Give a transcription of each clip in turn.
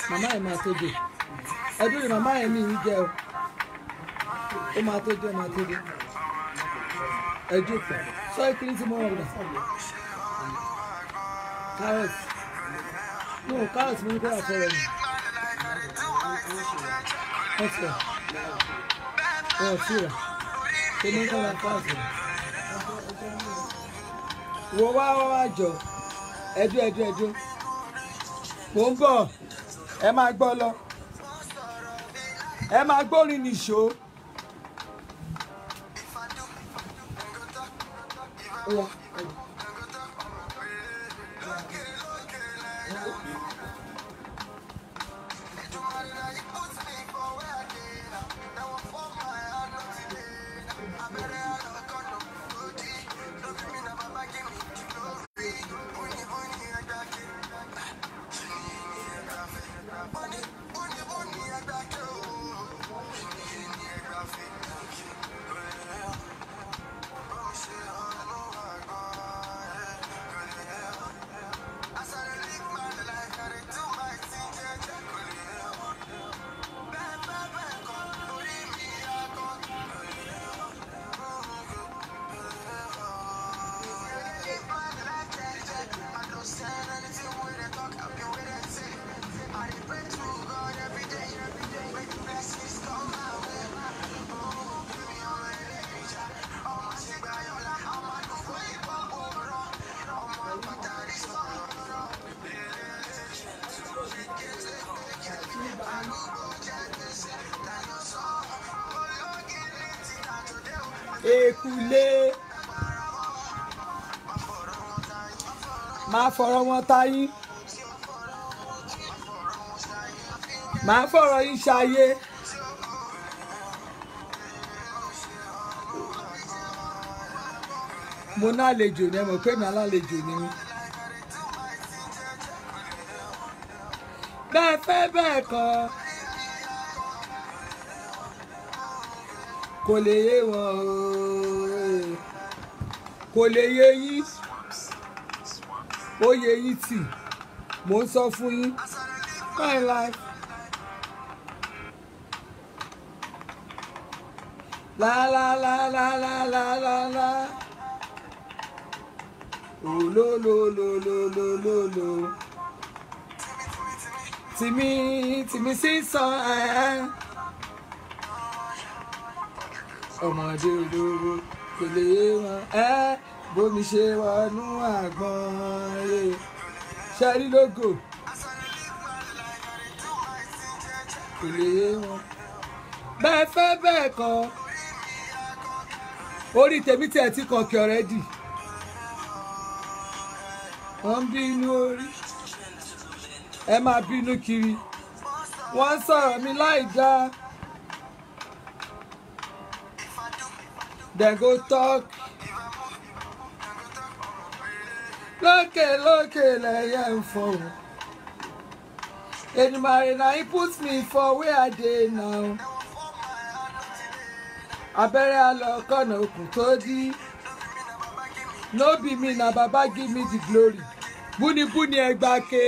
Màmá ẹ̀ máa tó dé. Ẹdún ni màmá ẹ̀ mi yìí jẹ́ o. Ó máa tó dé, ó máa tó dé. Ẹdún pẹ̀. Sọ ìkíni tí mo wọ̀ gbà. Carrot. No, carrot mo ní kó rà fẹ́rẹ̀ mi. Ọ̀sẹ̀. Sí rà. Ṣé ní kó rà carrot mi? Wo wá jọ. Ẹdún. Mo ń bọ̀. Ẹ máa gbọ́ lọ. Ẹ máa gbórin nìṣó. Èkúlé máa fọ̀rọ̀ wọn táyín, máa fọ̀rọ̀ yín ṣayé. Mo nálejò ní ẹ mọ̀ pé mi alálejò ni mí. Bẹ́ẹ̀ fẹ́ bẹ́ẹ̀ kọ́ kò lè yé wọn o, kò lè yé yín, ó yé yín tì, mò ń sọ fún yín. My life. La la la la la la la la. Oh lo lo lo lo lo lo lo. Tìmí sísan ọmọdé olówó kò lè yé wọn bómi ṣe wọnú àgbọn ṣẹ́rí lógo kò lè yé wọn. Bẹ́ẹ̀ fẹ́ bẹ́ẹ̀ kọ́ orí tèmi tiẹ̀ ti kọ̀kẹ́ ọ̀rẹ́dì. Wọ́n ń bínú orí, ẹ máa bínú kiri, wọ́n ń sọ̀rọ̀ mi láì dáa. Then go talk. Lókè lẹ́yẹ ń fọ̀. Èdùmàrè na he put me for where I dey now. Abẹ́rẹ́ alọ́kọ̀nà okùn tó dí. No be me na Baba give me the glory. Búnibúni ẹgbàá ke.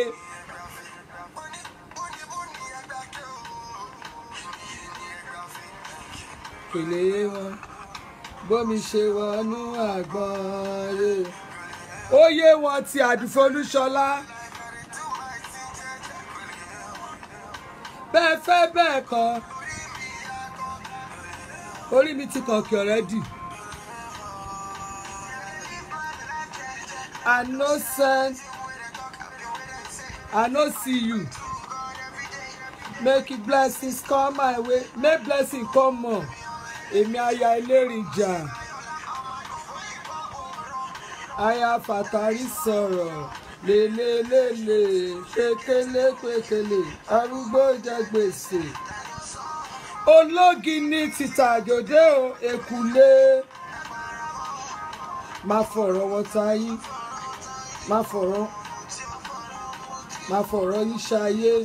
Kò lè yé wọn. Bómi ṣe wọnú àgbọn ó yé wọn ti Àdìfẹ́ Olúṣọlá. Bẹ́ẹ̀ fẹ́ bẹ́ẹ̀ kọ́ orí mi ti kọ̀kẹ́ ọ̀rẹ́dì. I no send, I no see you. Make blessings come my way, make blessing come more. Èmi aya Elérìnjà, aya Fàtàrí sọ̀rọ̀ lélelélè pékélé arúgbó jẹ gbèsè. Ológi ní títà àjòdè o Èkúlé. Má fọ̀rọ̀ wọn táyín, má fọ̀rọ̀ yín ṣayé.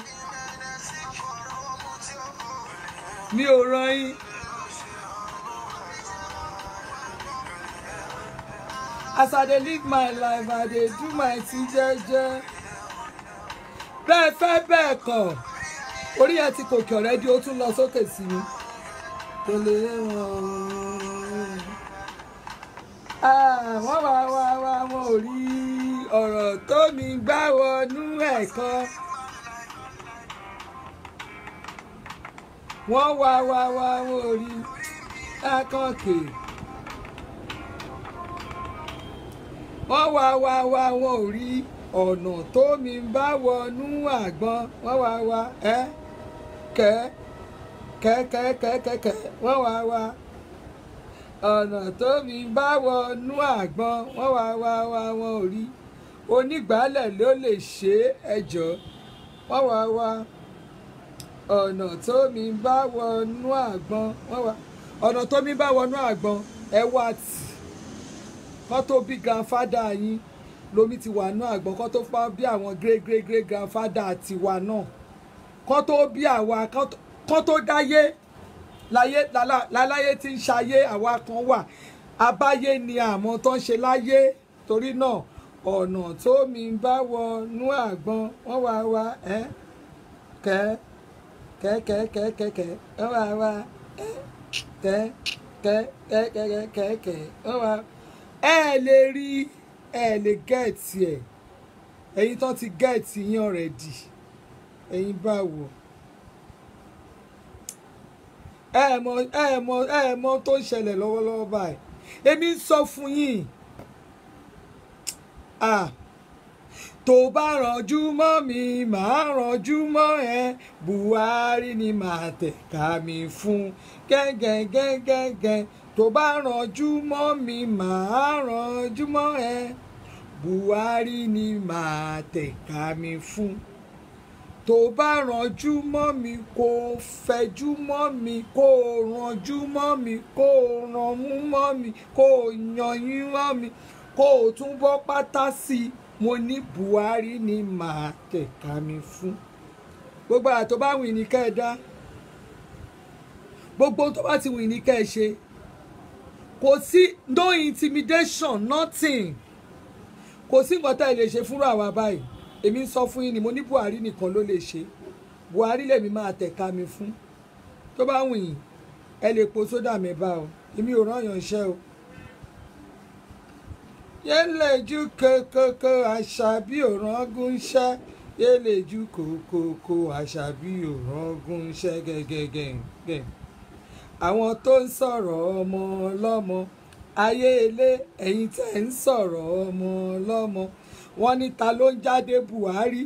Mi ò rán yín. as I dey live my life I dey do my thing jẹ́jẹ́. Bẹ́ẹ̀ fẹ́ bẹ́ẹ̀ kọ̀ orí ẹ ti kòkè ọ̀rẹ́dí ó tún lọ sókè sí mi. Kò lè wọ́n wá wọn ò rí ọ̀rọ̀ tó mi gbá wọnú ẹ̀kọ́. Wọ́n wá wọn ò rí akọ́kè. Wọ́n wá wọn ò rí ọ̀nà tó mi bá wọnú àgbọn. Wọ́n wá kẹ́kẹ́kẹ́kẹ́kẹ́. Wọ́n wá ọ̀nà tó mi bá wọnú àgbọn. Wọ́n wá wọn ò rí onígbàálẹ̀ ló lè ṣe ẹjọ́. Wọ́n wá ọ̀nà tó mi bá wọnú àgbọn. Wọ́n wá ọ̀nà tó mi bá wọnú àgbọn. Ẹ wá tì kọ́ tó bí grandfather yín lomi ti wà náà àgbọn kọ́ tó fá bí àwọn great grandfather tiwa náà kọ́ tó bí àwa kọ́ tó dáyé láyé tí ń ṣayé àwa kan wà abáyé ni àmọ́ tó ń ṣe láyé torí náà ọ̀nà tó mi bá wọnú àgbọn. Wọ́n wá kẹ́kẹ́kẹ́kẹ́kẹ́. Wọ́n wá kẹ́kẹ́kẹ́kẹ́kẹ́. Wọ́n wá ẹ lè rí ẹ lè gẹ̀ẹ́tì ẹ̀ ẹ̀yin tán ti gẹ̀ẹ́tì yín already ẹ̀yin báwo ẹ mọ̀ tó ń ṣẹlẹ̀ lọ́wọ́lọ́wọ́ báyìí èmi ń sọ fún yín tó bá rànjú mọ́ mi màá rànjú mọ́ ẹ Buhari ni màá tẹ̀ka mi fún gẹ́gẹ́gẹ́gẹ́. Tó bá rànjú mọ́ mi màá rànjú mọ́ ẹ Buhari ni màá tẹ̀ka mi fún. Tó bá rànjú mọ́ mi kó fẹjú mọ́ mi kó rànjú mọ́ mi kó rànmú mọ́ mi kó yànyín mọ́ mi kó tún bọ́ pátá sí i mo ní Buhari ni màá tẹ̀ka mi fún. Gbogbo àrà tó bá wù ní kẹ́ ẹ dá gbogbo tó bá ti wù ní kẹ́ ẹ ṣe. Kò sí no intimidation nothing kò sí nǹkan tá ẹ lè ṣe fúnra àwa báyìí èmi ń sọ fún yín ni mo ní Buhari nìkan ló lè ṣe Buhari lèmi máa tẹ̀ka mi fún tó bá wù yín ẹ lè po sódà mẹ́bà o èmi ò rán yàn iṣẹ́ o. Yẹ́lẹ̀jú kòkòkò Àṣàbí òràngún ṣẹ́ yẹ́lẹ̀jú kòkòkò Àṣàbí òràngún ṣẹ́ gẹ́gẹ́gẹ́. Àwọn tó ń sọ̀rọ̀ ọmọ ọlọ́mọ ayé ilé ẹ̀yin tẹ́ ń sọ̀rọ̀ ọmọ ọlọ́mọ wọ́n ní ta ló ń jáde Buhari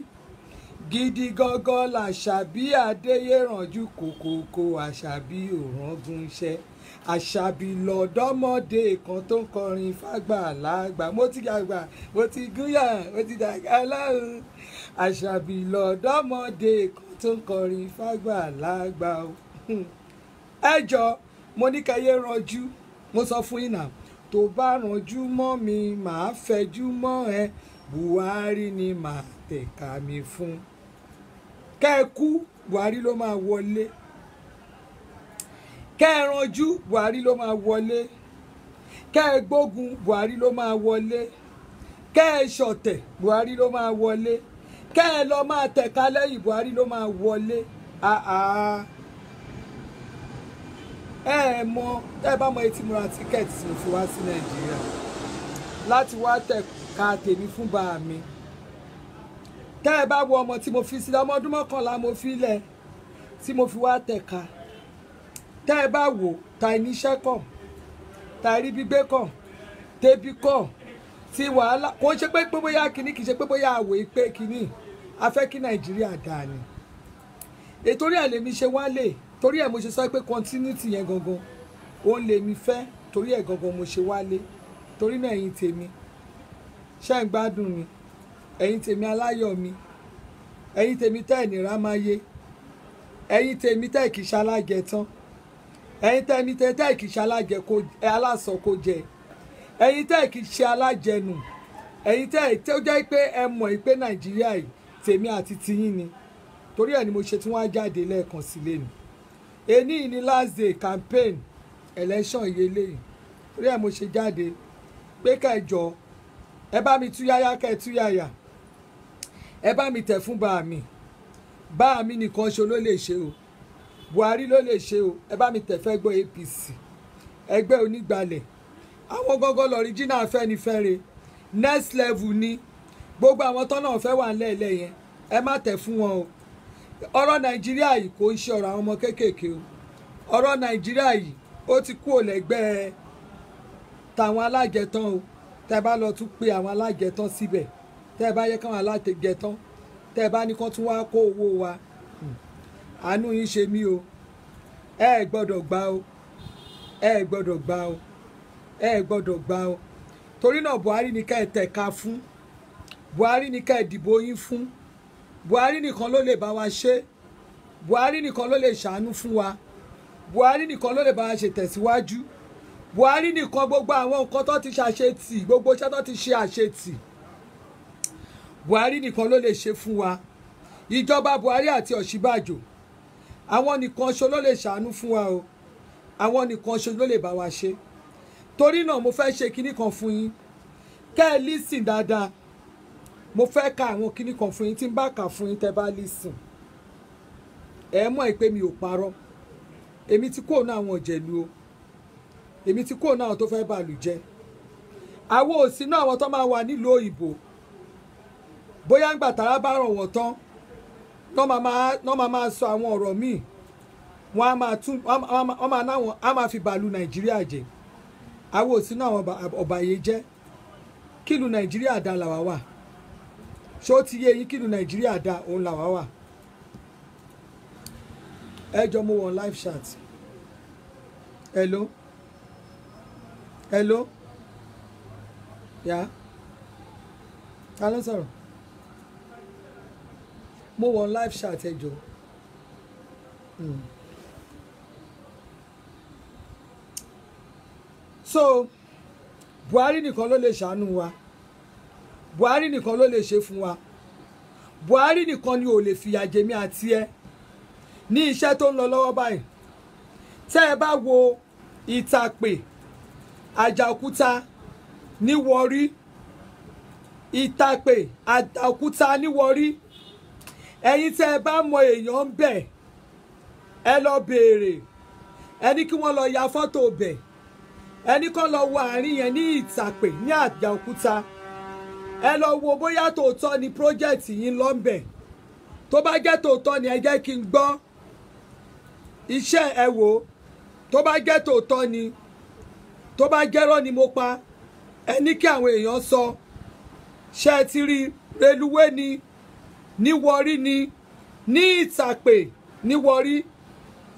gidi gangan l'Àṣàbí Adéyẹ̀rànjú kòkòkò Àṣàbí òràngúnṣẹ́ Àṣàbí lọ́dọ́mọdé kan tó ń kọrin fàgbàlagbà mo ti gàgbà mo ti gúnyà mo ti dàgbà lọ́rùn Àṣàbí lọ́dọ́mọdé kan tó ń kọrin fàgbàlagbà o. Ẹjọ mo ní kẹyẹ ranjú mo sọ fún yín náà tó bá ranjú mọ́ mi màá fẹjú mọ́ ẹ Buhari ni màá tẹ̀ka mi fún. Kẹ́ ẹ kú Buhari ló máa wọlé kẹ́ ẹ ranjú Buhari ló máa wọlé kẹ́ ẹ gbógun Buhari ló máa wọlé kẹ́ ẹ ṣọ̀tẹ̀ Buhari ló máa wọlé kẹ́ ẹ lọ máa tẹ̀ka lẹ́yìn Buhari ló máa wọlé. Ẹ mọ̀ ẹ bá mọ etí mo ra tíkẹ́ẹ̀tì tí mo fi wá sí Nàìjíríà láti wá tẹ̀ka tèmi fún bá mi. Tẹ́ ẹ bá wo ọmọ tí mo fi sílẹ̀ ọmọ ọdún 11 mo fi lẹ̀ tí mo fi wá tẹ̀ka. Tẹ́ ẹ bá wò ta iníṣẹ́ kọ̀ ta rí gbígbé kọ̀ tẹ́bí kọ̀ tí wàhálà kò ṣe pé bóyá kìíní kì í ṣe pé bóyá àwòye pé kìíní a fẹ́ kí Nàìjíríà dáa ni. Ètò orí ẹ̀ lèmi ṣe wálé torí ẹ̀ mo ṣe sọ pé continuity yẹn gangan òun lèmi fẹ́ torí ẹ̀ gangan mo ṣe wálé torí náà ẹ̀yin tèmi ṣé ń gbádùn mi ẹ̀yin tèmi aláyọ̀ mi ẹ̀yin tèmi tẹ́ ẹ̀ nira máa yé ẹ̀yin tèmi tẹ́ ẹ̀ kì í ṣalájẹ tán ẹ̀yin tèmi tẹ́ ẹ̀ kì í ṣalájẹ kó aláṣọ kó jẹ ẹ̀yin tẹ́ ẹ̀ kì í ṣe alájẹnù ẹ̀yin tẹ́ ẹ̀ tó jẹ́ pé ẹ mọ̀ pé Nàìjíríà yìí tèmi àti tiyín ni torí ẹ̀ ni mo ṣe tí wọ́n á jáde lẹ́ẹ̀kan sí lẹ́nu ení ní last day campaign election yẹlẹ torí ẹ̀ mo ṣe jáde pé kẹjọ ẹ bá mi túyáyá kẹ́ túyáyá, ẹ bá mi tẹ̀ fún bá mi nìkan ṣo ló lè ṣe o, Buhari ló lè ṣe o, ẹ bá mi tẹ̀ fẹ́ gbọ́ APC, ẹgbẹ́ onígbàlẹ̀, àwọn gọ́gọ́ lọ́ríjínà Afẹ́nifẹ́re, next level ni gbogbo àwọn tọ́nà fẹ́ wà ńlẹ̀ẹ́lẹ̀ yẹn, ẹ má tẹ̀ fún wọn o. Ọ̀rọ̀ Nàìjíríà yìí kò ń ṣe ọ̀rọ̀ àwọn ọmọ kéékèèké o, ọ̀rọ̀ Nàìjíríà yìí ó ti kú òlẹ́gbẹ́ tàwọn alájẹtán o. Tẹ́ bá lọ tún pé àwọn alájẹtán síbẹ̀, tẹ́ bá yẹ káwọn alájẹtán, tẹ́ bá ní kán tún wá kó owó wa, àánú yín ṣe mí o. Ẹ gbọ́dọ̀ gbà o, ẹ gbọ́dọ̀ gbà o, ẹ gbọ́dọ̀ gbà o. Torí náà Buhari ní ká ẹ tẹ̀ka fún, Buhari ní ká ẹ dìbò yín fún, Buhari nìkan ló lè bá wa ṣe, Buhari nìkan ló lè ṣàánú fún wa, Buhari nìkan ló lè bá wa ṣe tẹ̀síwájú, Buhari nìkan gbogbo àwọn nǹkan tó ti ṣàṣetì, gbogbo iṣẹ́ tó ti ṣe àṣetì, Buhari nìkan ló lè ṣe fún wa. Ìjọba Buhari àti Ọ̀ṣínbàjò, àwọn nìkan ṣo ló lè ṣàánú fún wa o, àwọn nìkan ṣo ló lè bá wa ṣe. Torí náà mo fẹ́ ṣe kinní kan fún yín, kẹ́ ẹ lísìn dáadáa. Mo fẹ́ ka àwọn kinní kan fún yín, tí n bá kà fún yín tẹ́ bá lísìn, ẹ mọ̀ pé mi ò parọ́. Èmi ti kúrò náà àwọn òjèlú o, èmi ti kúrò náà tó fẹ́ bàlù jẹ́. Àwọn òsì náà àwọn tó máa wà nílùú òyìnbó, bóyá ń gbà tára bá rọ̀ wọ́n tán náà máa sọ àwọn ọ̀rọ̀ míì, wọ́n á máa fi bàlù Nàìjíríà jẹ́. Àwọn òsì náà àwọn ọ̀bàyéjẹ́, kílù Nàìjíríà dá làwa wà. Ṣé ó ti yé yín? Kílù Nàìjíríà dá òun làwa wà. Ẹ jọ mo wọ live chat. Hello. Hello. Yeah. Ta ló sọ̀rọ̀? Mo wọ live chat ẹ jọ. So Buhari nìkan ló lè ṣàánú wa, Buhari nìkan ló lè ṣe fún wa, Buhari nìkan ni ò lè fìyà jẹ mí àti ẹ ní iṣẹ́ tó ń lọ lọ́wọ́ báyìí. Tẹ́ ẹ bá wo Ìtàpè, Àjàòkúta ní Warri, Ìtàpè, Àjàòkúta ní Warri, ẹ̀yin tẹ́ ẹ bá mọ èèyàn ń bẹ̀, ẹ lọ béèrè, ẹni kí wọ́n lọ ya fọ́tò bẹ̀, ẹni kan lọ wo àárín yẹn ní Ìtàpè ní Àjàòkúta, ẹ lọ wo bóyá tòótọ́ ni project yín lọ ń bẹ̀. Tó bá jẹ́ tòótọ́ ni ẹ jẹ́ kí n gbọ́ iṣẹ́ ẹ wò, tó bá jẹ́ tòótọ́ ni, tó bá jẹ́rọ́ ni mo pa, ẹ ní kí àwọn èèyàn sọ. Ṣé ẹ ti rí reluwé ni ní Warri ni ní Ìtàpè ní Warri,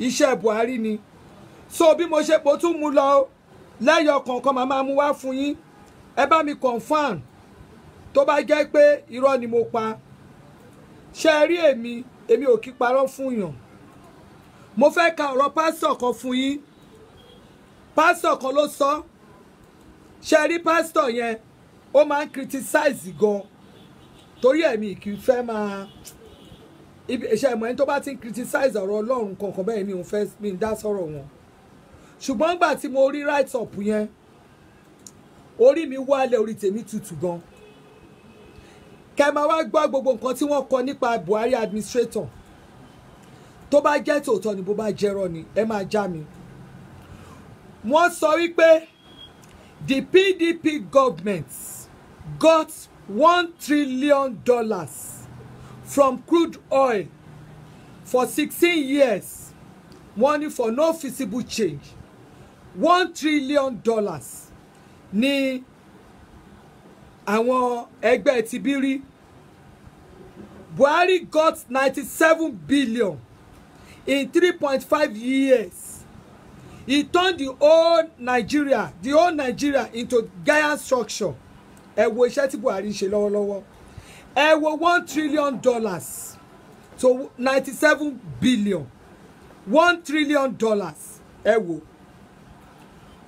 iṣẹ́ Buhari ni. So bí mo ṣe po tún mú lọ lẹ́yọ kọ̀ọ̀kan màmá mú wá fún yín, ẹ bá mi confirm tó bá jẹ́ pé irọ́ ni mo pa. Ṣé ẹ rí èmi ò kí parọ́ fún yàn. Mo fẹ́ ka ọ̀rọ̀ pásítọ̀ kan fún yín, pásítọ̀ kan ló sọ. Ṣé ẹ rí pásítọ̀ yẹn, ó máa ń criticize gan, torí ẹ̀mí kì í fẹ́ máa ṣe ẹ̀mọ́ ẹni tó bá ti ń criticize ọ̀rọ̀ Ọlọ́run kankan bẹ́ẹ̀ mi ò fẹ́ mi ń dá sọ̀rọ̀ wọn. Ṣùgbọ́n nígbà tí mo rí write up yẹn, orí mi wálẹ̀, orí tèmi tutù gan. Kẹ́ máa wá gbọ́ gbogbo nǹkan tí wọ́n kọ nípa Buhari administrator. Tó bá jẹ́ tòótọ́ ni bó bá jẹ́rọ́ ni ẹ máa já mi. Wọ́n sọ wípé the PDP government got $1 trillion from crude oil for 16 years. Money for no feasible change. $1 trillion ní àwọn ẹgbẹ́ ti bí rí. Buhari got 97 billion in 3.5 years. He turned the whole Nigeria into Gaya structure. Ẹ wo iṣẹ́ tí Buhari ṣe lọ́wọ́lọ́wọ́. Ẹ wo $1 trillion to 97 billion. $1 trillion. Ẹ wo.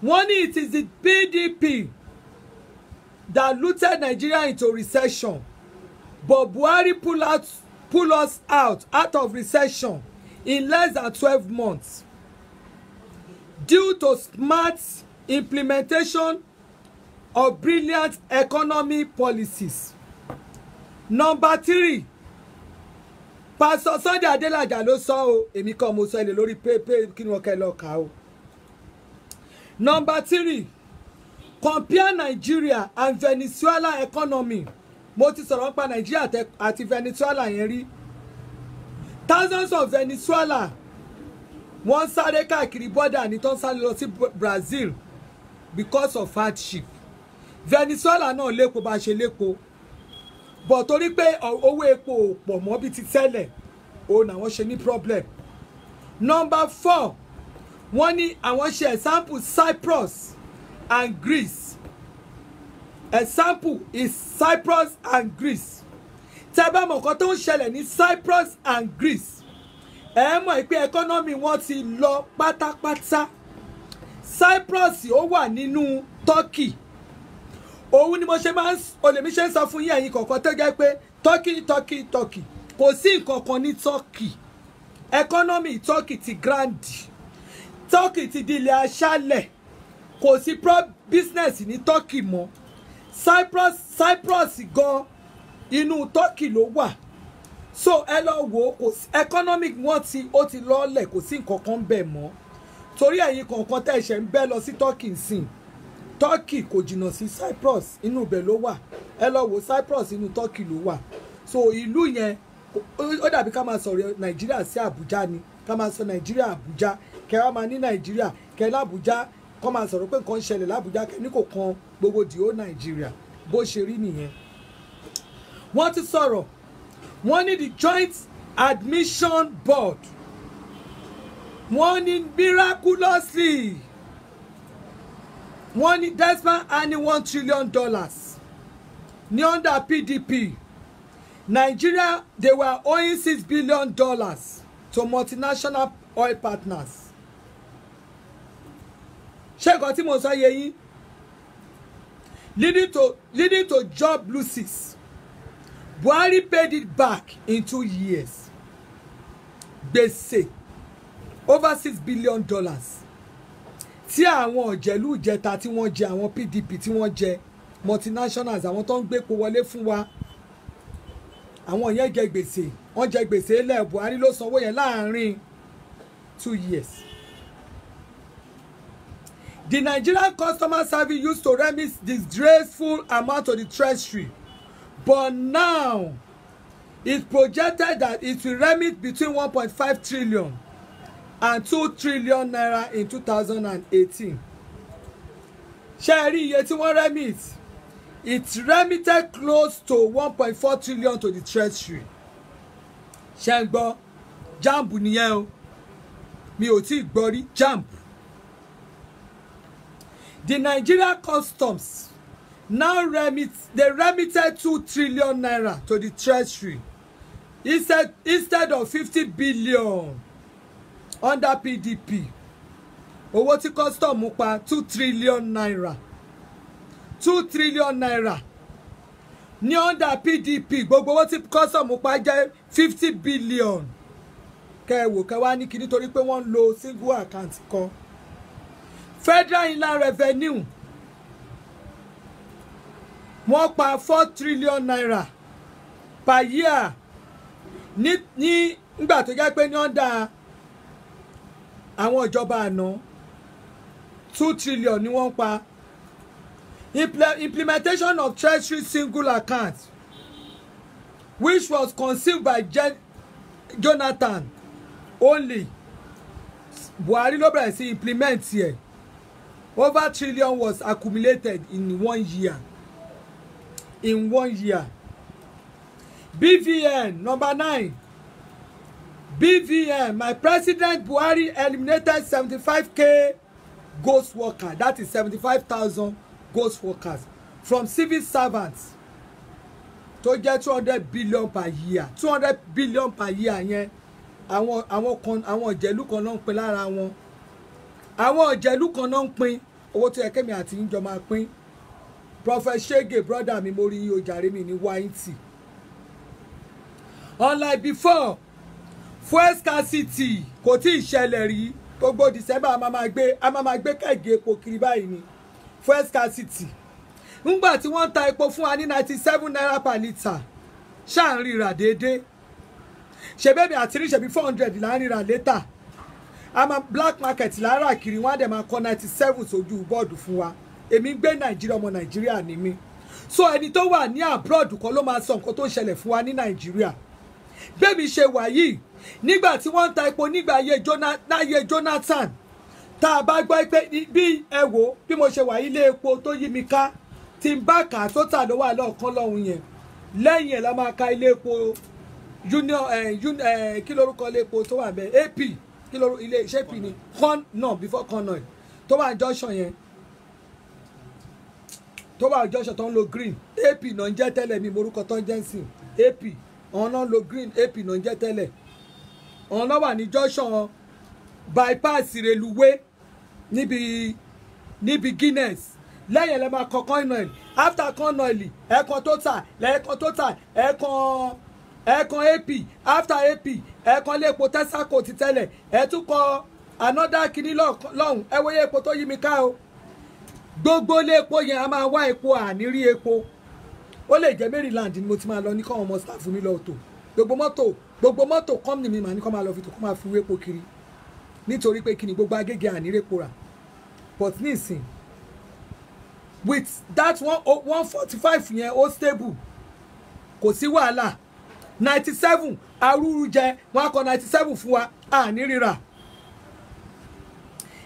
Wọ́n ní it is the PDP that looted Nigeria into recession, but Buhari pull us out of recession in less than 12 months due to smart implementation of brilliant economy policies. Number 3, Pastor Sunday Adelaja ló sọ o, èmi kọ́ mo sọ ilé lórí pépé kí ni wọ́n kẹ́ lọ kà o. Number 3, compare Nigeria and Venezuela economy. Mo ti sọ̀rọ̀ nípa Nigeria àti Venezuela yẹn rí. Thousands of Venezuela wọ́n sáré káàkiri border ní tó ń sáré lọ sí Brazil because of hardship. Venezuela náà lépo bá ṣe lépo, but torí pé owó epo ò pọ̀ mọ́ bí ti tẹ́lẹ̀ òun àwọn ṣe ní problem. Number 4, wọ́n ní àwọn ṣe example Cyprus and Greece. Example is Cyprus and Greece. Tẹ́ bá mọ̀ nǹkan tó ń ṣẹlẹ̀ ní Cyprus and Greece, ẹ mọ̀ pé economy wọn ti lọ pátápátá. Cyprus ó wà nínú Turkey. Òun ni mo ṣe máa ń olèmí ṣe ń sọ fún yín ẹ̀yin kọ̀ọ̀kan tó jẹ́ pé Turkey kò sí nǹkan kan ní Turkey. Economy Turkey ti grand. Turkey ti di ilẹ̀ aṣálẹ̀. Kò sí business ní Turkey mọ́. Cyprus gan inú Turkey ló wà. So ẹ lọ wo economic wọn ó ti lọ́lẹ̀, kò sí nǹkan kan bẹ̀ mọ́. Torí ẹ̀yin kọ̀ọ̀kan tẹ́ ṣe ń bẹ́ lọ sí Turkey nsìn. Turkey kò jìnnà sí Cyprus, inú ibẹ̀ ló wà. Ẹ lọ wo Cyprus inú Turkey ló wà. So ìlú yẹn ó dàbí ká máa sọ̀rọ̀ Nàìjíríà sí Àbújá ni, ká máa sọ Nàìjíríà Àbújá, kẹ́ wá máa ní Nàìjíríà, kẹ́ l'Àbújá, kọ́ máa sọ̀rọ̀ pé nǹkan ń ṣẹlẹ̀ l'Àbújá, kẹ́ ní kò kan gbogbo the whole Nàìjíríà. Bó ṣe rí nìyẹn. Wọ́n ti sọ̀rọ̀, wọ́n ní the Joint Admission Board, wọ́n ní miraculously, wọ́n ní despite earning $1 trillion ní under PDP, Nigeria they were owing $6 billion to multinational oil partners. Ṣé nǹkan tí mo sọ yé yín? Leading to job losses. Buhari paid it back in 2 years. Gbèsè over $6 billion. Tí àwọn òjèlú ìjẹta tí wọ́n jẹ, àwọn PDP tí wọ́n jẹ, multinationals àwọn tó ń gbé epo wọlé fún wa, àwọn yẹn jẹ gbèsè, wọ́n jẹ gbèsè lẹ̀. Buhari ló sanwó yẹn láàrin 2 years. The Nigerian Customer Service used to remit this disgraceful amount to the treasury, but now it's projected that it will remit between 1.5 trillion and 2 trillion naira in 2018. Ṣé rí iye tí wọ́n remit? It remitted close to 1.4 trillion to the treasury. Ṣé ń gbọ́? Jamb nìyẹn o. Mi ò tí ì gbọ́ rí jamb. The Nigeria Customs now remitted 2 trillion naira to the treasury instead of 50 billion under PDP. Owó tí custom pa 2 trillion naira. 2 trillion naira. Ní under PDP, gbogbo owó tí custom pa jẹ́ 50 billion. Kẹ́ wò kẹ́ wá ní kí nítorí pé wọ́n lo single account kan. Federal Inland Revenue wọ́n pa 4 trillion naira per year ní nígbà tó jẹ́ pé ní under àwọn ìjọba àná 2 trillion ni wọ́n pa. Implementation of treasury single account, which was conceived by Jonathan only, Buhari ló bẹ̀rẹ̀ sí implement here. Over trillion was accumulated in 1 year. In 1 year. BVN, number 9. BVN, my president Buhari eliminated 75,000 ghost workers. That is 75,000 ghost workers from civil servants to get 200 billion per year. 200 billion per year yẹn. Àwọn òjèlú kan náà ń pín lára wọn. Àwọn òjèlú kan náà ń pín owó tó yẹ kémi àti ìjọ máa pín. Prophet Shege brother mi mo rí yín o jàre mi ní wáìntì. Unlike before, fuel scarcity kò tí ì ṣẹlẹ̀ rí. Gbogbo December a máa gbé kẹ̀gẹ́ epo kiri báyìí ni. Fuel scarcity. ńgbà tí wọ́n ń ta epo fún wa ní 97 naira per litre ṣáà ń ríra déédéé ṣebébi àti rí ṣebí 400 là ń ríra létà àmọ́ black market lára kiri wọ́n á dẹ̀ máa kọ́ 97 sójú bọ́ọ̀dù fún wa èmi ń gbé nàìjíríà ọmọ nàìjíríà ni mí so ẹni tó wà ní abroad kan ló máa sọ nǹkan tó ń ṣẹlẹ̀ fún wa ní nàìjíríà bẹ́ẹ̀mi ṣe wà yìí nígbà tí wọ́n ń ta epo nígbà ayé Jonathan tá a bá gbọ́ pé bí ẹ wò bí mo ṣe wà ilé epo tó yí mi ká tí n bá kà á tó tà ló wà lọ́ọ̀kan lọ́hùn yẹn lẹ́yìn ẹ̀ la máa ka ilé epo kí lórúkọ ilé epo tó wà bẹ́ẹ̀ AP kí lórúkọ ilé iṣẹ́ AP ni before Conoil tó wà junction yẹn tó wà junction tó ń lo green AP náà ń jẹ́ tẹ́lẹ̀ mi morúkọ tó ń jẹ́ sìn AP ọ̀hún náà ń lo green AP náà ń jẹ́ tẹ́lẹ̀ ọ̀hún náà wà ní junction bypass reluwé níbi Guinness lẹ́yìn ẹ̀ lẹ́ máa kọ Conoil after Conoil ẹ̀ẹ̀kan tó tà ẹ̀ẹ̀kan AP after AP ẹ̀ẹ̀kan lé epo Texaco ti tẹ́lẹ̀ ẹ̀ tún kọ another kìíní lọ́hùn ẹ̀ wọ́yẹ epo tó yí mi ká o gbogbo lé epo yẹn a máa wá epo ànírí epo ó lè jẹ́ Maryland ni mo ti máa lọ ní káwọn ọmọ staff mi lọ tò gbogbo mọ́tò company mi mà ní kọ́ máa lọ fi tò kó máa fi wé epo kiri nítorí pé kíni gbogbo Agége ànírépo rà but nísìn with that 145 yẹn ó stable kò sí wàhálà 97 arúrú jẹ wọn akọ 97 fún wa ànírírà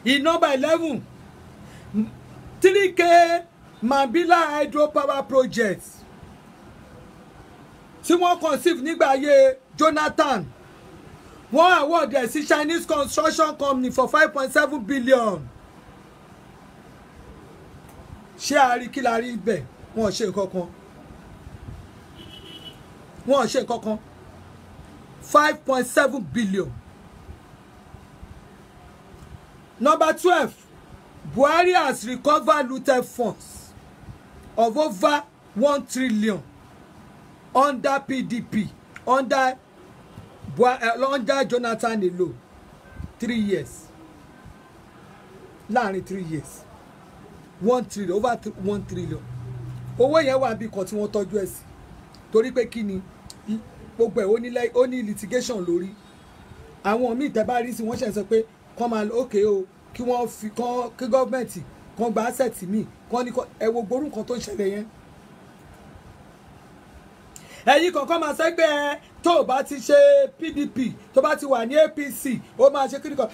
ìnọ́mbà 11 3K Mambila hydropower project tí wọ́n conceive nígbà ayé Jonathan wọ́n award ẹ̀ sí Chinese construction company for 5.7 billion ṣé àárí kí la rí bẹ́ẹ̀ wọ́n ṣe nǹkan kan 5.7 billion. Number 12, Buhari has recovered looted funds of over 1 trillion under PDP under Jonathan alone 3 years láàrin 3 years 1 trillion over 1 trillion owó yẹn wà bí kan tí wọ́n tọ́jú ẹ̀ sí torí pé kí ni gbogbo ẹ̀ ó ní litigation lórí àwọn míì tẹ́ bá rí sí wọ́n ṣe sọ pé kọ́ máa ókè o kí wọ́n fi kí gọ́ọ̀mẹ̀ntì kan gba asset míì kan ní ẹ wo gbórùn kan tó ń ṣẹlẹ̀ yẹn ẹ̀yin kọ̀ọ̀kan máa sẹ́gbẹ́ tó o bá ti ṣe PDP tó bá ti wà ní APC ó máa ṣe kíni kan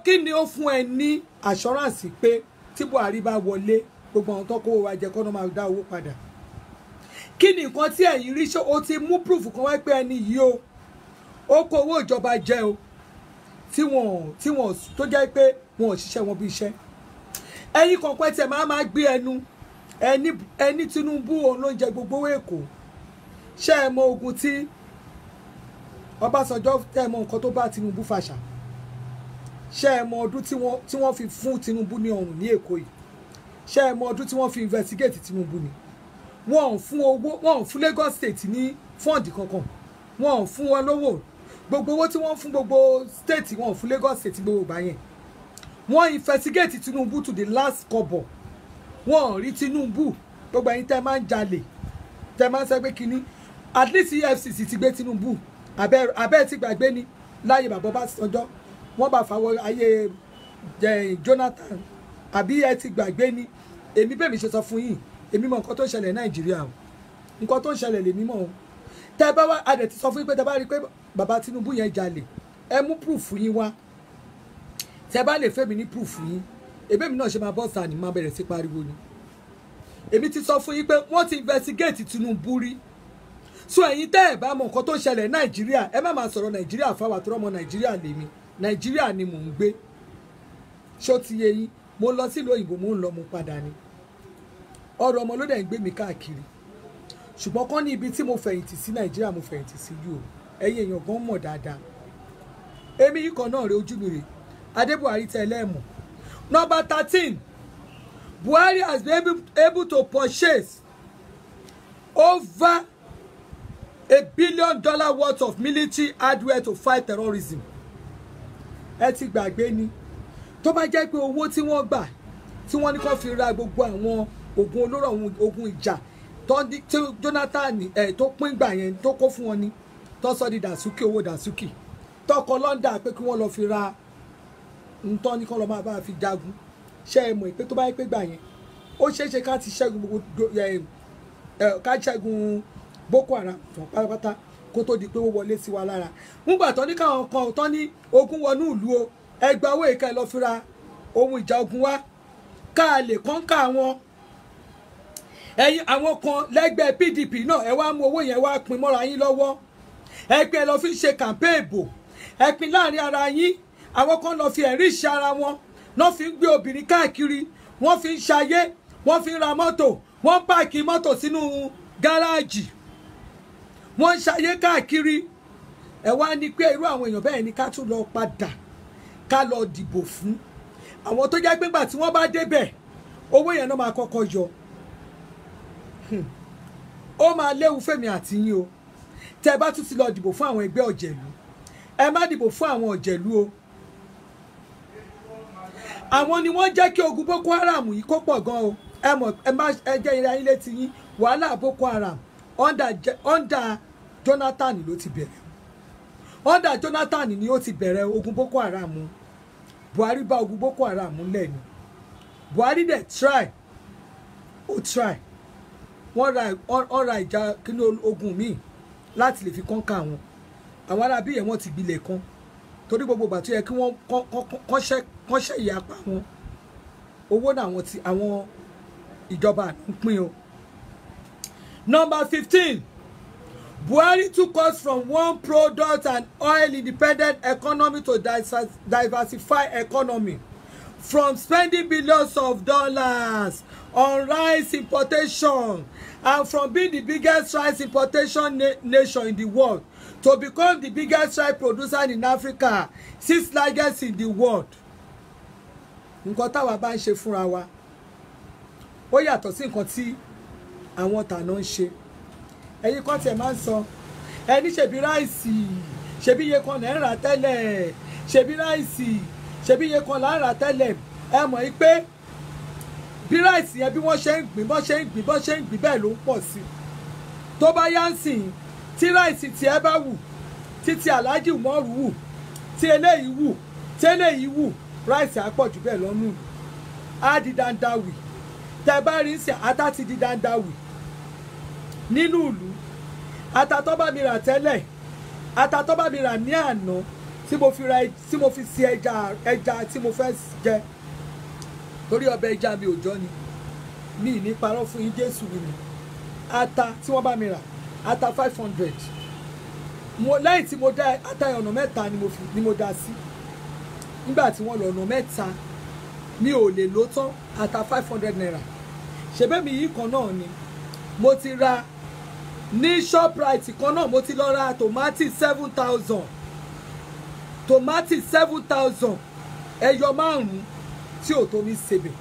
kí ni ó fún ẹ ní assurance pé tí Buhari bá wọlé gbogbo àwọn tó kówó wa jẹ kọ́nà máa dá owó padà kí ni nǹkan tí ẹ̀yin rí ṣé o ti mú proof kan wá pé ẹni yìí o ó kó owó ìjọba jẹ o tí wọ́n tó jẹ́ pé wọn ò ṣiṣẹ́ wọn bí iṣẹ́ ẹ̀yin kọ̀ọ̀kan tẹ̀ máa gbé ẹni Tinubu òun ló ń jẹ gbogbo owó Èkó ṣé ẹ mọ ogun tí Ọbásanjọ́ tẹ́ ẹ mọ nǹkan tó bá Tinubu fàṣà ṣé ẹ mọ ọdún tí wọ́n fi fún Tinubu ní ọrùn ní Èkó yìí ṣé ẹ mọ ọdún tí wọ́n fi investigate Tinubu ni wọ́n ò fún owó wọ́n ò fún Lagos State ní fọ́ǹdì kankan wọ́n ò fún wọn lówó gbogbo owó tí wọ́n fún gbogbo state wọ́n ò fún Lagos State gbogbo ìgbà yẹn wọ́n investigate Tinubu to the last kobo wọ́n ò rí Tinubu gbogbo ẹ̀yin tẹ́ máa ń jalè tẹ́ máa ń sẹ́ pé kínní at least EFCC ti gbé Tinubu abẹ́ ti gbàgbé ni láyé bàbá Ọbásanjọ́ wọ́n bá fàwọ ayé Jonathan àbí ẹ ti gbàgbé ni èmi bẹ́ẹ̀ mi ṣe sọ fún yín èmi mọ nǹkan tó ń ṣẹlẹ̀ Nàìjíríà o nǹkan tó ń ṣẹlẹ̀ lèmi mọ̀ o tẹ́ bá wá adẹ̀ ti sọ fún yín pé tẹ́ bá rí pé bàbá Tinubu yẹn jalè ẹ mú proof yín wá tẹ́ bá lè fẹ́ mi ní proof yín èmi náà ṣe máa bọ́ sáà ní máa bẹ̀rẹ̀ sí pariwo ni èmi ti sọ fún yín pé wọ́n ti investigate Tinubu rí so ẹ̀yin tẹ́ ẹ̀ bá mọ nǹkan tó ń ṣẹlẹ̀ Nàìjíríà ẹ má máa sọ̀rọ̀ Nàìjíríà fáwọn àtúrọ̀ ọmọ Nàìjíríà lèmi Nàìjíríà ni mò ń gbé ṣó ti yé yín mo lọ sílùú òyìnbó mo ń lọ mo padà ni ọ̀rọ̀ ọmọ ló dẹ̀ ń gbé mi káàkiri ṣùgbọ́n kán ní ibi tí mo fẹ̀yìntì sí Nàìjíríà mo fẹ̀yìntì sí yìí o ẹ̀yin èèyàn gan mọ̀ dáadáa èmi yìí kan náà rè ojú mi rè Adé Buhari tẹ ẹlẹ́mọ̀. Number 13, Buhari has been able to purchase over $1 billion worth of military hardware to fight terrorism. Ẹ ti gbàgbé ni tó bá jẹ́ pé owó tí wọ́n gbà tí wọ́n ní kó fi ra gbogbo àwọn ogun olóró ogun ìjà tí Jonathan tó pín gbà yẹn tó kó fún wọn ni tó sọ di Dasuki owó Dasuki tọkọ London pé kí wọ́n lọ fi ra ntọ́ ní kọ́ lọ́ máa bá fi jagun ṣe é mọ̀ pé tó bá yẹ pé gbà yẹn ó ṣeéṣe ká ti ṣẹ́gun gbogbo ká ṣẹ́gun Boko Haram tán pátápátá kó tó di pé ó wọlé sí wa lára nígbà tó ní káwọn kan tó ní ogun wọnú ìlú o ẹgbẹ́ owó ìka ẹ lọ fi ra ohun ìjà ogun wá ká lè kọ́ńkà wọn ẹ̀yin àwọn kan lẹ́gbẹ́ PDP náà ẹ wá mú owó yẹn wá pín mọ́ra yín lọ́wọ́ ẹgbẹ́ lọ fi ṣe campaign bò ẹ pín láàrin ara yín àwọn kan lọ fi ẹ̀rí ìṣe ara wọn náà fi ń gbé obìnrin káàkiri wọ́n fi ń ṣayé wọ́n fi ń ra mọ́tò wọ́n ń páàkì mọ́tò sínú gáràjì wọ́n ń ṣayé káàkiri ẹ wá ní pé irú àwọn èèyàn bẹ́ẹ̀ ni ká tún lọ padà ká lọ dìbò fún àwọn tó jẹ́ pé gbà tí wọ́n bá débẹ̀ owó yẹn náà máa kọ́kọ́ yọ ó máa léwu fèmí àti yín o tẹ́ bá tún ti lọ dìbò fún àwọn ẹgbẹ́ òjẹ̀lú ẹ má dìbò fún àwọn òjẹ̀lú o àwọn ni wọ́n jẹ́ kí ogun Boko Haram yìí kó pọ̀ gan o ẹ mọ̀ ẹ jẹ́ ìrìn ayé létí yín wàhálà Boko Haram under Jonathan ló ti bẹ̀rẹ̀ under Jonathan ni ó ti bẹ̀rẹ̀ ogun Boko Haram Buhari bá ogun Boko Haram lẹ́nu Buhari dẹ̀ try wọ́n ra ìjà kíní ogun míì láti lè fi kọ́ńkà wọn àwọn arábí yẹn wọ́n ti gbilẹ̀ kan torí gbogbo ìgbà tó yẹ kí wọ́n kọ́ṣẹ́ ìyapa wọn owó náà àwọn ìjọba ń pín o. Number 15, Buhari took us from one product and oil independent economy to diversify economy, from spending billions of dollars on rice importation and from being the biggest rice importation nation in the world to become the biggest rice producer in Africa, 6th largest in the world. Nǹkan táwa bá ń ṣe fúnra wa ó yàtọ̀ sí nǹkan tí àwọn tàná ń ṣe. Ẹ̀yin kan tiẹ̀ máa ń sọ ẹni ṣebí ráìsì ṣebí iye kan là ń rà tẹ́lẹ̀ ṣebí ráìsì ṣebí iye kan là ń rà tẹ́lẹ̀ ẹ mọ̀ pé bí ráìsì yẹn bí wọ́n ṣe ń gbìn bọ́ ṣe ń gbìn bẹ́ẹ̀ ló ń pọ̀ sí tó bá yá ń sìn tí ráìsì tiẹ̀ bá wù títí Alhaji Umaru wù tí eléyìí wù tí eléyìí wù ráìsì á pọ̀ jù bẹ́ẹ̀ lọ́nù á di dandawi tẹ́ bá rí sí ata ti di dandawi nínú ìlú ata tó bá mi rà tẹ́lẹ̀ ata tó bá mi rà ní àná tí mo fi sí ẹja tí mo fẹ́ jẹ torí ọbẹ̀ ẹja mi ò jọ ni mi ní parọ́ fún yín Jésù mi ni ata tí wọ́n bá mi rà ata 500 lẹ́yìn tí mo dá ata ọ̀nà mẹ́ta ni mo dá sí nígbà tí wọ́n lọ ọ̀nà mẹ́ta mi ò lè lò tán ata 500 naira ṣebẹ́mi yìí kan náà ni mo ti ra ní Shoprite kan náà mo ti lọ ra tòmátì 7,000 tòmátì 7,000 ẹyọ márùn-ún tí ò tó mi ṣebẹ̀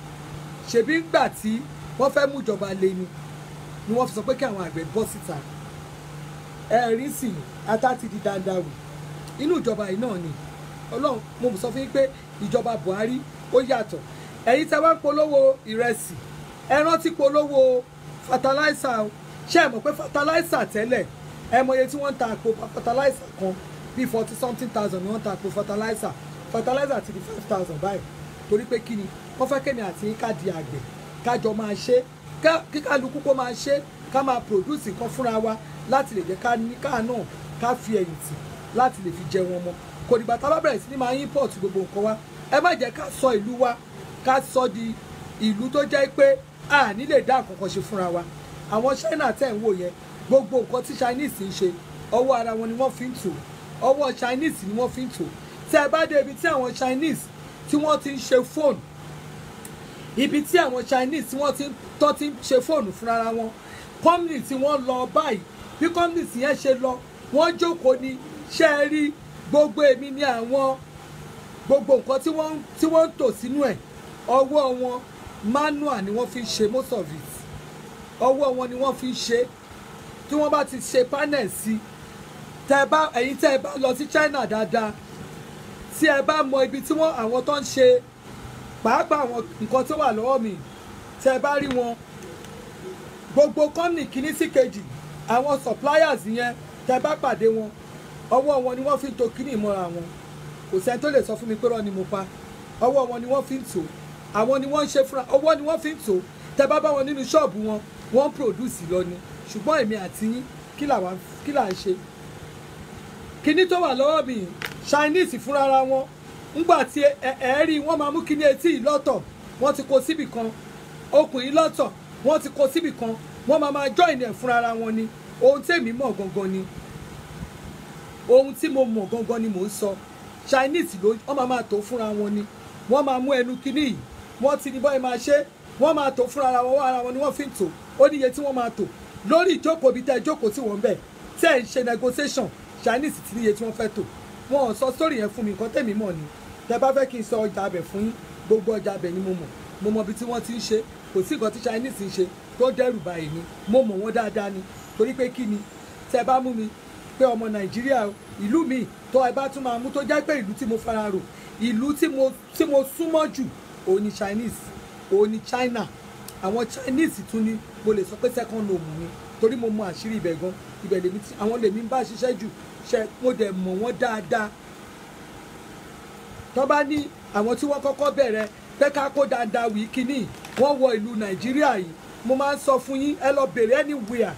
ṣebí gbà tí wọ́n fẹ́ mú ìjọba lé ni wọ́n fi sọ pé kí àwọn àgbẹ̀ bọ́ síta ẹ̀rí sì ata ti di dandawi inú ìjọba yìí náà ni Ọlọ́run mo sọ fún yín pé ìjọba Buhari ó yàtọ̀ ẹ̀yin tí a bá ń polówó ìrẹsì ẹ rántí polówó fertilizer o ṣé ẹ mọ̀ pé fertilizer tẹ́lẹ̀ ẹ mọ̀ iye tí wọ́n ń ta àpò fertilizer kan bíi 40-something thousand ni wọ́n ń ta àpò fertilizer ti di 5,000 báyìí torí pé kí ni wọ́n fẹ́ kémi àti ká di àgbẹ̀ kájọ máa ṣe kí kálukú kó máa ṣe ká máa produce nǹkan fúnra wa láti lè jẹ́ ká náà ká fi ẹ̀yìn tì láti lè fi jẹ wọn mọ́ kò dìgbà tá a bá bẹ̀rẹ̀ sí ní máa import gbogbo nǹkan wa ẹ má jẹ́ ká sọ ìlú wa ká sọ di ìlú tó jẹ́ pé a ní lè dá nǹkan kan ṣe fúnra wa àwọn China tẹ̀ ń wò yẹn gbogbo nǹkan tí Chinese ń ṣe ọwọ́ ara wọn ni wọ́n fi ń tò ọwọ́ Chinese ni wọ́n fi ń tò tẹ́ ẹ bá dé ibi tí àwọn Chinese tí wọ́n ti ń ṣe fóònù ibi tí àwọn Chinese tí wọ́n ti ń ṣe fóònù fúnra wọn company tí wọ́n lọ báyìí bí company tí yẹn ṣe lọ wọ́n jókòó ní ṣe é rí gbogbo èmi ní àwọn gbogbo nǹkan tí wọ́n ń tò sínú ẹ̀ ọwọ́ wọn manual ni wọ́n fi ń ṣe most of it ọwọ́ wọn ni wọ́n fi ń ṣe tí wọ́n bá ti ṣe panel sí ẹ̀yin tẹ́ ẹ bá lọ sí China dáadáa tí ẹ bá mọ ibi tí àwọn tó ń ṣe pàápàá àwọn nǹkan tó wà lọ́wọ́ mi tẹ́ ẹ bá rí wọn gbogbo company kìíní sí kejì àwọn suppliers yẹn tẹ́ bá pàdé wọn ọwọ́ wọn ni wọ́n fi ń to kíní ìmọ̀ra wọn kò sẹ́ni tó lè sọ fún mi pé rọ́ ni mo pa ọwọ́ wọn ni wọ́n fi ń tò àwọn ni wọ́n ń ṣe fúnra ọwọ́ ni wọ́n fi ń tò tẹ́ bá bá wọn nínú ṣọ́ọ̀bù wọn wọ́n ń produce lọ ni ṣùgbọ́n èmi àti yín kí là ń ṣe kíní tó wà lọ́wọ́ mi Chinese fúnra wọn ńgbà tí ẹ̀ẹ́rì wọ́n máa mú kíní etí lọ́tọ̀ wọ́n ti kó síbì kan okùn yìí lọ́tọ̀ wọ́n ti kó síbì kan wọ́n máa join ẹ̀ fúnra wọn ni ohun tèmi mọ̀ gangan ni ohun tí mo mọ̀ gangan ni mò ń sọ Chinese ló wọ́n máa tó fúnra wọn ni wọ́n máa mú ẹnu kíní yìí wọ́n ti ní bọ́ọ̀ máa ṣe wọ́n máa tó fúnra ara wọn ni wọ́n fi ń tò ó níye tí wọ́n máa tò lórí ìjókòó bíi tẹ́ ìjókòó tí wọ́n ń bẹ̀ tẹ́ ń ṣe negotiation Chinese ti níye tí wọ́n fẹ́ tò wọn ò sọ sórí yẹn fún mi nǹkan tèmi mọ̀ ni tẹ́ bá fẹ́ kí n sọ ọjà abẹ fún yín gbogbo ọjà abẹ ni mo mọ̀ bí tí wọ́n ti ń ṣe kò sí nǹkan tí Chinese ń ṣe tó dẹ́rù báyìí ni mo mọ̀ wọ́n dáadáa ni torí pé kí ni tẹ́ bá mú mi pé ọmọ Nàìjíríà ìlú mi tó ẹ bá tún máa mú tó jẹ́ pé ìlú tí mo fara rò ìlú tí mo súnmọ́ jù òun ni Chinese òun ni China àwọn Chinese tún ni mo lè sọ pé second home ni torí mo mọ àṣírí ibẹ̀ gan ibẹ̀ lèmi tí àwọn lèmi ń bá ṣiṣẹ́ jù ṣe mo dẹ̀ mọ̀ wọ́n dáadáa tó bá ní àwọn tí wọ́n kọ́kọ́ bẹ̀rẹ̀ pé ká kó dáadáa wí kíní wọ́n wọ ìlú Nàìjíríà yìí mo máa ń sọ fún yín ẹ lọ bèrè anywhere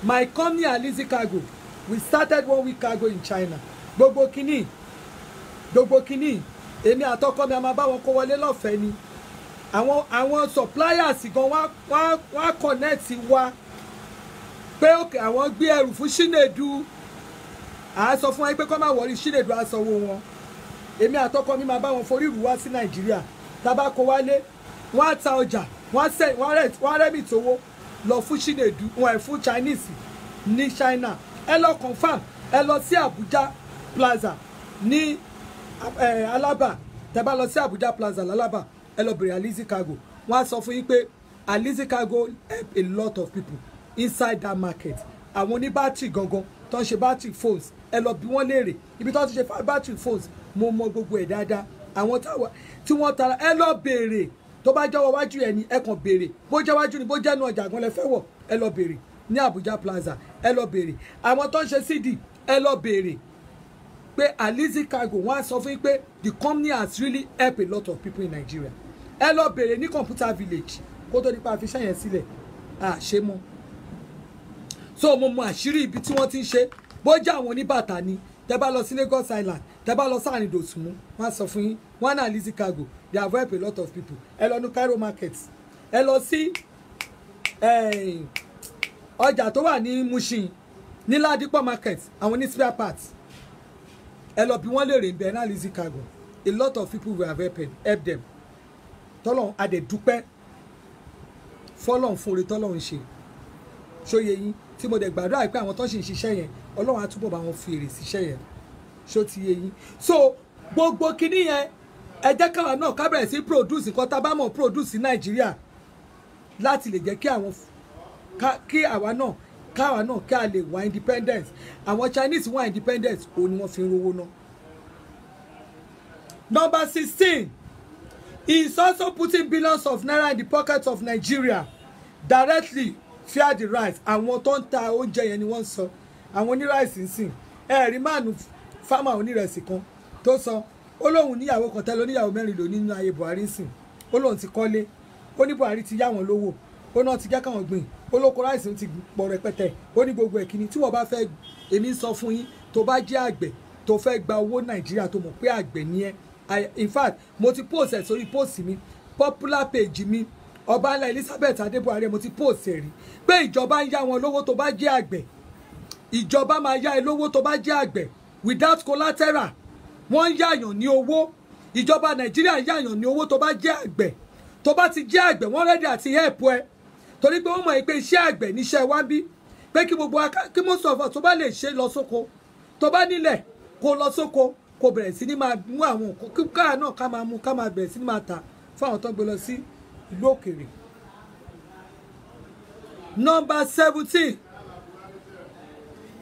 my company Alizi Cargo we started 1 week ago in China gbogbo kíní èmi àtọkọ mi a máa bá wọn kó wọlé lọ́fẹ̀ẹ́ ni àwọn suppliers gan wá connect wa pé òkè àwọn gbé ẹrù fún Chinedu à á sọ fún wa pé kọ́ máa wọrí Chinedu á sanwó wọn èmi àtọkọ mi máa bá wọn forí ìrù wá sí Nàìjíríà tabako wálé wọ́n á ta ọjà wọ́n rẹ́mì tówó lọ fún Chinedu wọn ẹ̀ fún Chinese ní China ẹ lọ confam ẹ lọ sí Abuja Plaza ní Alaba tẹ́ bá lọ sí Abuja Plaza l'Alaba ẹ lọ bèrè Alizi Cargo wọ́n á sọ fún yín pé Alizi Cargo help a lot of people inside that market àwọn oní battery gangan tó ń ṣe battery phones ẹ lọ bí wọ́n léèrè ibi tó ń ṣe battery phones mo mọ gbogbo ẹ̀ dáadáa àwọn tí wọ́n tara ẹ lọ bèrè tó bá jẹ́wọ́ wájú ẹ̀ ní ẹ kàn bèrè bó jẹ́ wájú ni bó jẹ́ nu ọjà gan lẹ fẹ́ wọ̀ ẹ lọ bèrè ní Abuja Plaza ẹ lọ bèrè àwọn tó ń ṣe CD ẹ lọ bèrè pé Alizi Cargo wọ́n á sọ fún yín pé the company has really helped a lot of people in Nigeria ẹ lọ bèrè ní Computer Village kó tó nípa àfiṣẹ́ yẹn sílẹ̀ àṣẹ mọ́ so mo mọ àṣírí ibi tí wọ́n ti ń ṣe bó jẹ́ àwọn oníbàtà ni tẹ́ bá lọ sí Lagos Island tẹ́ bá lọ sáàrin dòsùnmú wọ́n á sọ fún yín wọ́n á ní Alizi Cargo they have helped a lot of people ẹ lọ ní Cairo market ẹ lọ sí ọjà tó wà ní Mushin ní Ladipo market àwọn ní spare parts ẹ lọ bí wọ́n lè rìn bẹ́ẹ̀ ní Alizi Cargo a lot of people will have helped them tọ́lọ́run adẹ̀dúpẹ́ fọ́lọ́run fún oore tọ́lọ́run ṣe ṣóye yín tí mo dẹ̀ gbàdúrà pé àwọn tó ṣì ń ṣiṣẹ́ yẹn Ọlọ́run á túbọ̀ bá wọn fi èrè síṣẹ́ yẹn ṣó ti yé yín so gbogbo kinní yẹn ẹ jẹ́ káwa náà ká bẹ̀rẹ̀ sí produce nǹkan tá a bá mọ̀ produce ní Nàìjíríà láti lè jẹ́ kí àwa náà kí a lè wá independence àwọn Chinese wá independence òun ni wọ́n fi ń rówó ná. Number 16 is also putting billions of naira in the pockets of Nigeria directly fear the rice àwọn tó ń ta oúnjẹ yẹn ni wọ́n ń sọ àwọn oníràìsì ń sìn ẹ̀rí máàlù fámà onírẹsì kan tó sọ ó lóun níyàwó kan tẹ́lẹ̀ oníyàwó mẹ́rin lò nínú ayé Buhari ń sìn ó lóun ti kọ́lé ó ní Buhari ti yá wọn lówó ó náà ti jẹ́ káwọn gbìn ó lóko ráìsì ti pọ̀ rẹpẹtẹ ó ní gbogbo ẹ̀kíní tí wọ́n bá fẹ́ èmi sọ fún yín tó bá jẹ́ àgbẹ̀ tó fẹ́ gba owó Nàìjíríà tó mọ̀ pé àgbẹ̀ ni ẹ́ in fact mo ti post ẹ̀ sórí post mi popular page mi Ọbańlá Elizabeth Adébùhárí mo ti post ẹ̀ rí pé ìjọba ń yá wọn lówó tó bá jẹ́ àgbẹ̀ ìjọba máa yá ẹ lówó tó bá jẹ́ àgbẹ̀ without collateral wọ́n ń yáyàn ní owó ìjọba Nàìjíríà ń yáyàn ní owó tó bá jẹ́ àgbẹ̀ tó bá ti jẹ́ àgbẹ̀ wọ́n rẹ́dí àti help ẹ torí pé wọ́n mọ̀ pé iṣẹ́ àgbẹ̀ níṣẹ́ wá bí pé kí gbogbo kí most of us tó bá lè ṣe lọ sóko tó bá nílẹ̀ kó lọ sóko kó bẹ̀rẹ̀ sí ní máa mú àwọn nǹkan káà náà ká máa mú ká máa bẹ̀rẹ̀ sí ní máa tà fún àwọn tó ń gbé lọ sí ìlú òkèèrè. Number 17,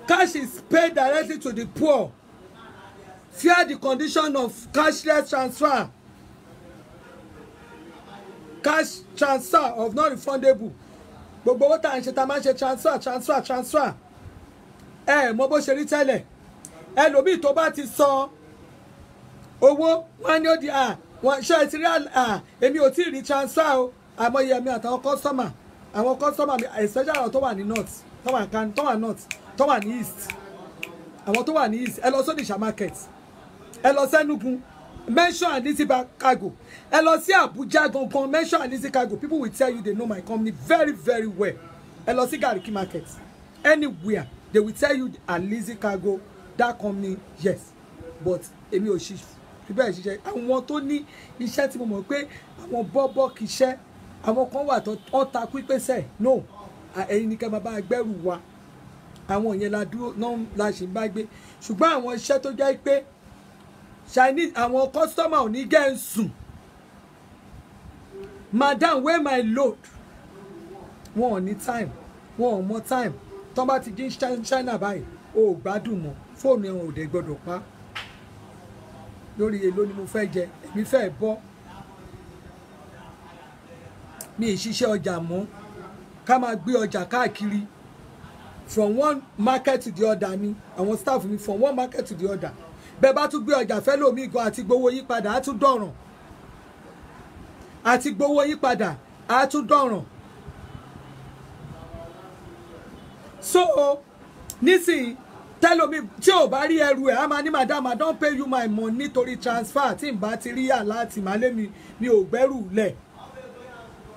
cash is paid directly to the poor. Fear the condition of cashless transfer. Cash transfer of non-refundable. gbogbo owó tá à ń ṣe tá a máa ń ṣe transfer mọ bó ṣe rí tẹ́lẹ̀ ẹlòmíì tó bá ti san owó wọn ni ó di wọn ṣe ti rí èmi ò tí ì rí transfer o àmọ́ iye mi àtàwọn customer mi especially àwọn tó wà ní north tó wà ní east àwọn tó wà ní east ẹ lọ sódìṣà market ẹ lọ sẹ́nugun mention Alizi cargo ẹ lọ sí Abuja gangan mention Alizi cargo people will tell you they know my company very very well ẹ lọ sí Gariki market anywhere they will tell you Alizi cargo that company yes but èmi ò ṣe bẹ́ẹ̀ ṣiṣẹ́ àwọn tó ní iṣẹ́ tí mo mọ̀ pé àwọn bọ́bọ́ kì í ṣẹ́ àwọn kan wà tó ta pípẹ́sẹ̀ no ẹ̀yin ní kẹ́ máa bá gbẹ́rù wa àwọn yẹn la dúró náà la ṣì ń bá gbé ṣùgbọ́n àwọn iṣẹ́ tó jẹ́ pé Chinese àwọn customer ò ní gẹ́ ń sùn madam weigh my load wọn ò ní time wọn ò mọ time tó bá ti dín China báyìí o ò gbádùn mọ́ fóònù ẹ̀wọ̀n ò dé gbọ́dọ̀ pa lórí èlò ni mo fẹ́ jẹ èmi fẹ́ bọ́ mi ì ṣiṣẹ́ ọjà mọ́ ká máa gbé ọjà káàkiri from one market to the other ni àwọn staff mi from one market to the other bẹ́ẹ̀ bá tún gbé ọjà fẹ́ lómi gan àti gbowó yí padà á tún dọ̀ràn àti gbowó yí padà á tún dọ̀ràn so nísìnyí tẹ́lómi tí ò bá rí ẹrù ẹ̀ á máa ní madam I don pay you my money nítorí transfer tí n bá ti rí àláàtì máa lé mi ò gbẹ́rù lẹ̀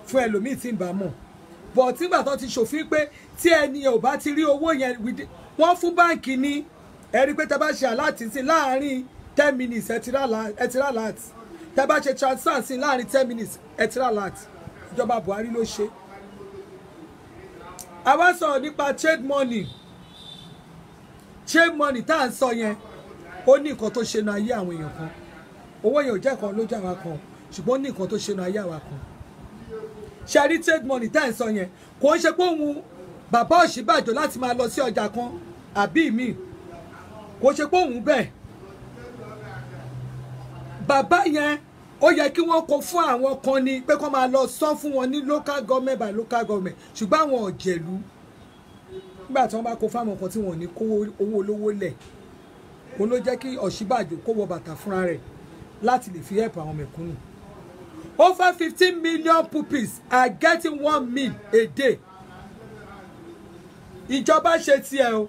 fún ẹlòmíì tí n bá mọ̀ but nígbà tó ti ṣòfin pé tí ẹni ò bá ti rí owó yẹn wọ́n fún báǹkì ní ẹ rí pé tẹ́ bá ṣe àláàtì sí láàárín 10 minutes ẹ ti rà láàtì tẹ́ bá ṣe transfer sí láàárín 10 minutes ẹ ti rà láàtì ìjọba Buhari ló ṣe. a wá sọ̀rọ̀ nípa trade money tá à ń sọ yẹn ó ní nǹkan tó ṣe nu ayé àwọn èèyàn kan owó yẹn ò jẹ́ kan lójú àwa kan ṣùgbọ́n ó ní nǹkan tó ṣe nu ayé àwa kan ṣe rí trade money tá à ń sọ yẹn kò ń ṣe pé òun bàbá Ọ̀ṣínbàjò láti máa lọ sí ọjà kan àbí míì kò ṣe pé òun bẹ́ẹ̀ bàbá yẹn ó yẹ kí wọ́n kó fún àwọn kan ni pé kó máa lọ san fún wọn ní local government by local government ṣùgbọ́n àwọn ọ̀jẹ̀lú nígbà tí wọ́n bá kó fáwọn kan tí wọ́n ní kó owó olówó lẹ̀ òun ló jẹ́ kí Ọ̀ṣínbàjò kó wọ bàtà fúnra rẹ̀ láti lè fi help àwọn mẹ̀kúnnù. Over 15 million pupils are getting 1 meal a day. Ìjọba ṣe tiẹ̀ o.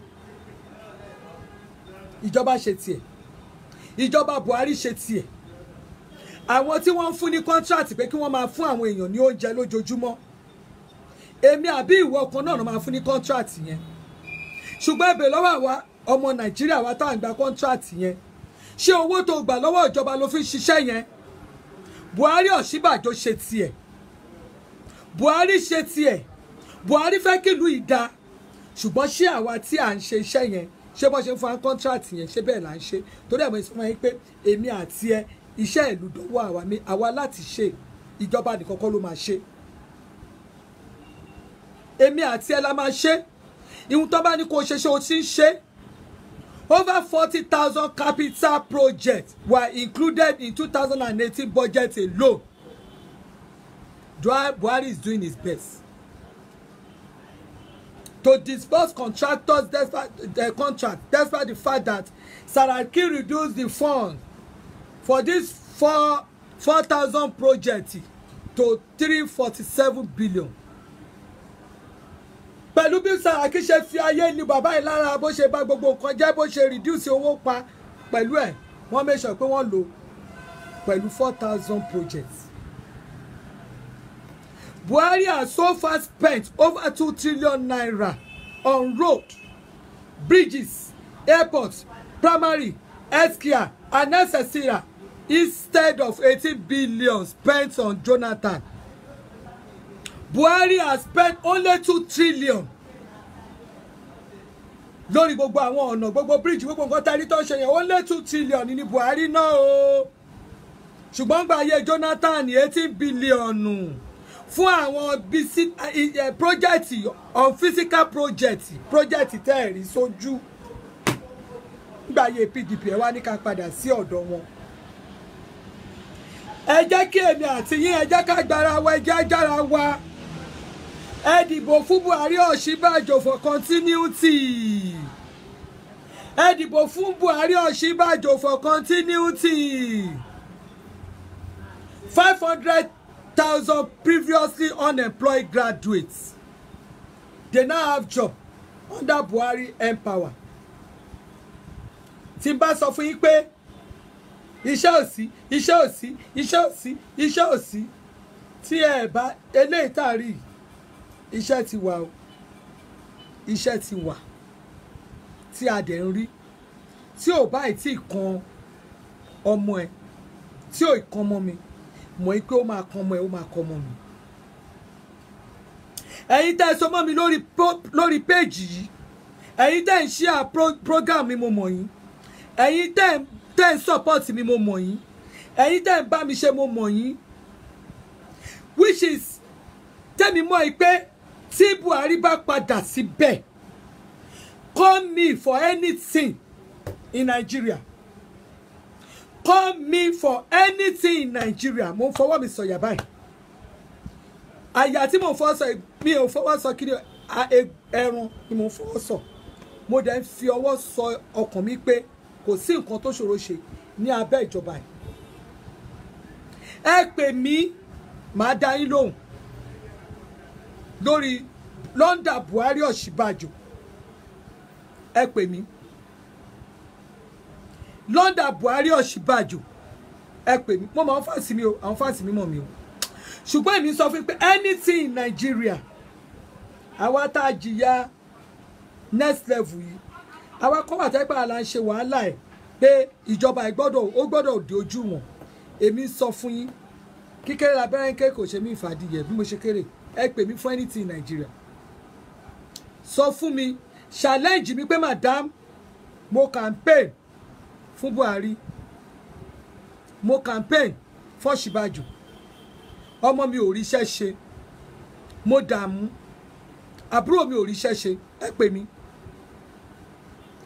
Ìjọba ṣe tiẹ̀. Ìjọba Buhari ṣe tiẹ̀. Àwọn tí wọ́n ń fún ní contract pé kí wọ́n máa fún àwọn èèyàn ní oúnjẹ lójoojúmọ́. Èmi àbí ìwọ kan náà máa fún ní contract yẹn. Ṣùgbọ́n ẹ̀bẹ̀ lọ́wọ́ àwa ọmọ Nàìjíríà wa tá à ń gba contract yẹn. Ṣé owó tó gbà lọ́wọ́ ìjọba ló fi ń ṣiṣẹ́ yẹn? Buhari Ọ̀ṣínbàjò ṣe tiẹ̀. Buhari ṣe tiẹ̀. Buhari fẹ́ kí ìlú ìdá. Ṣùgbọ́n ṣé àwa tí à ń ṣe iṣẹ́ yẹn ṣé bó ṣe ń fún contract yẹn ṣé bẹ́ẹ̀ là ń ṣe torí ẹ̀ mo sọ fún yín pé èmi àti ẹ iṣẹ́ ìlú dọ́wọ́ àwa láti ṣe ìjọba nìkan kọ́ ló máa ṣe. Èmi àti ẹ la máa ṣe ìhun tó bá ní kó ṣe ṣe o ti ń ṣe. Over 40,000 capital projects were included in 2018 budget alone. Buhari is doing his best to disburse contractors despite the fact that Saraki reduced the fund for this 4,000 projects to 347 billion. Pẹ̀lú bí Saraki ṣe fi ayé ní bàbá yìí lára bó ṣe bá gbogbo nǹkan jẹ́ bó ṣe reduce owó pa pẹ̀lú ẹ̀ wọ́n make sure pé wọ́n lò pẹ̀lú 4,000 projects. Buhari has so far spent over 2 trillion naira on road, bridges, airports, primary, healthcare, and etc. instead of 18 billion spent on Jonathan. Buhari has spent only 2 trillion lórí gbogbo àwọn ọ̀nà gbogbo bridge gbogbo nǹkan tá a rí tó ń ṣe yẹn only 2 trillion ní Buhari náà o ṣùgbọ́n gba ayé Jonathan 18 billion fún àwọn project on physical project tẹ́ ẹ̀ rí sójú gba ayé PDP ẹ̀ wá ní ká padà sí ọ̀dọ̀ wọn. Ẹ jẹ́ kí èmi àti yín ẹ jẹ́ ká gbára wa ẹ jẹ́ jára wa ẹ dìbò fún Buhari Ọ̀ṣínbàjò for continuity. Ẹ dìbò fún Buhari Ọ̀ṣínbàjò for continuity. 500,000 previously unemployed graduates, they now have job under Buhari Empower. Tí n bá sọ fún yín pé iṣẹ́ òsì tí ẹ bá eléyìí tá a rí iṣẹ́ ti wà o, iṣẹ́ ti wà tí a dẹ̀ ń rí tí ò bá tí kan ọmọ ẹ tí ò kan ọmọ mi mọ̀ pé ó máa kan ọmọ ẹ ó máa kan ọmọ mi. Ẹ̀yin tẹ́ ẹ sọ mọ́ mi lórí péèjì yìí, ẹ̀yin tẹ́ ẹ ń share program mi mo mọ̀ yín, ẹ̀yin tẹ́ ẹ ń support mi mo mọ̀ yín, ẹ̀yin tẹ́ ẹ ń bá mi ṣe mo mọ̀ yín, which is tẹ́mi mọ̀ pé tí Buhari bá padà síbẹ̀, call me for anything in Nigeria, call me for anything in Nigeria. Mo fọwọ́ mi sọ̀yà báyìí, àyà tí mo fọwọ́ sọ mi ò fọwọ́ sọ kí ni ẹran ni mo fọwọ́ sọ, mo dẹ̀ ń fi ọwọ́ sọ ọkàn mi pé kò sí nǹkan tó ṣòro ṣe ní abẹ́ ìjọba yìí. Ẹ pè mí màá dá yín lóhùn lórí London Buhari Ọ̀ṣínbàjò. Ẹ pè mí London Buhari Ọ̀ṣínbàjò, ẹ pè mí. Mo máa ń fàṣì mi o, àwọn fàṣì mi mọ̀ mi o, ṣùgbọ́n èmi sọ fún pé anything in Nigeria, àwa tá a jìyà next level yìí, àwa kọ́ wà tẹ́pẹ́ àlà ń ṣe wàhálà ẹ̀ pé ìjọba ó gbọ́dọ̀ di ojú wọn. Èmi sọ fún yín kíkéré labẹ́rẹ́ ń ké kò ṣe mí ìfàdíyẹ bí mo ṣe kéré. Ẹ pè mí fún anything in Nigeria, sọ fún mi, challenge mi pé madam mo campaign fún Buhari, mo campaign fún Ọ̀ṣínbàjò, ọmọ mi ò ríṣẹ́ ṣe, mo dààmú, àbúrò mi ò ríṣẹ́ ṣe. Ẹ pè mí,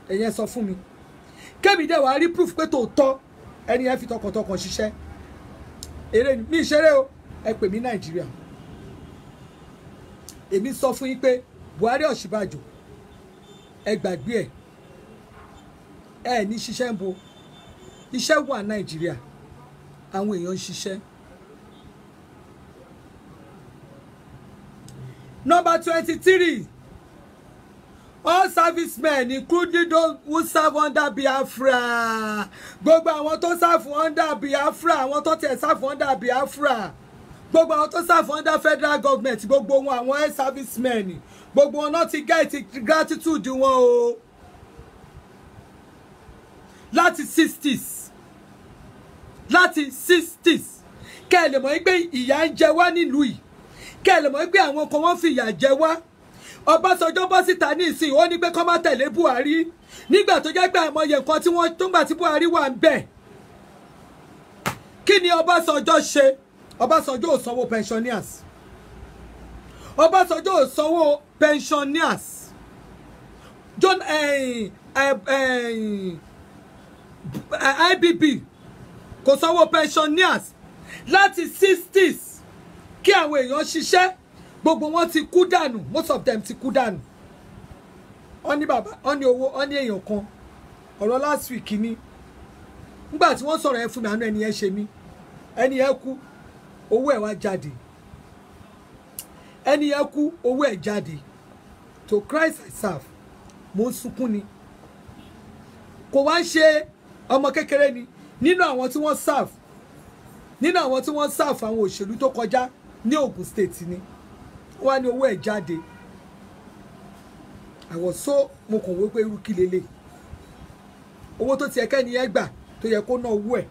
ẹ̀yin sọ fún mi, kẹ́mi dẹ̀ wá rí proof pé tòótọ́ ẹni yẹn fi tọkàntọkàn ṣiṣẹ́. Èrè mi ìṣeré o, ẹ pè mí Nàìjíríà. Èmi sọ fún yín pé Buhari Ọ̀ṣínbàjò ẹ gbàgbé ẹ ní ṣiṣẹ́ ń bo, iṣẹ́ wà Nàìjíríà, àwọn èèyàn ń ṣiṣẹ́. Number 23, all servicemen including those who serve under Biafra. Gbogbo àwọn tó serve under Biafra, àwọn tó tẹ̀ serve under Biafra, gbogbo àwọn tó serve under federal government, gbogbo wọn àwọn servicemen, gbogbo wọn náà ti get gratitude wọn o láti 60s, láti 60s. Kẹ́ ẹ lè mọ̀ pé ìyà ń jẹ wá nílùú yìí, kẹ́ ẹ lè mọ̀ pé àwọn kan wọ́n fi ìyà jẹ wá. Ọbásanjọ́ bọ́ síta ní ìsìn, ó ní pé kó má tẹ̀lé Buhari nígbà tó jẹ́ pé àmọye nǹkan tí wọ́n tó gbà tí Buhari wà ń bẹ̀. Kí ni Ọbásanjọ́ ṣe? Ọbásanjọ́ ò sanwó pensioners, Ọbásanjọ́ ò sanwó pensioners. John IBB kò sanwó pensioners láti 60s kí àwọn èèyàn ṣiṣẹ́. Gbogbo wọn ti kú dànù, most of them ti kú dànù. Wọ́n ní bàbá, wọ́n ní owó, wọ́n ní èèyàn kan ọ̀rọ̀ last week ni nígbà tí wọ́n sọ̀rọ̀ ẹ fún mi, àánú ẹni yẹn ṣe mí. Ẹni yẹn kú, owó ẹ̀ wá jáde. Ẹni yẹn kú, owó ẹ̀ jáde. To Christ I serve, mo ń sunkún ni. Kò wá ń ṣe ọmọ kékeré ni nínú àwọn tí wọ́n serve, nínú àwọn tí wọ́n serve àwọn òṣèlú tó kọjá ní Ogun State ni. Wọ́n ní owó ẹ̀ jáde. Àwọn so mo kàn wó pé irú kí lélẹ̀. Owó tó ti ẹ̀kẹ́ ni ẹ gbà tó yẹ kó ná owó ẹ̀.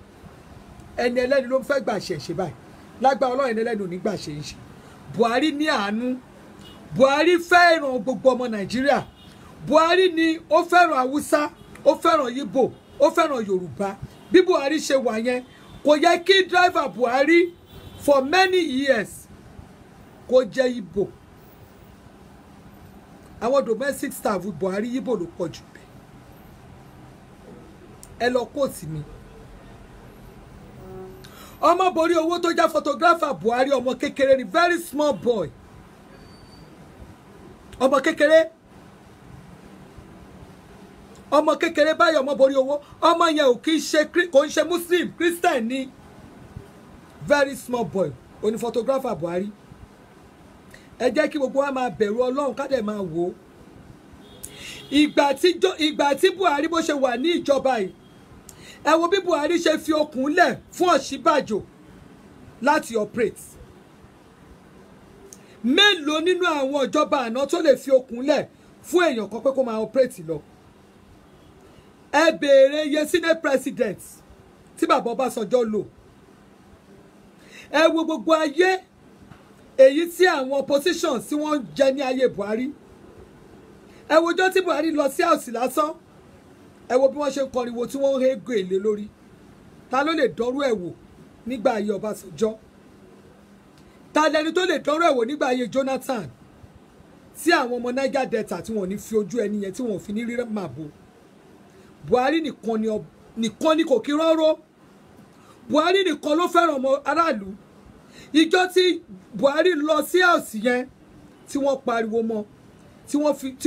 Ẹni ẹlẹ́ni ló ń fẹ́ gbà ṣe báyìí. Lágbára Ọlọ́run ẹlẹ́ni ò ní gbà ṣe ń ṣe. Buhari ní àánú. Buhari fẹ́ràn gbogbo ọmọ Nàìjíríà. Buhari ni ó fẹ́ràn Haúsá, ó fẹ́ràn Yíbò, ó fẹ́ràn Yorùbá. Bí Buhari ṣe wà yẹn, kò yẹ kí driver Buhari for many years kó jẹ́ Yíbò. Àwọn domestic staff Buhari Yíbò ló pọ̀ jù bẹ́ẹ̀. Ẹ lọ kóòtù mi. Ọmọ borí owó tó já photographer Buhari ọmọ kékeré ni, very small boy. ọmọ kékeré báyọ̀ ọmọ borí owó ọmọ yẹn ò kì í ṣe kò ń ṣe muslim christian ni very small boy oní photographer Buhari ẹ jẹ́ kí gbogbo wa máa bẹ̀rù Ọlọ́run ká dẹ̀ máa wò ó ìgbà tí Buhari bó ṣe wà ní ìjọba yìí ẹ wo bí Buhari ṣe fi okùn lẹ̀ fún Ọ̀ṣínbàjò láti operate mélòó nínú àwọn ìjọba àná tó lè fi okùn lẹ̀ fún èèyàn kan pé kó máa operate lọ ẹ béèrè iye senate president tí bàbá Ọbásanjọ́ lò ẹ wo gbogbo ayé èyí tí àwọn opposition tí wọ́n jẹ ní ayé Buhari ẹ wo ọjọ́ tí Buhari lọ sí house lásán ẹ wo bí wọ́n ṣe ń kọriwo tí wọ́n ń hégò èlé lórí ta ló lè dọ́rú ẹ̀ wò nígbà ayé Ọbásanjọ́ ta lẹni tó lè dọ́rú ẹ̀ wò nígbà ayé Jonathan tí àwọn ọmọ Niger Delta tí wọ́n ní fi ojú ẹni yẹn tí wọ́n fi ní rí màbo Buhari nìkan ni kò kí rọ́rọ́ Buhari nìkan ló fẹ́ràn ọmọ aráàlú ìjọ tí Buhari lọ sí house yẹn tí wọ́n pariwo mọ́ tí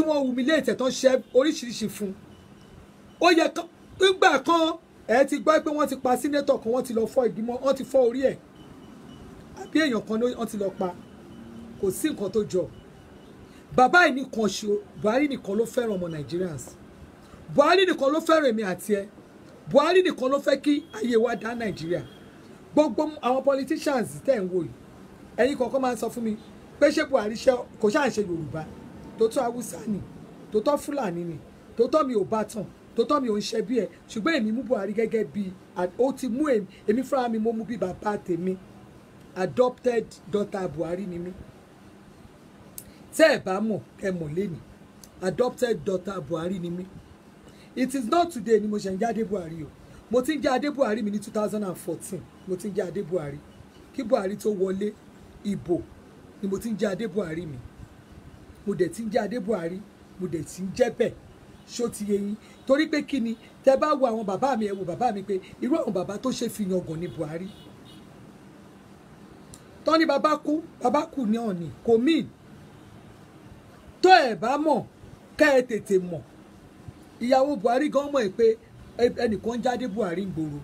wọ́n humiliate tán ṣe oríṣiríṣi fún ó yẹ nígbà kan ẹ ti gbọ́ pé wọ́n ti pa sínétọ̀ kan wọ́n ti lọ fọ́ ìgbìmọ̀ wọ́n ti fọ́ orí ẹ̀ àbí èèyàn kan wọ́n ti lọ pa kò sí nǹkan tó jọ bàbá yìí nìkan ṣe Buhari nìkan ló fẹ́ràn ọmọ Nigerians Buhari nìkan ló fẹ́ràn èmi àti ẹ Buhari nìkan ló fẹ́ kí ayé wa dá Nàìjíríà gbogbo àwọn politicians tẹ̀ ń wò yìí ẹ̀yin kọ̀ọ̀kan máa ń sọ fún mi pé ṣé Buhari kò ṣáà ṣe Yorùbá tó tọ́ Haúsá ni tó tọ́ Fúlàní ni tó tọ́ mi ò bá tàn tó tọ́ mi ò ń ṣe bí ẹ ṣùgbọ́n èmi mú Buhari gẹ́gẹ́ bí ó ti mú èmi fúnra mi mo mú bí bàbá tèmi adopted daughter Buhari ni mí tẹ́ ẹ̀ bá mọ̀ ẹ mọ̀ lẹ́nu adopted daughter Buhari ni mí it is not today ni mo ṣe ń jáde Buhari o mo ti ń jẹ́ adé Buhari mi ní 2014 mo ti ń jẹ́ adé Buhari kí Buhari tó wọlé ìbò ni mo ti ń jẹ́ adé Buhari mi mo dẹ̀ ti ń jẹ́ adé Buhari mo dẹ̀ ti ń jẹ́ bẹ́ẹ̀ ṣó ti yé yín torí pé kí ni tẹ́ bá wo àwọn bàbá mi ẹ wo bàbá mi pé irú àwọn bàbá tó ṣe fi yangàn ní Buhari tọ́ ni bàbá kú ní ọ̀nì kò míì tó ẹ̀ bá mọ̀ ká ẹ tètè mọ̀ ìyàwó Buhari gan mọ̀ pé ẹnìkan jáde Buhari ń gbòòrò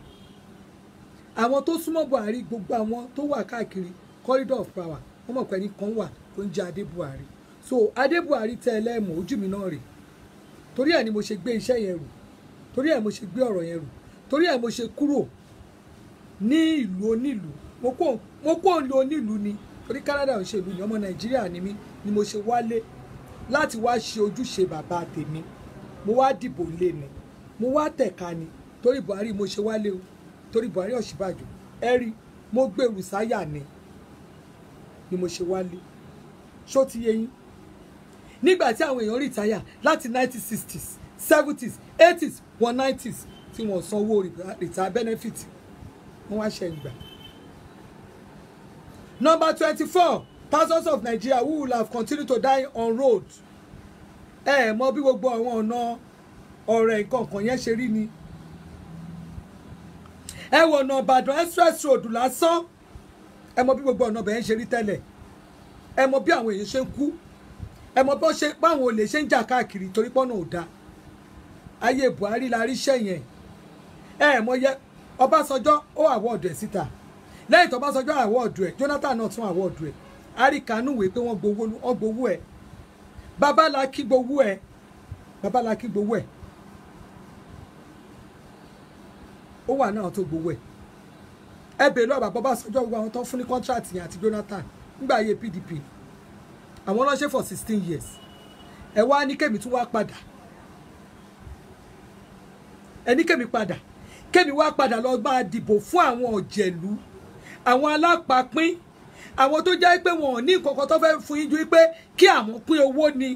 àwọn tó súnmọ́ Buhari gbogbo àwọn tó wà káàkiri corridor of power wọ́n mọ̀ pé ẹnìkan wà tó ń jẹ́ adé Buhari so adé Buhari tẹ́ ẹ lẹ́mọ̀ ojú mi náà rè torí ẹ̀ ni mo ṣe gbé iṣẹ́ yẹn rù torí ẹ̀ mo ṣe gbé ọ̀rọ̀ yẹn rù torí ẹ̀ mo ṣe kúrò ní ìlú onílùú mo kó ìlú onílùú ni torí Canada ò ṣe ìlú ni ọmọ Nàìjíríà ni mí ni mo ṣe wálé láti wá ṣe ojúṣe bàbá tèmi mo wá dìbò lé ni mo wá tẹ̀ka ni torí Buhari mo ṣe wálé o torí Buhari Ọ̀ṣínbàjò ẹ rí mo gbèrú sáyà ni mo ṣe wálé ṣó ti yé yín nígbà tí àwọn èèyàn rìtáyà láti 1960s 70s 80s 90s tí wọ́n sanwó retire benefit wọ́n wá ṣe ìgbà. Number 24 thousands of Nigeria who will have continued to die on road mọ bí gbogbo àwọn ọ̀nà ọ̀rẹ́ nǹkan kan yẹn ṣe rí ni ẹ wo ọ̀nà Ìbàdàn express road lásán ẹ mọ bí gbogbo ọ̀nà bẹ̀yẹn ṣe rí tẹ́lẹ̀ ẹ mọ bí àwọn èèyàn ṣe ń kú ẹ mọ báwọn olè ṣe ń jà káàkiri torí pọ́nà ò dáa ayé Buhari la rí iṣẹ́ yẹn ẹ mọ yẹ Ọbásanjọ́ ó àwọ̀dù ẹ̀ síta lẹ́yìn tó Ọbásanjọ́ àwọ̀dù ẹ̀ Jonathan náà tún àwọ̀dù ẹ̀ àríkànúwèé pé wọ́n gbowó ẹ̀ Babalaki gbowó ẹ̀ ó wà náà tó gbowó ẹ̀ ẹ bèèrè lọ́wọ́ bàbá Ọbásanjọ́ gbogbo àwọn tó fún ní contract yẹn àti Jonathan nígbà ayé PDP àwọn ló ṣe for 16 years ẹ wá ní kẹ́mi tún wá padà ẹ ní kẹ́mi wá padà lọ máa dìbò fún àwọn ọ̀jẹ̀lú àwọn alápapín àwọn tó jẹ́ pé wọn ò ní ìkọ̀kọ̀ tó fẹ́ fún yín ju pé kí àwọn pín owó ni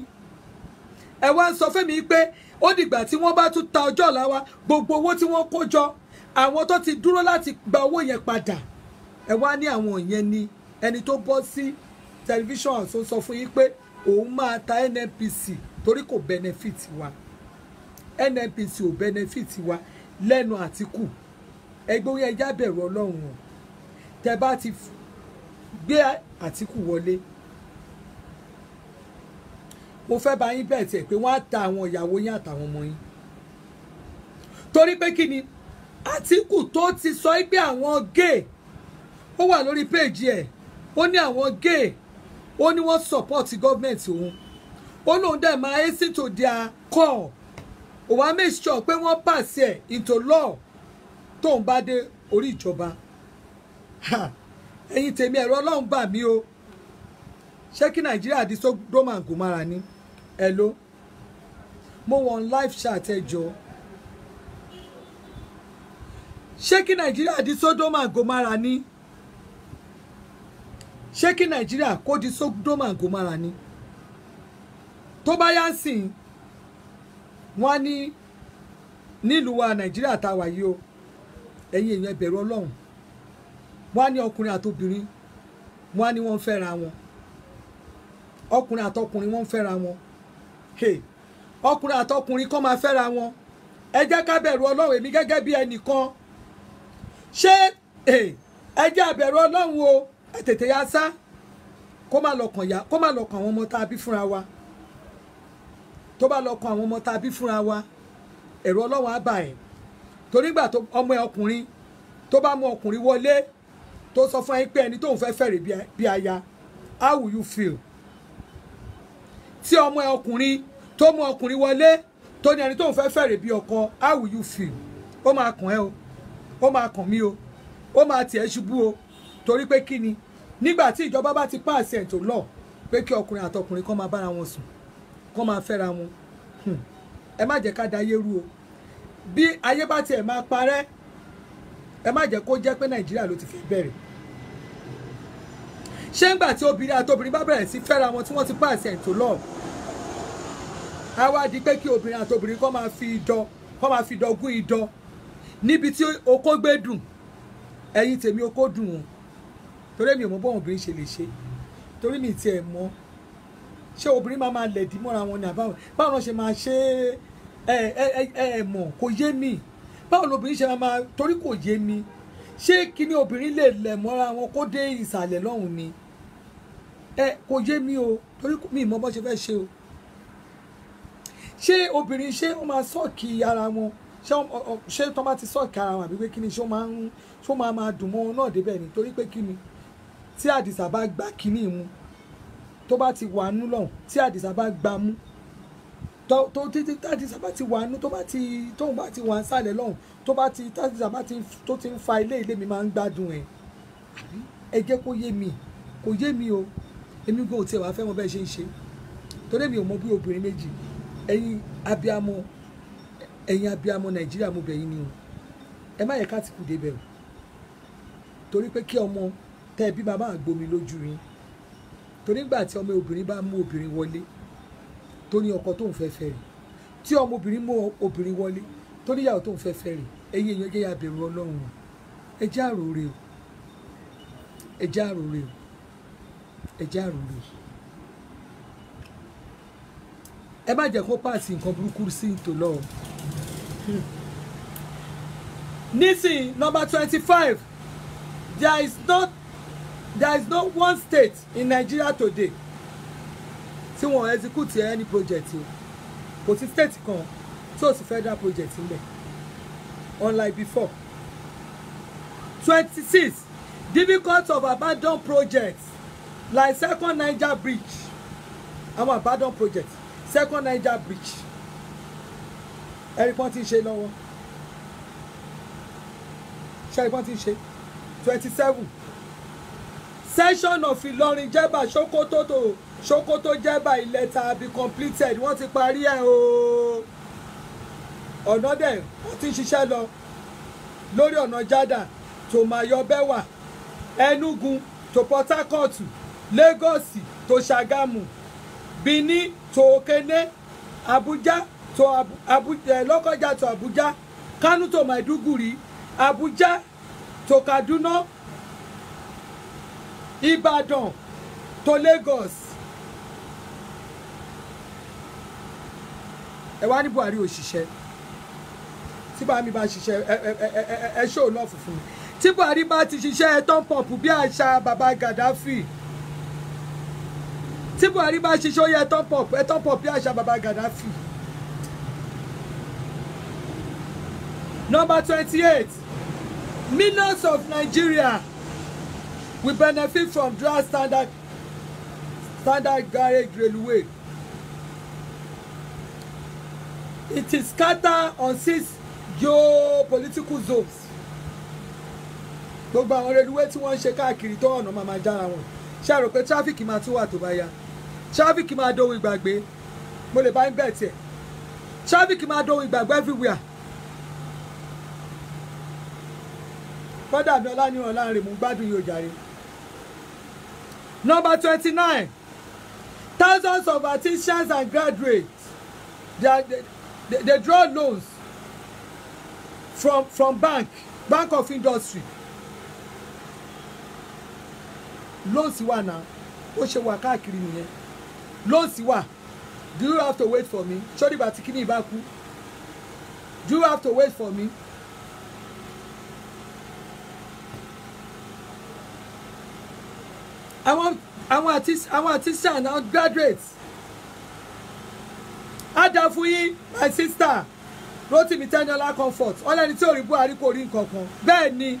ẹ wá ń sọ fẹ́mi pé ó dìgbà tí wọ́n bá tún ta ọjọ́ ọ̀la wa gbogbo owó tí wọ́n kó jọ àwọn tó ti dúró láti gba owó yẹn padà ẹ wá ní àwọn yẹn ni ẹni tó bọ́ sí tẹlifíṣàn àti sọ fún yín pé òun máa ta NNPC torí kò benefit wa NNPC ò benefit wa lẹ́nu Àtíkù ẹgbẹ́ orí ẹja bẹ̀rù Ọlọ́run o tẹ bá ti gbé Àtíkù wọlé mo fẹ́ bá yín bẹ́ẹ̀ tiẹ̀ pé wọ́n á ta àwọn ìyàwó yín àtàwọn ọmọ yín torí pé kí ni Àtíkù tó ti sọ pé àwọn gay ó wà lórí péèjì ẹ̀ ó ní àwọn gay ó ní wọ́n support government òun ó lóun dẹ̀ máa hasten to their call ó wá make sure pé wọ́n pass ẹ̀ into law tóun bá dé orí ìjọba ẹ̀yin tèmi ẹ̀rọ ọlọ́run bà mí o ṣé kí Nàìjíríà di Sodom and Gomorrah ni ẹ ló mo wọ̀n live chat ẹ jọ ṣé kí Nàìjíríà di Sodom and Gomorrah ni ṣé kí Nàìjíríà kó di Sodom and Gomorrah ni tó bá yá sìn wọ́n ní nílùú wa Nàìjíríà tá a wà yìí o ẹ̀yin èèyàn bẹ̀rù Ọlọ́run wọ́n ní ọkùnrin àtobìnrin wọ́n ní wọ́n fẹ́ra wọn ọkùnrin àtọkùnrin wọ́n fẹ́ra wọn ọkùnrin àtọkùnrin kọ́ máa fẹ́ra wọn ẹ jẹ́ ká bẹ̀rù Ọlọ́run èmi gẹ́gẹ́ bí ẹnìkan ṣé ẹ jẹ́ àbẹ̀rù Ọlọ́run o ẹ tètè yá sá kó má lọ kàn àwọn ọmọ tá a bí fúnra wa tó bá lọ kàn àwọn ọmọ tá a bí fúnra wa ẹ̀rù Ọlọ́run á bà ẹ́ torí gbà tó ọmọ ẹ ọkùnrin tó bá mú ọkùnrin wọlé tó sọ fún ẹ pé ẹni tóun fẹ́ fẹ́rẹ̀ bí aya how will you feel tí ọmọ ẹ ọkùnrin tó mú ọkùnrin wọlé tó ní ẹni tóun fẹ́ fẹ́rẹ̀ bí ọkọ how will you feel ó máa kàn ẹ́ o ó máa kàn mí o ó máa tiẹ̀ ṣubú o torí pé kí ni nígbà tí ìjọba bá ti pàṣẹ ètò lọ pé kí ọkùnrin àtọkùnrin kọ́ máa bára wọn sùn kọ́ máa fẹ́ra wọn ẹ má jẹ́ ká da ayé rú o bí ayé bá tiẹ̀ máa parẹ́ ẹ má jẹ́ kó jẹ́ pé Nàìjíríà ló ti fi bẹ̀rẹ̀ ṣé ńgbà tí obìnrin àtobìnrin bá bẹ̀rẹ̀ sí fẹ́ra wọn tí wọ́n ti pàṣẹ ètò lọ á wá di pé kí obìnrin àtobìnrin kọ́ máa fi idọ̀ gún idọ̀ níbi tí okó gbé dùn ẹ̀yin tèmi okó dùn wọn torí mi ò mọ bọ́n obìnrin ṣe lè ṣe torí mi tiẹ̀ mọ̀ ṣé obìnrin máa lẹ̀dí mọ́ra wọn ní àbáwọn báwọn náà ṣe máa ṣe ẹ mọ̀ kò yé mi báwọn obìnrin ṣe máa torí kò yé mi ṣé kíní obìnrin lè lẹ̀ mọ́ra wọn kó dé ìsàlẹ̀ lọ́hùn ni kò yé mi o torí mi ì mọ bọ́ ṣe fẹ́ ṣe o ṣé obìnrin ṣé ó máa sọ́ọ̀kì ara wọn ṣé tó bá ti sọ́ọ̀kì ara wọn àbí pé kíni ṣó máa dùn mọ́ wọn náà débẹ̀ ni torí pé kíni tí Àdìsá bá gbá kíní mu tó bá ti wà nú lọ́hùn tí Àdìsá bá gbá mú tó títí Àdìsá bá ti wà nú tóun bá ti wà sálẹ̀ lọ́hùn Àdìsá bá tó ti ń fa ilé mi máa ń gbádùn ẹ̀ ẹ jẹ́ kó yé mi o èmi gbọ́ òtí ẹ̀ wá fẹ́ mọ bẹ́ẹ̀ ṣe ń ṣe torí mi ò mọ bí obìnrin méjì ẹ̀yin abiyamọ Nàìjíríà mo bẹ̀ yín ni o ẹ má yẹ ká ti kù débẹ̀ o torí pé kí ọmọ tẹ́ ẹ bí bàbá àgbomi lójú yín torí gbà tí ọmọ obìnrin bá mú obìnrin wọlé tó ní ọkọ tóun fẹ́ fẹ́ rẹ̀ tí ọmọ obìnrin mú obìnrin wọlé tó ní ìyàwó tóun fẹ́ fẹ́ rẹ̀ ẹ̀yin èèyàn jẹ́ abẹ̀rù Ọlọ́run ẹ jẹ́ àròrè o ẹ má jẹ́ kó pàṣẹ nǹkan burúkú sí ìtò lọ nísìn number 25 there is no one state in Nigeria today tí wọ́n execute any project o kò sí state kan tí ó sì federal project níbẹ̀ unlike before 26 difficult of abandoned projects like second Niger bridge àwọn abandoned project second Niger bridge ẹ̀rí kan ti ṣe lọ́wọ́ ṣe ẹ̀rí kan ti ṣe 27 section of Ìlọrin Jẹ̀bà Sokoto Jẹ̀bà Ìlẹ̀ta be completed wọ́n ti parí ẹ̀ o ọ̀nà dẹ̀ wọ́n ti ń ṣiṣẹ́ lọ lórí ọ̀nà Jádà tó Mayọ̀bẹ̀wà Enugu tó Port Harcourt Lagos tó Ṣàgámù Benin tó Okene Abuja tó Lọ́kọ́jà tó Abuja Kánò tó Maiduguri Abuja tó Kaduna Ìbàdàn tó Lagos ẹ wá ní Buhari òṣìṣẹ́ tí Buhari bá ṣiṣẹ́ ẹ ṣó lọ fún mi tí Buhari bá ti ṣiṣẹ́ ẹ tán pọ̀pù bí àṣà bàbá Gaddafi tí Buhari bá ṣiṣẹ́ ó yẹ ẹ top up bí àṣà baba Gaddafi. Number 28, millions of Nigeria will benefit from dry standard gauge railway. It is scattered on 6 geopolitical zones. Gbogbo àwọn railway tí wọ́n ń ṣe káàkiri tó ọ̀nà máa jára wọn. Ṣé ẹ rò pé traffic máa tún wà tó bá yá? Traffic máa dohun ìgbàgbé. Mo lè bá ń bẹ̀ tiẹ̀. Traffic máa dohun ìgbàgbé everywhere. Kọ́dà mi ọlá ní ọ̀la rẹ̀ mú gbádùn yóò jàre. Number 29, thousands of artisans and graduates they draw loans from Bank of Industry. Loans wà náà ó ṣe wà káàkiri nìyẹn. Loans wà. Do you have to wait for me? Sọ́dí bàtí kí ni ìbá kú? Do you have to wait for me? Àwọn artisans and graduates. Adafuyi, my sister, Rotimi Teniola Comfort. Ọlẹ́ni tí ò rí Buhari kò rí nǹkan kan. Bẹ́ẹ̀ ni.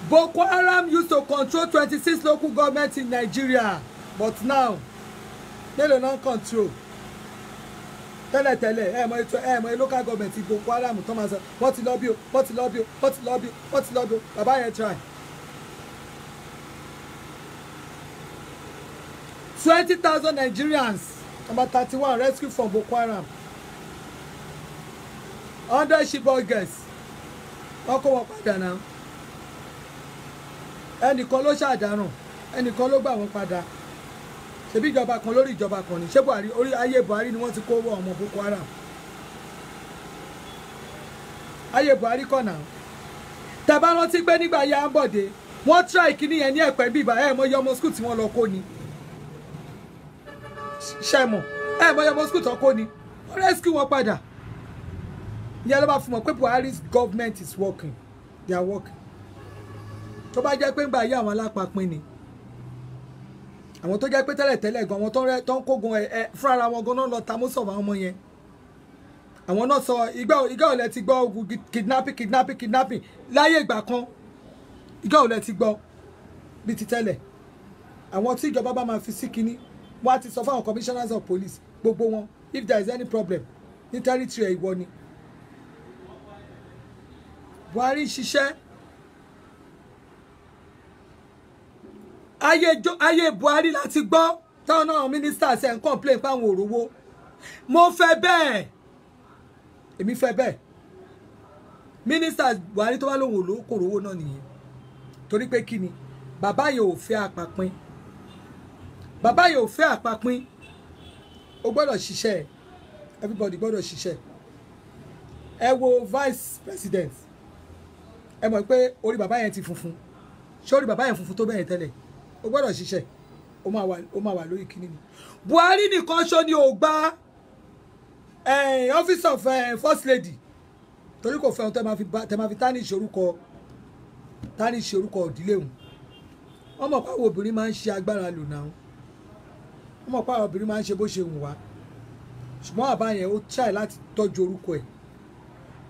Boko Haram used to control 26 local governments in Nigeria, but now they don't control. Tẹ́lẹ̀ mọ local government ti Boko Haram tó máa sọ wọ́n ti lọ bí o bàbá yẹn try. 20,000 Nigerians, number 31, rescued from Boko Haram. 100 Chibok girls. Wọ́n kó wọn padà náà. Ẹnìkan ló ṣàdánù, ẹnìkan ló gbà wọ́n padà. Ṣebí ìjọba kan lórí ìjọba kan ni. Ṣé Buhari orí ayé Buhari ni wọ́n ti kó ọmọ Boko Haram. Ayé Buhari kọ́ náà. Tẹ̀bá rántí pé nígbà yá Ambode, wọ́n try kíní yẹn ní Ẹ̀pẹ́ bíbá mọ yọmọ school tí wọ́n lọ kó ni. Ṣẹ́mọ̀ mọ yọmọ school tó kó ni. Wọ́n rescue wọn padà. Ìyẹn ló bá fún wọn pé Buhari's government is working. They are working. Tó bá jẹ́ pé ń gbà yá àwọn alápapín ni. Àwọn tó jẹ́ pé tẹ́lẹ̀ gan àwọn tó ń kógun fúnra wọn gan náà lọ ta mọ́sọ̀ àwọn ọmọ yẹn. Àwọn náà sọ ìgbà ò lẹ ti gbọ́ ogun kidnapping láyé ìgbà kan. Ìgbà ò lẹ ti gbọ́ bí ti tẹ́lẹ̀. Àwọn tí ìjọba bá máa fi sí kinní wọ́n á ti sọ fáwọn commissioners of police gbogbo wọn if there is any problem ní territory ìwọ ni. Buhari ṣiṣẹ́. Ayé Buhari láti gbọ́ táwọn náà ministers ẹ̀ ń complain pé àwọn òrówó. Mo fẹ́ bẹ́ẹ̀. Èmi fẹ́ bẹ́ẹ̀. Ministers Buhari tó bá lóun òlò kò rówó náà nìyẹn. Torí pé kí ni? Bàbá yẹn ò fẹ́ àpapín. Bàbá yẹn ò fẹ́ àpapín. O gbọ́dọ̀ ṣiṣẹ́. Everybody gbọ́dọ̀ ṣiṣẹ́. Ẹ wo vice president. Ẹ mọ̀ pé orí bàbá yẹn ti funfun. Ṣé orí bàbá yẹn funfun tó bẹ́ẹ̀ tẹ́lẹ̀? O gbọ́dọ̀ ṣiṣẹ́. Ó máa wà lórí kíní ni. Buhari nìkan ṣó ni ò gba office of first lady. Torí kò fẹ́ ohun tẹ́ máa fi tánìṣì orúkọ ìdílé òun. Wọ́n mọ̀ pé àwọn obìnrin máa ń ṣe agbára lò náà. Wọ́n mọ̀ pé àwọn obìnrin máa ń ṣe bó ṣe wù wá. Ṣùgbọ́n bàbá yẹn ó try láti tọ́jú orúkọ ẹ̀.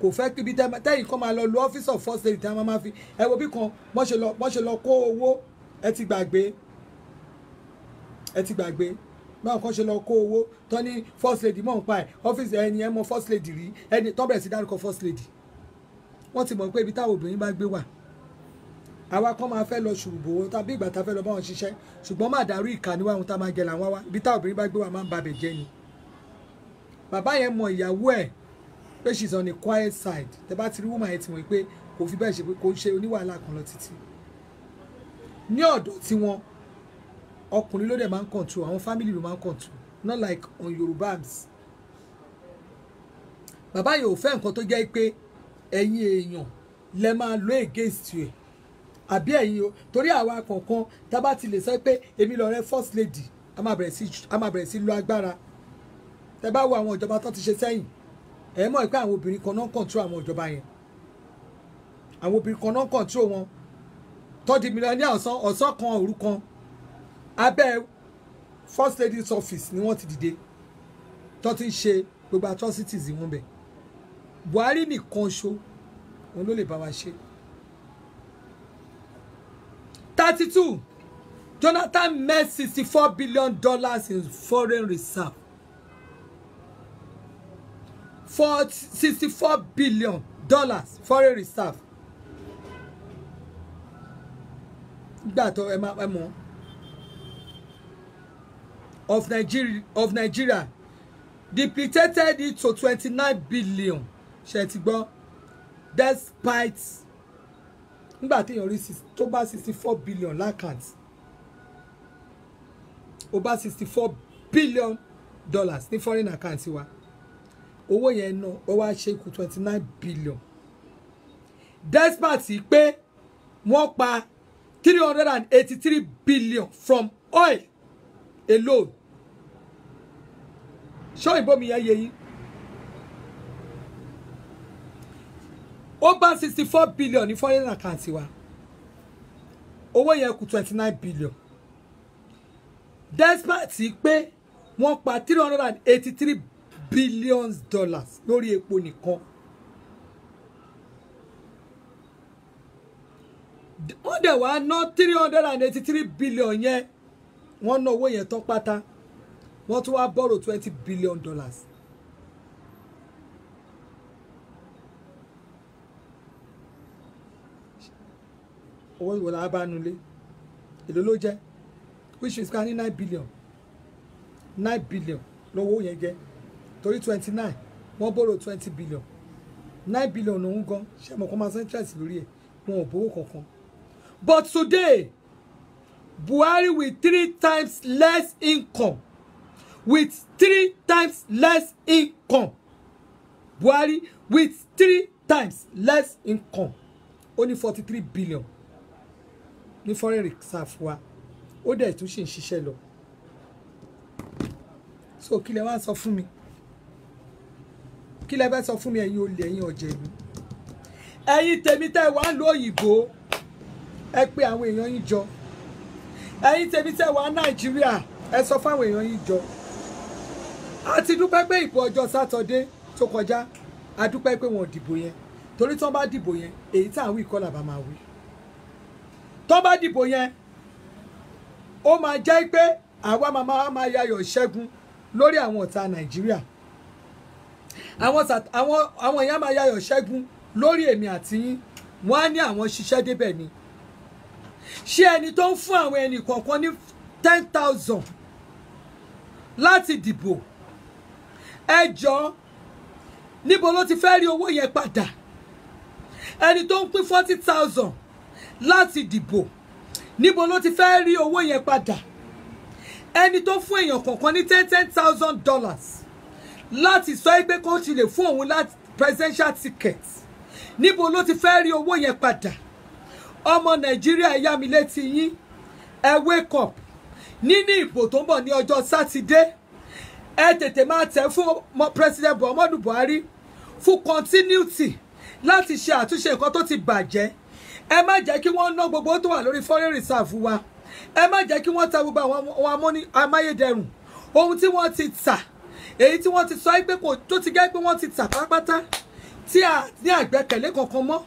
Kò fẹ́ kí ibi tẹ́yìn kan máa lọ lo office of first lady tí wọ́n máa fi wo bí kan wọ́n ṣe lọ kó owó ẹ ti gbàgbé báwọn kan ṣe lọ kó owó tó ní first lady mọ̀ ń pa ẹ̀ ọ́fíìsì ẹni ẹ mọ first lady rí ẹni tó bẹ̀rẹ̀ sí dárúkọ first lady. Wọ́n ti mọ̀ pé ibi táwọn obìnrin bá gbé wà àwa kan máa fẹ́ lọ ṣùgbọ́n tàbí ìgbà tá a fẹ́ lọ bá wọn ṣiṣẹ́ ṣùgbọ́n má dàrú ìkà níwá ohun tá a máa jẹ làwọn wá ibi táwọn obìnrin bá gbé wà máa ń babẹ̀ jẹ́ ni. Bàbá yẹn mọ ìyàwó ẹ̀ pé she's on the quiet side tẹ bá ti rí woman yẹn ti mọ̀ pé kò fi bẹ́ẹ̀ ṣe pé kò ń ṣe oníwàhálà kan lọ títí. Ní ọ̀dọ̀ tí wọn ọkùnrin ló dẹ̀ máa ń control àwọn family ló máa ń control not like on Yorùbás. Bàbá yẹn ò fẹ́ nǹkan tó jẹ́ pé ẹ̀yin èèyàn lẹ máa lo against you àbí ẹ̀yin o torí àwa kọ̀ọ̀kan tá a bá ti lè sọ pé èmi lọ rẹ first lady a máa bẹ̀rẹ̀ sí lo agbára. Tẹ bá wo àwọn ìjọba tó ti ṣe sẹ́yìn ẹ mọ̀ pé àwọn obìnrin kan náà control àwọn ìjọba yẹn àwọn obìnrin kan náà control wọn tó di millionaire ọ̀sán kan òru kan abẹ́ first lady's office ni wọ́n ti dìde tó ti ń ṣe gbogbo atrocities wọn bẹ̀. Buhari nìkan ṣo òun ló lè bá wa ṣe. 32 Jonathan made $64 billion in foreign reserve. For $64 billion foreign reserve. Of Nigeria depleted it to 29 billion. Despite nígbà tí èèyàn rí tó bá 64 billion lákàntì ó bá $64 billion ní foreign account wa owó yẹn náà ó wá ṣe kù 29 billion despite pé wọ́n pa 383 billion from oil alone. Ṣọ́ ìbò mi yẹn yẹ yín. Ó bá 64 billion ní foreign account wa. Owó yẹn kù 29 billion. Despite pé wọ́n pa $383 billion lórí epo nìkan. Wọ́n dẹ̀ wá ná 383 billion yẹn. Wọ́n ná owó yẹn tán pátá. Wọ́n tún wá borrow $20 billion. Owó ìwọ̀n la bá nulẹ̀. Èló ló jẹ́? Which is ká ní 9 billion. 9 billion lówó yẹn jẹ́. Torí 29 wọ́n borrow 20 billion. 9 billion òun gan ṣe mọ̀ kó máa san interest lórí ẹ̀. Wọn ò bówó kankan. But today Buhari with 3 times less income. With 3 times less income. Buhari with 3 times less income. Only 43 billion. Ní foreign reserve wa. Ó dẹ̀ tún ṣì ń ṣiṣẹ́ lọ. So kí lẹ wá sọ fún mi? Kí lẹ fẹ́ sọ fún mi ẹ̀yin olè ẹ̀yin ọ̀jẹ̀lú? Ẹ̀yin tèmi tẹ́ wá ń lo òyìnbó. Ẹ pé àwọn èèyàn yín jọ. Ẹ̀yin tèmi tẹ́ wá Nàìjíríà. Ẹ sọ fáwọn èèyàn yín jọ. A ti dúpẹ́ pé ìbò ọjọ́ Sátọ̀dé tó kọjá. A dúpẹ́ pé wọn dìbò yẹn. Torí tí wọ́n bá dìbò yẹn, èyí tí àwọn ìkọlà bá máa wí. Tó bá dìbò yẹn, ó máa jẹ́ pé àwa máa yayọ̀ ṣẹ́gun lórí àwọn ọ̀tá Nàìjíríà. Àwọn èèyàn máa yayọ̀ ṣẹ́gun lórí èmi àti yín. Wọ́n á ní àwọn ṣiṣẹ́ débẹ̀ ni. Ṣé ẹni tó ń fún àwọn ẹnì kọ̀ọ̀kan ní 10,000 láti dìbò? Ẹ jọ̀ọ́, níbo ló ti fẹ́ rí owó yẹn padà? Ẹni tó ń pín 40,000 láti dìbò, níbo ló ti fẹ́ rí owó yẹn padà? Ẹni tó fún èèyàn kọ̀ọ̀kan ní $10,000 láti sọ pé kó ti lè fún òun láti presidential ticket, níbo ló ti fẹ́ rí owó yẹn padà? Ọmọ Nàìjíríà yá mi létí yín, ẹ wake up. Nínú ìbò tó ń bọ̀ ní ọjọ́ Sátidé, ẹ tètè máa tẹ̀ fún President Muhammadu Buhari fún continuity láti ṣe àtúnṣe nǹkan tó ti bàjẹ́. Ẹ má jẹ́ kí wọ́n ná gbogbo tó wà lórí foreign reserve wa. Ẹ má jẹ́ kí wọ́n ta gbogbo àwọn amáyédẹrùn. Ohun tí wọ́n ti tà, èyí tí wọ́n ti sọ pé kò tó ti gẹ́ pé wọ́n ti tà pátápátá tí a ní àgbẹ̀kẹ̀lé kankan mọ́.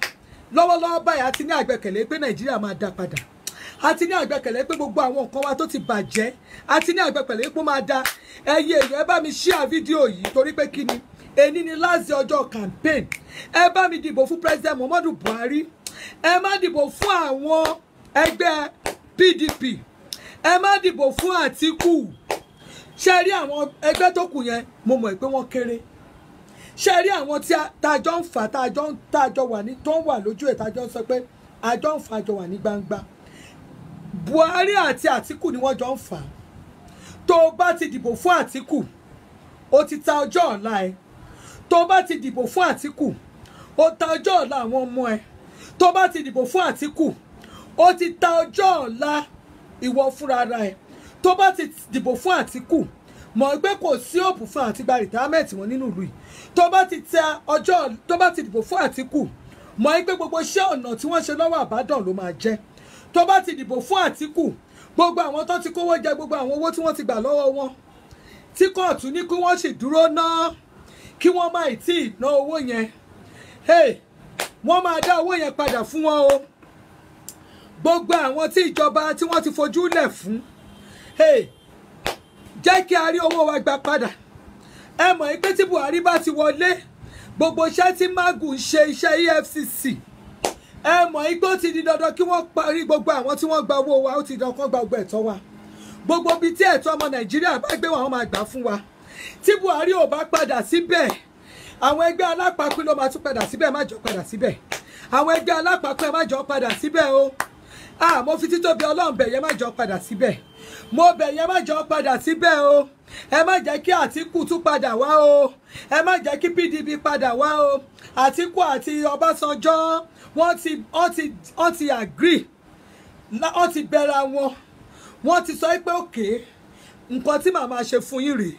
Lọ́wọ́lọ́wọ́ báyìí a ti ní àgbẹ̀kẹ̀lé pé Nàìjíríà máa dá padà. A ti ní àgbẹ̀kẹ̀lé pé gbogbo àwọn nǹkan wa tó ti bàjẹ́. A ti ní àgbẹ̀kẹ̀lé pé ó máa da. Ẹyẹ èèyàn ẹ bá mi share fídíò yìí torí pé kí ni? Èní ni last ọjọ́ campaign. Ẹ bá mi dìbò fún President Muhammadu Buhari. Ẹ má dìbò fún àwọn ẹgbẹ́ PDP. Ẹ má dìbò fún Àtíkù. Ṣé rí àwọn ẹgbẹ́ tó kù yẹn? Mo mọ̀ pé wọ́n kéré. Ṣé rí àwọn tí tájọ́ ń fà tájọ́ wà ní tó ń wà lójú ẹ̀ tájọ́ sọ pé àjọ ń fà àjọ wà ní gbangba. Buhari àti Àtíkù ni wọ́n jọ ń fà. Tó bá ti dìbò fún Àtíkù, ó ti ta ọjọ́ ọ̀la ẹ̀. Tó bá ti dìbò fún Àtíkù, ó ta ọjọ́ ọ̀la àwọn ọmọ ẹ̀. Tó bá ti dìbò fún Àtíkù, ó ti ta ọjọ́ ọ̀la ìwọ fúnra ẹ̀. Tó bá ti dìbò fún Àtíkù, mọ̀ pé kò sí òpù fún àti gba retirement wọn nínú ìlú yìí. Tó bá ti dìbò fún Àtíkù, mọ̀ pé gbogbo iṣẹ́ ọ̀nà tí wọ́n ṣe lọ́wọ́ àbádàn ló máa jẹ́ tó bá ti dìbò fún Àtíkù gbogbo àwọn tó ti kówó jẹ gbogbo àwọn owó tí wọ́n ti gbà lọ́wọ́ wọn tí kóòtù ní kí wọ́n sì dúró ná kí wọ́n má tí ì ná owó yẹn wọ́n máa dá owó yẹn padà fún wọn o gbogbo àwọn tí ìjọba tí wọ́n ti fojú lẹ̀ fún jẹ́ kí a rí owó wa gbà padà ẹ mọ̀ pé tí Buhari bá ti wọlé gbogbo iṣẹ́ tí Magu ń ṣe iṣẹ́ EFCC ẹ mọ̀ pé ó ti di dandan kí wọ́n parí gbogbo àwọn tí wọ́n gba owó wa ó ti dandan kán gba gbogbo ẹ̀tọ́ wa gbogbo ibi tí ẹ̀tọ́ ọmọ Nàìjíríà bá gbé wọn máa gbà fún wa tí Buhari ò bá padà síbẹ̀ àwọn ẹgbẹ́ alápapín ló máa tún padà síbẹ̀ má jọ padà síbẹ̀ àwọn ẹgbẹ́ alápapín má jọ padà síbẹ̀ o mo fi títóbi Ọlọ́run bẹ̀ yẹn má jọ padà síbẹ̀ mo bẹ̀ yẹn má jọ padà síbẹ̀ o ẹ má jẹ́ kí Àtíkù tún padà wá o ẹ má jẹ́ kí PDP padà wá o Àtíkù àti Ọbásanjọ́ wọ́n ti agree wọ́n ti bẹ̀rẹ̀ wọ́n ti sọ pé òkè nǹkan tí màá máa ṣe fún yín rèé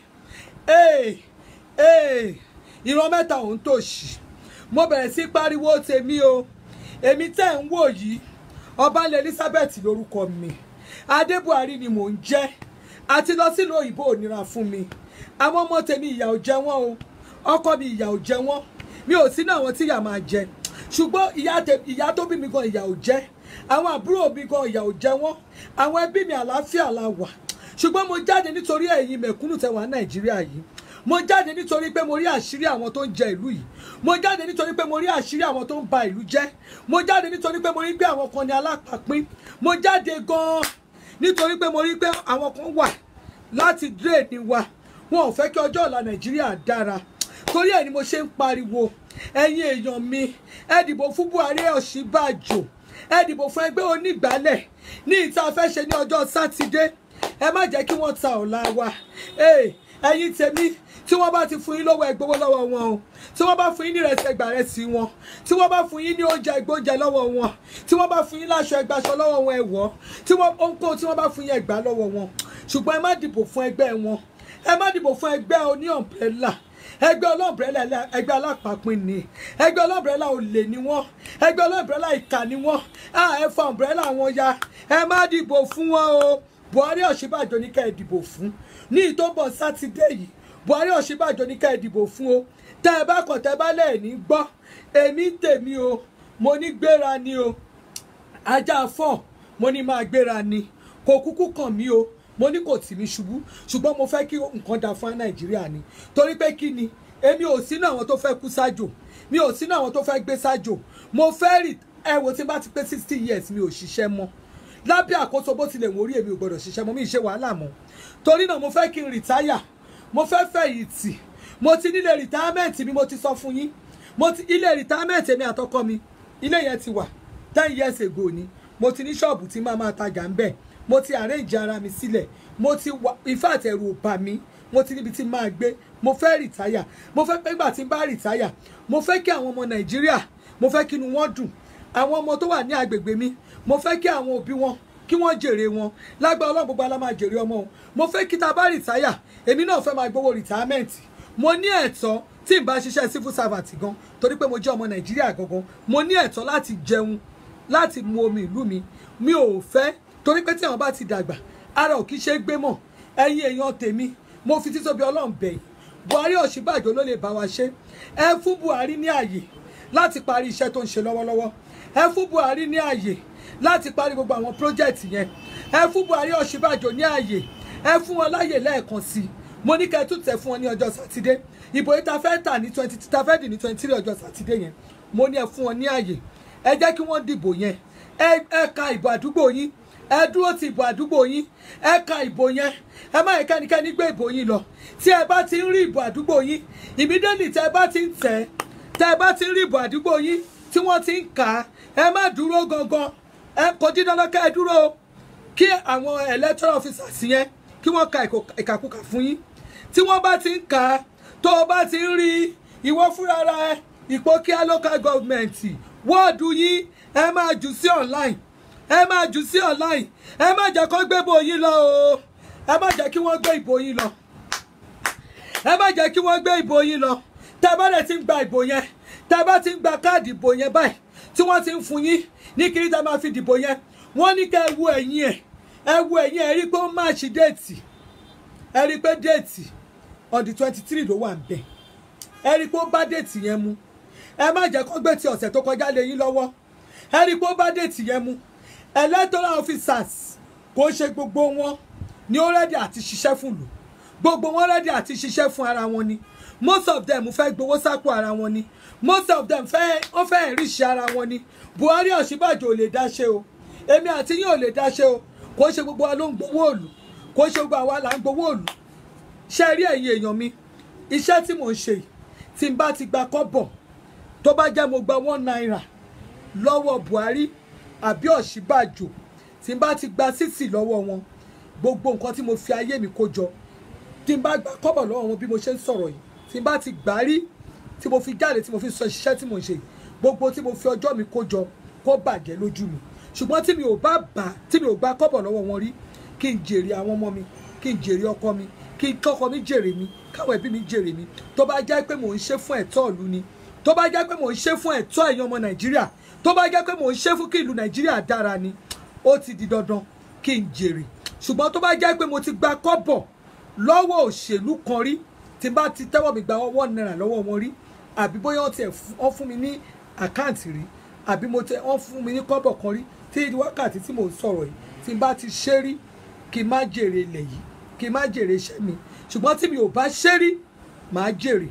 ìran mẹ́ta òun tòṣì mo bẹ̀rẹ̀ sí pariwo tèmi o èmi tẹ́ ń wò yìí Ọbalẹ̀ Elizabeth lórúkọ mi Adé Buhari ni mò ń jẹ́ àti lọ sílùú òyìnbó ò nira fún mi àwọn ọmọ tèmi ìyà ò jẹ wọ́n o ọkọ mi ìyà ò jẹ wọ́n mi ò sí náà wọn tí ìyà máa jẹ ṣùgbọ́n ìyá tó bí mi gan ìyà ò jẹ àwọn àbúrò mi gan ìyà ò jẹ wọ́n àwọn ẹbí mi àlàáfíà la wà ṣùgbọ́n mo jáde nítorí ẹ̀yin mẹ̀kúnnù tẹ́ wà Nàìjíríà yìí mo jáde nítorí pé mo rí àṣírí àwọn tó ń jẹ ìlú yìí mo jáde nítorí pé mo rí àṣírí àwọn tó ń ba ìlú jẹ́ mo jáde nítorí pé mo rí pé àwọn kan ní alápàpín mo jáde gan-an nítorí pé mo rí pé àwọn kan wà láti dírèdì wa wọn ò fẹ́ kí ọjọ́ ọ̀la Nàìjíríà dára torí ẹ̀ ni mo ṣe ń pariwo ẹ̀yin èèyàn mi ẹ dìbò fún Buhari Ọ̀ṣínbàjò ẹ dìbò fún ẹgbẹ́ onígbàálẹ̀ ní ìta fẹ́ ṣe ní ọjọ́ Sátidé ẹ má jẹ́ kí wọ́n ta ọ̀la wa ẹ̀yin tèmi tí wọ́n bá ti fún yín lọ́wọ́ ẹ gbowó lọ́wọ́ wọn o tí wọ́n bá fún yín ní ìrẹsì ẹgbàrẹsì wọn tí wọ́n bá fún yín ní oúnjẹ ẹgbóúnjẹ lọ́wọ́ wọn tí wọ́n bá fún yín láṣọ ẹgbàṣọ lọ́wọ́ wọn ẹ̀wọ́ tí wọ́n bá fún yín ẹgbàá lọ́wọ́ wọn ṣùgbọ́n ẹ má dìbò fún ẹgbẹ́ wọn ẹ má dìbò fún ẹgbẹ́ oní ọ̀mbrẹ́là ẹgbẹ́ ọlọ́mbrẹ́là ẹgbẹ́ alápapín ni ẹgbẹ́ ọlọ́mbrẹ́là olè ni wọ́n ẹgbẹ́ ọlọ́mbrẹ́là ìkà ni wọ́n ẹ fa ọ̀mbrẹ́là wọn ya ẹ má dìbò fún wọn o Buhari Ọ̀ṣínbàjò ní ká ẹ dìbò fún ní ìtọ́bọ̀ Sátidé yìí Buhari Ọ̀ṣínbàjò ní ká ẹ dìbò fún o tẹ́ ẹ bá kọ̀ tẹ́ ẹ bá lẹ́ẹ̀ní gbọ́ èmi tèmi o mo ní gbéra ni o ajá fọ́ mo ní máa gbéra ni kò kúkú kàn mí o mo ní kò tì mí ṣubú ṣùgbọ́n mo fẹ́ kí nǹkan dá fún Nàìjíríà ni torí pé kí ni èmi ò sínú àwọn tó fẹ́ kú sájò mi ò sínú àwọn tó fẹ́ gbé sájò mo fẹ́ rí ẹ wò tí bá ti pé 60 years mi ò ṣiṣẹ́ mọ́ lábẹ́ àkóso bó tilẹ̀ wọ́n rí èmi ò gbọ́dọ̀ ṣiṣẹ́ mọ́ mi ì ṣe wàhálà mọ́ torí náà mo fẹ́ kí n rìtáyà mo fẹ́ fẹ̀yìntì mo ti nílé rìtáámẹ́ǹtì mi mo ti sọ fún yín ilé rìtáámẹ́ǹtì mi àtọkọ mi ilé yẹn ti wà 10 years ago ni mo ti ní ṣọ́ọ̀bù tí máa tajà ń bẹ̀ mo ti arrange ara mi sílẹ̀ mo ti wà ìfàtẹ̀ ẹ̀rù ò bà mí mo ti níbi tí máa gbé mo fẹ́ rìtáyà mo fẹ́ pé ìgbà tí n bá rìtáyà mo fẹ́ kí àwọn ọmọ Nàìjíríà mo fẹ́ kí inú wọn dùn àwọn ọmọ tó wà ní agbègbè mi mo fẹ́ kí àwọn òbí wọn kí wọ́n jèrè wọn lágbára Ọlọ́run gbogbo ala máa jèrè ọmọ wọn mo fẹ́ kí ta bá rìtáyà èmi náà fẹ́ máa gbowó rìtáámẹ́ǹtì mo ní ẹ̀tọ́ tí n bá ṣiṣẹ́ civil servant gan torí pé mo jẹ́ ọmọ Nàìjíríà gangan mo ní ẹ̀tọ́ láti jẹun láti mu omi ìlú mi mi ò fẹ́ torí pé tí àwọn bá ti dàgbà ara ò kí ṣe gbé mọ́ ẹ̀yin èèyàn tèmi mo fi títóbi Ọlọ́run bẹ̀ yín Buhari Ọ̀ṣínbàjò ló lè bá wa ṣe ẹ fún Buhari ní àyè láti parí iṣẹ́ tó ń ṣe lọ́wọ́lọ́wọ́ ẹ fún Buhari ní àyè láti parí gbogbo àwọn project yẹn ẹ fún Buhari Ọ̀ṣínbàjò ní àyè ẹ fún wọn láyè lẹ́ẹ̀kan sí i mo ní kẹ́ ẹ tún tẹ̀ fún wọn ní ọjọ́ Sátidé ìbò yìí ta fẹ́ tà ní 20 ta fẹ́ dì ní 23 ọjọ́ Sátidé yẹn mo ní ẹ fún wọn ní àyè ẹ jẹ́ kí wọ́n dìbò yẹn ẹ ka ìbò àdúgbò yín ẹ dúró ti ìbò àdúgbò yín ẹ ka ìbò yẹn ẹ má yẹ kẹ́nikẹ́ni gbé ìbò yín lọ tí ẹ bá ti ń rí ìbò àdúgbò yín immediately tẹ́ ẹ bá ti ń tẹ̀ tẹ́ ẹ bá ti ń rí ìbò àdúgbò yín tí wọ́n ti ń kà á ẹ má dúró gangan ẹ kò dín dandan ká ẹ dúró kí àwọn electoral officers yẹn kí wọ́n ka ìkàkùkà fún yín tí wọ́n bá ti ń kà á tó o bá ti ń rí ìwọ fúnra rẹ Ìpókíà local government wọ́ọ̀dù yín ẹ máa jù sí online ẹ máa jù sí online ẹ má jẹ́ kó gbé ìbò yín lọ o ẹ má jẹ́ kí wọ́n gbé ìbò yín lọ ẹ má jẹ́ kí wọ́n gbé ìbò yín lọ tẹ́ bá dẹ̀ ti ń gba ìbò yẹn tẹ́ bá ti ń gba káàdì ìbò yẹn báyìí tí wọ́n ti ń fún yín ní kiri tá a máa fi dìbò yẹn wọ́n ní ká ẹ wo ẹ̀yìn ẹ rí pé ó máa ṣe déètì ẹ rí pé déètì on the 23 ló wà ń bẹ̀ ẹ rí pé ó bá déètì yẹn mu ẹ má jẹ́ kó gbé ti ọ̀sẹ̀ tó kọjá lé yín lọ́wọ́ ẹ rí pé ó bá déètì yẹn mu electoral officers kò ṣe gbogbo wọn ní ó rẹ́dí àti ṣiṣẹ́ fún lù gbogbo wọn rẹ́dí àti ṣiṣẹ́ fún ara wọn ni most of them fẹ́ gbowó sápò ara wọn ni most of them wọ́n fẹ́ enrich ara wọn ni Buhari Ọ̀ṣínbàjò ò lè dá ṣe o èmi àti yín ò lè dá ṣe o kò ṣe gbogbo wa ló ń gbowó òlù kò ṣe gbogbo àwa là ń gbowó òlù ṣe rí ẹ̀yin èèyàn mi iṣẹ́ tí mò ń ṣe tí n bá ti gba kọ́bọ̀ tó bá jẹ́ mo gba 1 naira lọ́wọ́ Buhari àbí Ọ̀ṣínbàjò tí n bá ti gba 60 lọ́wọ́ wọn gbogbo nǹkan tí mo fi ayé mi kó jọ tí n bá gba kọ́bọ̀ lọ́wọ́ wọn bí mo ṣe ń sọ̀rọ̀ yìí tí n bá ti gbà rí tí mo fi jáde tí mo fi sọ iṣẹ́ tí mo ń ṣe gbogbo tí mo fi ọjọ́ mi kó jọ kó bàjẹ́ lójú mi ṣùgbọ́n tí mi ò gba kọ́bọ̀ lọ́wọ́ wọn rí kí n jèrè àwọn ọmọ mi kí n jèrè ọkọ mi kí kọ́kọ́ mi jèrè mi káwọn ẹbí mi jèrè mi tó bá jẹ́ pé mò ń ṣe fún ẹ̀tọ́ ìlú ni tó bá jẹ́ pé mò ń ṣe fún ẹ̀tọ́ ẹ̀yin ọmọ Nàìjíríà tó bá jẹ́ pé mò ń ṣe fún kí ìlú Nàìjíríà dára ni ó ti di dandan kí n jèrè ṣùgbọ́n tó bá jẹ́ pé mo ti gba kọ́bọ̀ lọ́wọ́ òṣèlú kan rí tí bá ti tẹ́wọ́ mi gba 1 naira lọ́wọ́ wọn rí àbí bóyá wọ́n fún mi ní àkáǹtì rí àbí wọ́n fún mi ní kọ́bọ̀ kan rí tí wákàtí tí mò ń sọ̀rọ̀ yìí tí n bá ti ṣe rí kí n má jèrè ilẹ̀ yìí kí n má jèrè iṣẹ́ mi ṣùgbọ́n tí mi ò bá ṣe rí màá jèrè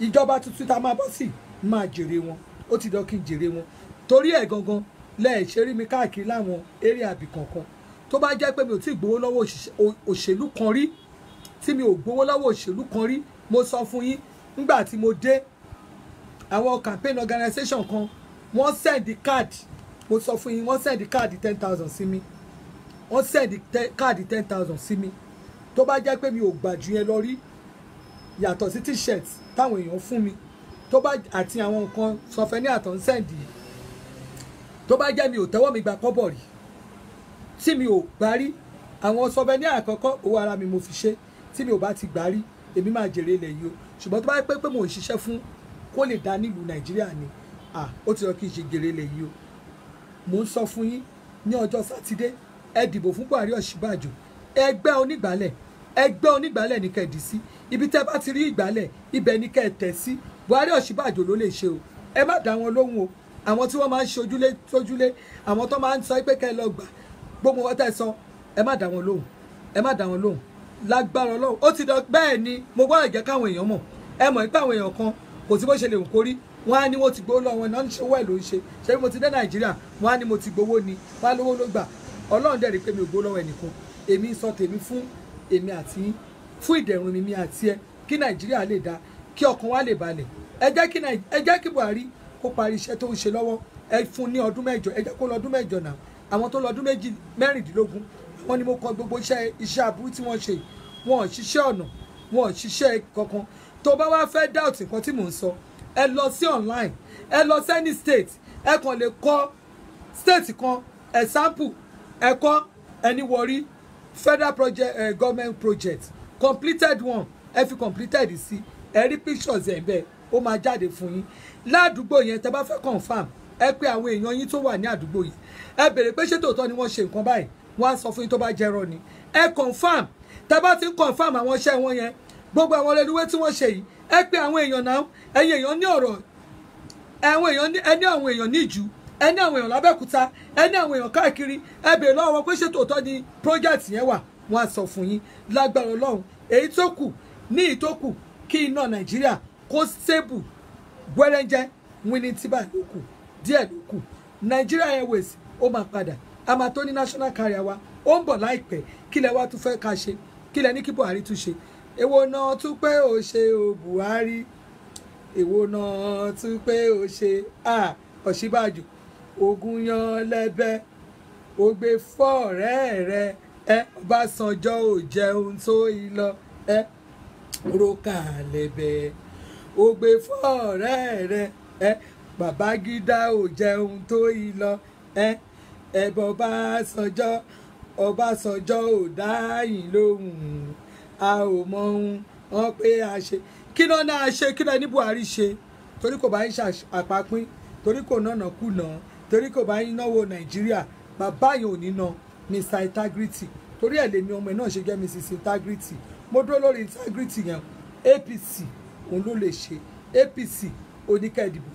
ìjọba tuntun tá a máa bọ́ sí máa jèrè wọn ó ti dán kí n jèrè wọn torí ẹ̀ gangan lẹ́ẹ̀ ṣe rí mi káàkiri láwọn eré àbí kankan tó bá jẹ́ pé mi ò tí ì gbowó lọ́wọ́ òṣèlú kan rí tí mi ò gbowó lọ́wọ́ òṣèlú kan rí mo sọ fún yín nígbà tí mo dé àwọn campaign organisation kan wọ́n send card mo sọ fún yín wọ́n send card 10,000 sí mi wọ́n send card 10,000 sí mi tó bá jẹ́ pé mi ò gbà jù yẹn lọ rí yàtọ̀ sí t-shirt táwọn èèyàn fún mi tó bá àti àwọn nǹkan sọfẹ́ ní àtọ̀ ń send yìí tó bá jẹ́ mi ò tẹ́wọ́ mi gba kọ́bọ̀ rí tí mi ò gbà rí àwọn sọfẹ́ ní àkọ́kọ́ owó ara mi mo fi ṣe tí mi ò bá ti gbà rí èmi máa jèrè ilẹ̀ yìí o ṣùgbọ́n tó bá pẹ́ pé mò ń ṣiṣẹ́ fún kó lè dá nílùú Nàìjíríà ni ó ti yọ kí n ṣe jèrè ilẹ̀ yìí o mò ń sọ fún yín ní ọjọ́ sátidé ẹ dìbò fún Buhari Ọ̀ṣínbàjò ẹgbẹ́ onígbàálẹ̀ ní kẹ́ ẹ dì sí ibi tẹ́ bá ti rí ìgbàálẹ̀ ibẹ̀ ní kẹ́ ẹ tẹ̀ sí Buhari Ọ̀ṣínbàjò ló lè ṣe o ẹ má dá wọn lóhùn o àwọn tí wọ́n máa ń ṣe ojúlé àwọn tó máa ń sọ pé kẹ́ ẹ lọ gbà gbogbo wọn tẹ́ sọ ẹ má dá wọn lóhùn lágbára Ọlọ́run ó ti dán bẹ́ẹ̀ ni mo gbọ́dọ̀ jẹ́ káwọn èèyàn mọ̀ ẹ mọ̀ pé àwọn èèyàn kan kò sí bó ṣe lè wù kórí wọn á ní wọ́n ti gbowó lọ́wọ́ náà ṣe owó ẹ̀ ló ń ṣe ṣé mo ti dé Nàìjíríà wọn á ní mo ti gbowó ni wọn á lówó ló gbà Ọlọ́run dẹ̀ rí pé mi ò gbowó lọ́wọ́ ẹnìkan èmi sọ tèmi fún èmi àti yín fún ìdẹ̀rùn mi àti ẹ kí Nàìjíríà lè dá kí ọkàn wa lè balẹ̀ ẹ jẹ́ kí Buhari kó parí iṣẹ́ tó ń ṣe lọ́wọ́ ẹ fún ní ọdún mẹ́jọ ẹ jẹ́ kó lọ ọdún mẹ́jọ náà àwọn tó lọ ọdún mẹ́rìndínlógún àwọn ni mo kọ gbogbo iṣẹ́ aburú tí wọ́n ṣe wọn ò ṣiṣẹ́ ọ̀nà wọn ò ṣiṣẹ́ kankan tó bá wá fẹ́ doubt nǹkan tí mò ń sọ ẹ lọ sí online ẹ lọ sí any state ẹ kàn lè kọ state kan example ẹ kọ ẹni Warri federal project government project completed one ẹ fi completed sí ẹ rí pictures ẹ̀ bẹ́ẹ̀ ó máa jáde fún yín ládùúgbò yẹn tẹ́ bá fẹ́ confam ẹ pé àwọn èèyàn yín tó wà ní àdúgbò yìí ẹ béèrè pé ṣé tòótọ́ ni wọ́n ṣe nǹkan báyìí wọ́n á sọ fún yín tó bá jẹ́rọ ni ẹ confam tẹ́ bá ti ń confam àwọn iṣẹ́ wọn yẹn gbogbo àwọn reluwé tí wọ́n ṣe yìí ẹ pé àwọn èèyàn náà ẹ̀yin èèyàn ní ọ̀rọ̀ ẹni àwọn èèyàn ní ìjú ẹni àwọn èèyàn lábẹ́òkúta ẹni àwọn èèyàn káàkiri ẹ béèrè lọ́wọ́ wọn pé ṣé tòótọ́ ni project yẹn wà wọ́n á sọ fún yín lágbára Ọlọ́run èyí tó kù ní ìtókù kí iná Nàìjíríà kó stable gbẹ́rẹ́njẹ́ winning tíbà ló kù díẹ̀ ló kù Nigeria Airways ó máa padà a máa tó ní national carrier wa ó ń bọ̀ láìpẹ́ kí lẹ wá tún fẹ́ ká ṣe kí lẹ ní kí Buhari tún ṣe èwo náà tún pé ó ṣe o Buhari èwo náà tún pé ó ṣe Ọ̀ṣínbàjò ogun yan lẹ́bẹ̀ ó gbé fọ́ọ̀rẹ́ rẹ Ọbásanjọ́ ò jẹun tó ìlọ rókà lẹ́bẹ̀ ó gbé fọ́ọ̀rẹ́ rẹ Babangida ò jẹun tó ìlọ Ọbásanjọ́ ò dáyìn lóhùn a ò mọ ohun wọn pé a ṣe kí ló náà ṣe kí ló ní Buhari ṣe torí kò bá ń ṣe àpapín torí kò náà kùnà torí kò bá yín náwó Nàìjíríà bàbá yẹn ò ní ná Mr Integrity torí ẹ̀ lèmi ọmọ ẹ̀ náà ṣe jẹ́ Mrs Integrity mo dúró lórí integrity yẹn APC òun ló lè ṣe APC oníkà ìdìbò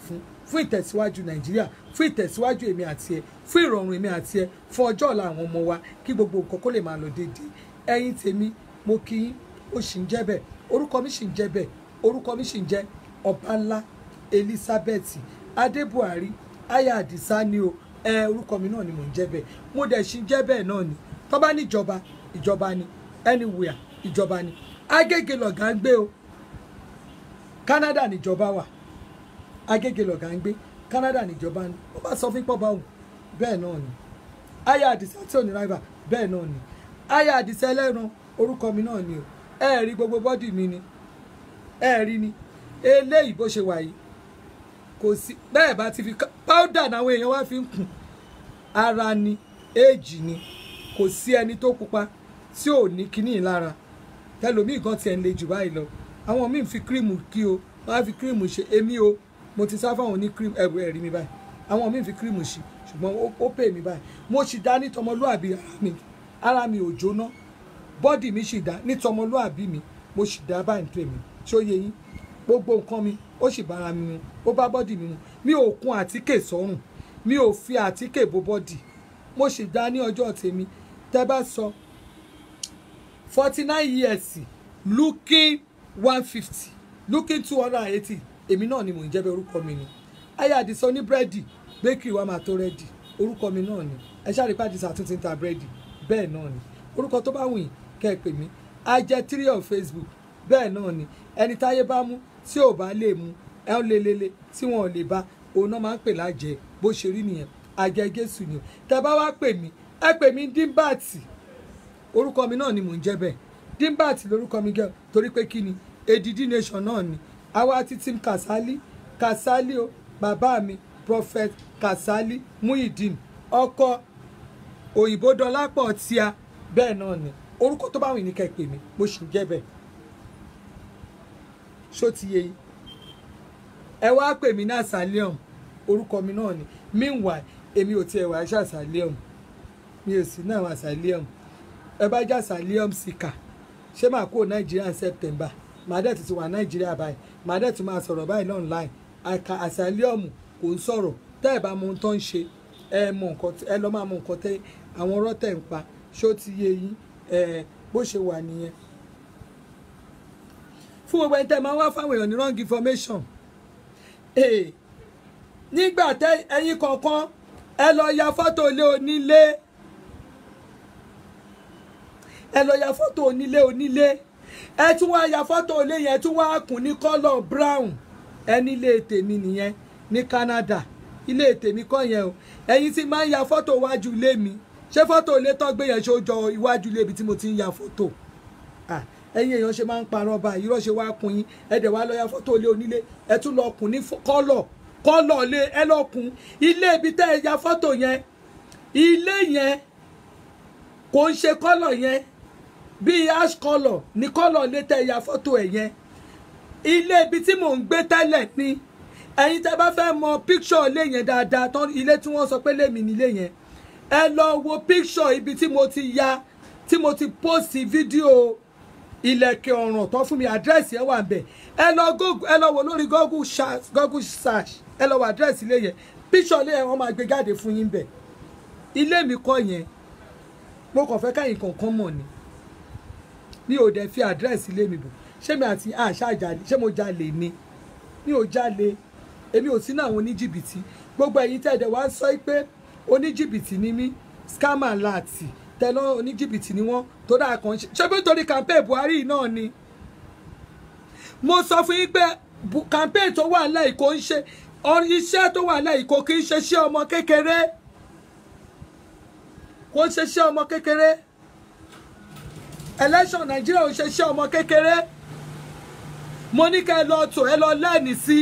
fún ìtẹ̀síwájú Nàìjíríà fún ìtẹ̀síwájú èmi àti ẹ fún ìrọ̀rùn èmi àti ẹ fún ọjọ́ ọ̀la àwọn ọmọ wa kí gbogbo nǹkan kó lè máa lọ déédéé ẹ̀yin tèmi mo kí yín ó sì ń jẹ́ bẹ́ẹ̀ orúkọ mi sì ń jẹ́ bẹ́ẹ̀ orúkọ mi sì ń jẹ́ Ọbańlá Elizabeth Adébuhari aya Àdìsá ni o orúkọ mi náà ni mò ń jẹ́ bẹ́ẹ̀ mo dẹ̀ sì ń jẹ́ bẹ́ẹ̀ náà ni tó bá ní ìjọba ni anywhere ìjọba ni Agége lọ̀gá ń gbé o Canada níjọba wà Agége lọ̀gá ń gbé Canada níjọba ni ó bá sọ fún pọ́ba òun bẹ́ẹ̀ náà ni aya Àdìsá tí ò ní ráìbà bẹ́ẹ̀ náà ni aya Àdìsá ẹlẹ́ran orúkọ mi náà ni o ẹ rí gbogbo bọ́dì mi ni ẹ rí ni eléyìí bó ṣe wà yìí kò sí bẹ́ẹ̀ bá ti fi powder náwọn èèyàn wá fi ń kùn ara ni éèjì ni kò sí ẹni tó pupa tí ò ní kíní lára tẹlòmíì kan tiẹ̀ ń le jù báyìí lọ àwọn míì fi kírìmù kí o wọ́n á fi kírìmù ṣe èmi o mo ti sá fáwọn ní kírìmù ẹ̀rí mi báyìí àwọn míì fi kírìmù ṣe ṣùgbọ́n ó pè mí báyìí mo sì dá ní tọmọlúàbí ara mi ò jóná bọ́dì mi sì dá ní tọmọlúàbí mi mo sì dá báyìí tó èmi ṣó yẹ yín gbogbo nǹkan mi ó sì bára mi mu ó bá bọ́dì mi mu mi ò kun àtíkè sọ́rùn mi ò fi àtíkè bo bọ́dì mo sì dá ní ọjọ́ tèmi tẹ́ bá sọ 49 years looking 150 looking 280 èmi náà ni mò ń jẹ́ bẹ́ẹ̀ orúkọ mi ni aya Àdìsá ní búrẹ́dì bakery wa máa tó rẹ́dì orúkọ mi náà ni ẹ ṣáà rí pé Àdìsá tún ti ń ta búrẹ́dì bẹ́ẹ̀ náà ni orúkọ tó bá wù yín kẹ́ ẹ pè mí ajẹ́ 3 of Facebook bẹ́ẹ̀ náà ni ẹni táyé bá mú tí ò bá lè mú ẹ ń lelele tí wọn ò lè bá òun náà máa ń pè lájẹ bó ṣe rí nìyẹn àjẹ Jésù ni tẹ́ bá wá pè mí ẹ pè mí Dímbàtì orúkọ mi náà ni mò ń jẹ́ bẹ́ẹ̀ Dímbàtì lórúkọ mi gẹ́ torí pé kí ni Èdìdí nation náà ni àwa ti Team Kasali o bàbá mi Prophet Kasali Muyideen ọkọ òyìnbó Dọlápọ̀ tíá bẹ́ẹ̀ náà ni orúkọ tó bá wù ní kẹ́ pè mí mo sì ń jẹ́ bẹ́ẹ̀ ṣó ti yé yín ẹ wá pè mí ní Asalium orúkọ mi náà ni meanwhile èmi ò tiẹ̀ wá ṣe Asalium mi ò sí náà Asalium ẹ bá jẹ́ Asalium síkà ṣé máa kó Nàìjíríà September màá dẹ̀ ti wà Nàìjíríà báyìí màá dẹ̀ tún máa sọ̀rọ̀ báyìí online àka Asalium kò ń sọ̀rọ̀ tẹ́ ẹ bá mọ ohun tó ń ṣe ẹ mọ nǹkan ẹ lọ́ máa mọ nǹkan tẹ́ àwọn ọ̀rọ̀ tẹ̀ ń pa ṣó ti yé yín bó ṣe wà nìyẹn fún gbogbo ẹni tẹ́ máa wá fáwọn èèyàn ní wrong information nígbà tẹ́ ẹ̀yin kọ̀ọ̀kan ẹ lọ ya fọ́tò ilé onílé ẹ lọ ya fọ́tò onílé ẹ tún wá ya fọ́tò ilé yẹn tún wá kùn ní kọ́lọ̀ brown ẹ nílé tèmi nìyẹn ní Canada ilé tèmi kọ́ yẹn o ẹ̀yin tí máa ń ya fọ́tò iwájú ilé mi ṣé fọ́tò ilé tó gbé yẹn ṣó jọ iwájú ilé ibi tí mo ti ń ya fọ́tò ẹ̀yin èèyàn ṣe máa ń parọ́ báyìí irọ́ ṣe wá kun yín ẹ dẹ̀ wá lọ ya fọ́tò ilé onílé ẹ tún lọ kùn ní kọ́lọ̀ lé ẹ lọ kùn ilé ibi tẹ́ ẹ ya fọ́tò yẹn ilé yẹn kò ń ṣe kọ́lọ̀ yẹn bíi ash kọ́lọ̀ ní kọ́lọ̀ lé tẹ́ ẹ ya fọ́tò ẹ̀ yẹn ilé ibi tí mò ń gbé tẹ́lẹ̀ ni ẹ̀yin tẹ́ bá fẹ́ mọ píkṣọ̀ ilé yẹn dáadáa tán ilé tí wọ́n sọ pé lèmi nílé yẹn ẹ lọ wo píkṣọ̀ ibi tí mo ti ya tí mo ti pósì fídíò ilẹ̀kẹ̀ ọ̀ràn tó fún mi àdírẹ́sì ẹ wà bẹ̀ ẹ lọ wò lórí Google search ẹ lọ wo àdírẹ́sì ilé yẹn píṣọ̀ ilé yẹn wọ́n máa gbé jáde fún yín bẹ̀ ilé mi kọ́ yẹn mo kàn fẹ́ káyìn kankan mọ̀ ni mi ò dẹ̀ fi àdírẹ́sì ilé mi bò ṣé mi àti àṣà jalè ṣé mo jalè ni mi ò jalè èmi ò sí ní àwọn oníjìbìtì gbogbo ẹ̀yin tẹ̀dẹ̀ wá sọ pé oníjìbìtì ni mí scammer láti tẹ̀lọ́ oníjìbìtì ni wọ́n tó dáa kan ṣe bí nítorí campaign Buhari náà ni mo sọ fún yín pé campaign tó wà lẹ́yìn kò ń ṣe iṣẹ́ tó wà lẹ́yìn kò kì í ṣe iṣẹ́ ọmọ kékeré kò ń ṣe iṣẹ́ ọmọ kékeré election Nàìjíríà ò ṣe iṣẹ́ ọmọ kékeré mo ní kẹ́ ẹ lọ tò ẹ lọ lẹ́ẹ̀nì sí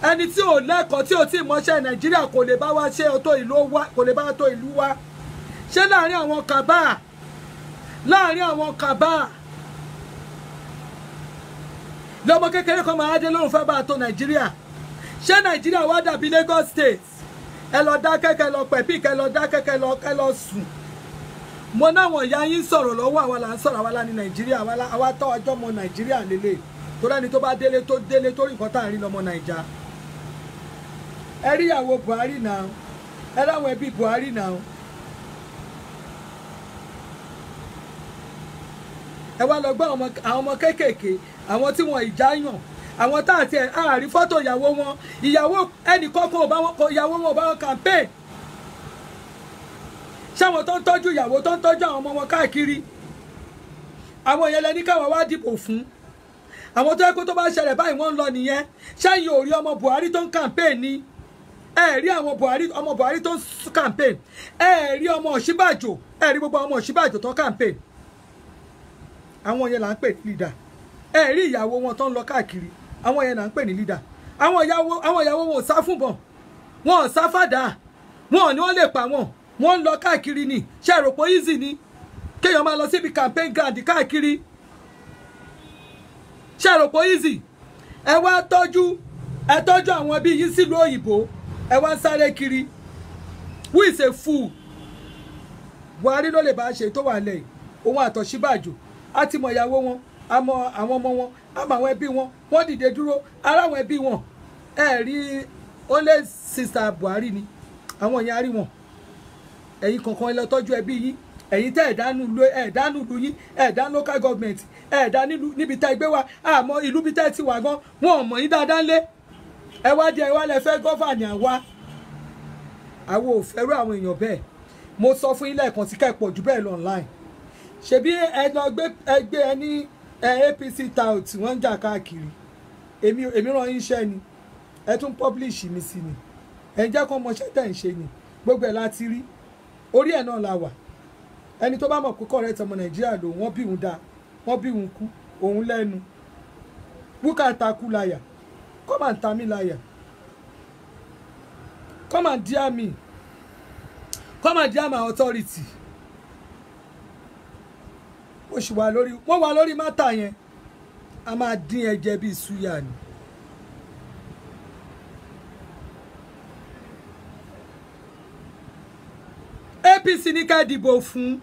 ẹni tí ò lẹ́kọ̀ọ́ tí ò tí ì mọṣẹ́ Nàìjíríà kò lè bá wa ṣe ọ̀tọ̀ ìlú wa kò lè bá wa tó ìlú wa ṣé láàrin àwọn kàbá lọ́mọ kékeré kan máa dé lóun fẹ́ bá a tó Nàìjíríà ṣé Nàìjíríà wá dàbí Lagos State ẹ lọ dákẹ́ kẹ́ lọ pẹ̀pì kẹ́ lọ dákẹ́ kẹ́ lọ sùn mo náwọn ìyá yín sọ̀rọ̀ lọ́wọ́ àwa là ń sọ̀rọ̀ àwa lá ní Nàìjíríà àwa tọ́ ọjọ́ mọ Nàìjíríà lélẹ̀ tó lẹ́ni tó bá délé tó rí nǹkan tá à ń rí lọ́mọ Nàìjà ẹ rí ìyàwó Buhari náà ẹ láwọn ẹbí Buhari náà ẹ wá lọ gbọ́ àwọn ọmọ kéékèèké àwọn tí wọn ìjà yàn àwọn tá àti àárí fọ́tò ìyàwó wọn ìyàwó ẹnìkọ́kọ́ ìyàwó wọn ò bá wọn campaign ṣáwọn tó ń tọ́jú ìyàwó tó ń tọ́jú àwọn ọmọ wọn káàkiri àwọn yẹn lẹni káwọn wá dìbò fún àwọn tó yẹ kó tó bá ṣẹlẹ̀ báyìí wọ́n ń lọ nìyẹn ṣáyìn ò rí ọmọ Buhari tó ń campaign ni ẹ rí àwọn ọmọ Buhari tó ń campaign ẹ rí ọmọ Ọ̀ṣínbàjò ẹ rí gbogbo ọmọ Ọ̀ṣínbàjò tó campaign àwọn yẹn là ń pè ní leader ẹ rí ìyàwó wọn tó ń lọ káàkiri àwọn yẹn là ń pè ní leader àwọn ìyàwó wọn ò sá fún bọn wọn ò sá fàdà wọn ò ní wọn lè pa wọn wọ́n ń lọ káàkiri ni ṣe rò pé easy ni kéèyàn máa lọ síbi campaign ground káàkiri ṣe rò pé easy ẹ wá tọ́jú àwọn ẹbí yìí sílùú òyìnbó ẹ wá ń sáré kiri who is a fool Buhari ló lè bá ṣe tó wà lẹ́yìn òun àtọ̀ṣíbàjò á ti mọ ìyàwó wọn á mọ àwọn ọmọ wọn á mọ àwọn ẹbí wọn wọ́n dìde dúró ara àwọn ẹbí wọn ẹ rí only sister Buhari ni àwọn yẹn á rí wọn ẹ̀yin kankan ẹ lọ tọ́jú ẹbí yín ẹ̀yin tẹ́ ẹ̀dánù ìlú yín ẹ̀dá local government ẹ̀dá níbi tẹ́ gbé wa àmọ́ ìlú bí tẹ́ ti wà gan wọn ò mọ̀ yín dáadáa ńlé ẹ wá jẹ ẹ wá lẹ fẹ́ gọ́fàní àwa àwọn ò fẹ́rù àwọn èèyàn bẹ́ẹ̀ mo sọ fún yín lẹ́ẹ̀kan sí kẹ́ẹ̀pọ̀ jù bẹ́ẹ̀ lọ online ṣebí ẹgbẹ́ ẹni APC tout wọ́n ń jà káàkiri èmi ràn yín iṣẹ́ ni ẹ tún publish mi sí ni ẹ ń jẹ́ kó mọṣẹ́ tẹ̀ ń ṣe ni gbogbo ẹ̀ láti rí orí ẹ̀ náà la wà ẹni tó bá mọ̀ pé correct ọmọ Nàìjíríà lò wọ́n bí òun dáa wọ́n bí òun kú òun lẹ́nu búkà takú láyà come and tell me láyà come and dear me come and dear my authority wọ́n wà lórí mátà yẹn a máa dín ẹ̀jẹ̀ bíi súyà ni. APC ní ká dìbò fún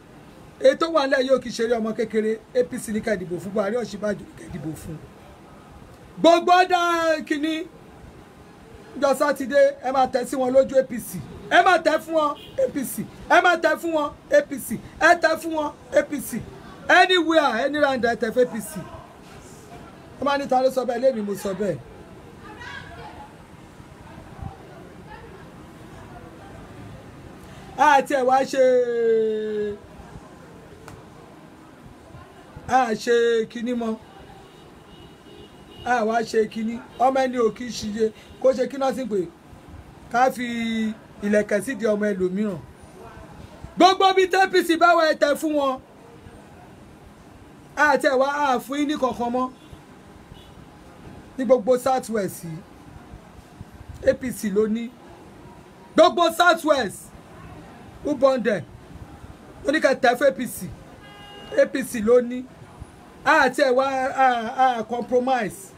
ètò wà nílẹ̀ yóò kì í ṣeré ọmọ kékeré APC ní ká dìbò fún Buhari Ọ̀ṣínbàjò ní ká dìbò fún gbogbo ọ̀dà kìíní jọ sátidé ẹ máa tẹ̀ sí wọn lójú APC ẹ máa tẹ̀ fún wọn APC ẹ máa tẹ̀ fún wọn APC ẹ tẹ̀ fún wọn APC anywhere any round ẹ tẹ̀ fún APC ẹ máa ní ta ló sọ bẹ́ẹ̀ lẹ́mi mo sọ bẹ́ẹ̀. àti ẹ̀ wá ṣe kíní mọ́ wá ṣe kíní ọmọ ẹni ò kí ṣiye kó ṣe kíná sí pé ká fi ìlẹ̀kẹ̀ sídìí ọmọ ẹlòmíràn gbogbo bí APC bá wà tẹ fún wọn àti ẹ̀ wá fún yín ní kankan mọ́ ní gbogbo South West APC ló ní gbogbo South West who born there ó ní ká tẹ̀ fún APC ló ní àti ẹ̀ wá compromise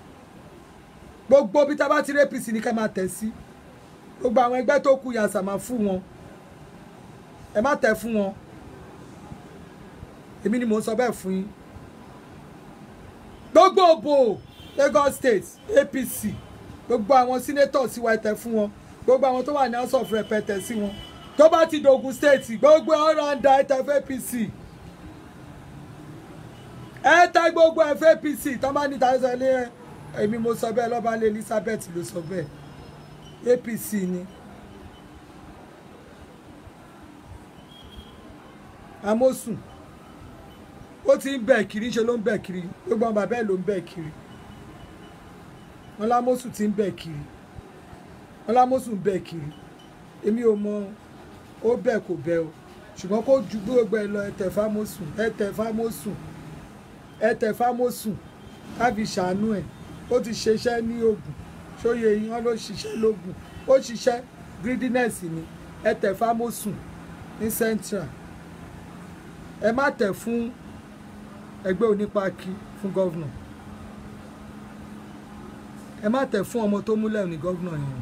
gbogbo bí tá bá ti rí APC ní ká máa tẹ̀ sí gbogbo àwọn ẹgbẹ́ tó kù yàtọ̀ máa fún wọn ẹ má tẹ̀ fún wọn èmi ni mò ń sọ bẹ́ẹ̀ fún yín gbogbo òbò Lagos State APC gbogbo àwọn senators wà tẹ̀ fún wọn gbogbo àwọn tó wà ní House of Rep tẹ̀ sí wọn tó bá ti dògùn state gbogbo ọ̀rọ̀ àǹdà ẹ̀tẹ̀ APC ẹ̀tẹ̀ gbogbo ẹ̀fẹ̀ APC tó bá ní tàbí lé èmi mo sọ bẹ́ẹ̀ lọ́ba lé Elizabeth ló sọ bẹ́ẹ̀ APC ni Amosun ó ti ń bẹ̀ kiri ṣe ló ń bẹ̀ kiri gbogbo àwọn bàbá ẹ̀ ló ń bẹ̀ kiri wọn l'Amosun ti ń bẹ̀ kiri wọn l'Amosun ń bẹ̀ kiri èmi ò mọ ó bẹ̀ kò bẹ̀ o ṣùgbọ́n kó ju gbogbo ẹ lọ ẹ̀tẹ̀ fámọ́sùn káfi ṣàánú ẹ̀ ó ti ṣiṣẹ́ ní Ògùn ṣóye yín wọn ló ṣiṣẹ́ lógùn ó ṣiṣẹ́ greediness ni ẹ̀tẹ̀ fámọ́sùn ní Central ẹ má tẹ̀ fún ẹgbẹ́ onípákí fún gọ́vnà ẹ má tẹ̀ fún ọmọ tó múlẹ̀ ní gọ́vnà yẹn.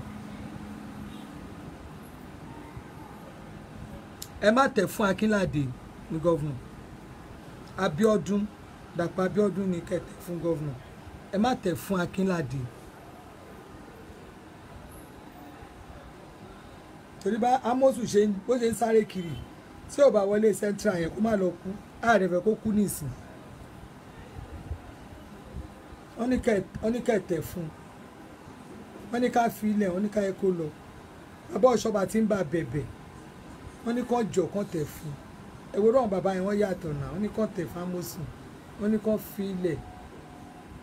Ẹ má tẹ̀ fún Akínládé ní gọ́vnà. Abíọ́dún Dàpọ̀ Abíọ́dún ní kẹtẹ̀ fún gọ́vnà. Ẹ má tẹ̀ fún Akínládé. Torí bá Amosu bó ṣe ń sáré kiri tí ò bá wọlé central yẹn kó má lọ kú ààrẹ fẹ́ kó kú nísìn. Wọ́n ní ká tẹ̀ fún, wọ́n ní ká fi ilẹ̀, wọ́n ní ká yẹ kó lọ. Bàbá Ọ̀ṣọ́bà ti ń bá bẹ̀bẹ̀, wọ́n ní kán jọ kán tẹ̀ fún. Ẹ̀wọ̀n náà bàbá yẹn wọ́n yàtọ̀ náà, wọ́n ní kán tẹ̀ fún Amosu, wọ́n ní kán fi ilẹ̀.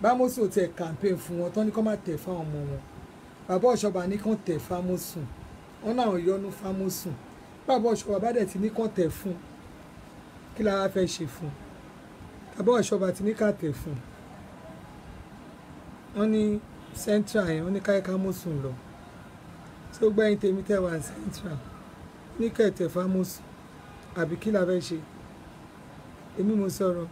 Bá Amosu ò tẹ̀ campaign fún wọn tán ní kán má tẹ̀ fún àwọn ọmọ wọn. Bàbá Ọ̀ṣọ́bà ní kán tẹ̀ fún Amosu, wọ́n náà yọnu fún Amosu. Bàbá Ọ̀ṣọ́bà bá dẹ̀ ti ní kán tẹ̀ fún, kí la wá fẹ́ ṣe fún? Bàbá Ọ̀ṣọ́bà ti ní ká tẹ̀ fún. Wọ́n ní central yẹn, wọ́n ní káyọ̀ ká Amosu lọ. Tí ó gbẹ́yìn tèmi tẹ̀ wá central ní kẹ̀tẹ̀ fún Amosu àbí kí la fẹ́ ṣe? Èmi mo sọ̀rọ̀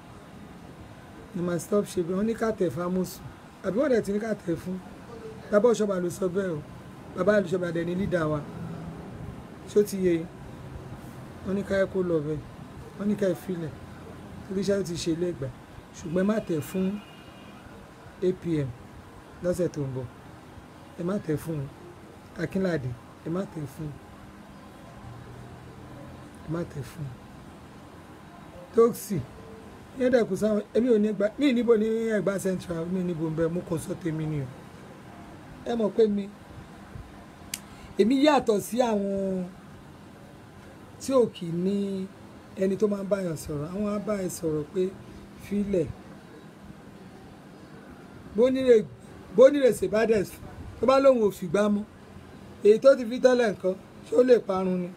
ni màá stop ṣe bí wọ́n ní ká tẹ̀ fún Amosu àbí wọ́n dẹ̀ ti ní ká tẹ̀ fún. Bàbá Ọ̀ṣọ́bà ló sọ bẹ́ẹ̀ o. Bàbá Ọ̀ṣọ́bà dẹ̀ ní leader wa. Ṣó ti yé? Wọ́n ní káyọ̀ kó lọ bẹ́ẹ̀, wọ́n ní ká filẹ̀ torí iṣẹ́ ti ṣe ilé ìgbà, ṣùgbọ́n ẹ má tẹ̀ fún APM lọ́sẹ̀ tó ń bọ̀. Ẹ má tẹ̀ fún Akínládé, ẹ má tẹ̀ fún, ẹ má tẹ̀ fún Tóksì. Yẹn dẹ̀ kù sáwọn èmi ò ní gbà mí níbo ní Ẹ̀gbá central, mi níbo ń bẹ mú kàn sọ tèmi ni o. Ẹ mọ̀ pé èmi yàtọ̀ sí àwọn tí ò kì í ní ẹni tó máa ń báyàn sọ̀rọ̀. Àwọn á bá ẹ sọ̀rọ̀ pé filẹ̀ bónírèsè bá dẹ̀ tó bá lóun ò fìgbà mú èyí tó ti fi tẹ́lẹ̀ nǹkan ṣó lè parun ni.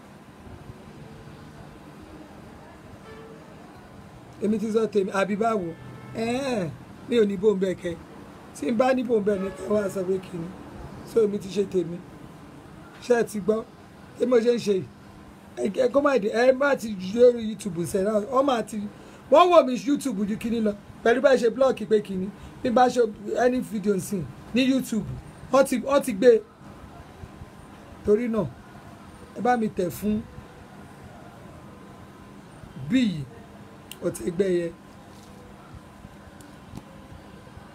Èmi ti sọ tèmi àbí báwo mi ò ní bòńbẹ́ kẹ tí n bá ní bòńbẹ́ ní ká wá sọ pé kìíní so èmi ti ṣe tèmi. Ṣé ẹ ti gbọ́ bí mo ṣe ń ṣe yìí? Kó má dé ẹ má ti lórí YouTube ṣe náà wọ́n wò mí YouTube ju kíní lọ pẹ̀lú bá ṣe blọ́ọ̀kì pé kíní bí bá ṣe any video nsìn ní YouTube wọ́n ti gbé. Torí náà ẹ bá mi tẹ̀ fún Bíyì Ọ̀tẹ̀gbẹ́yẹ,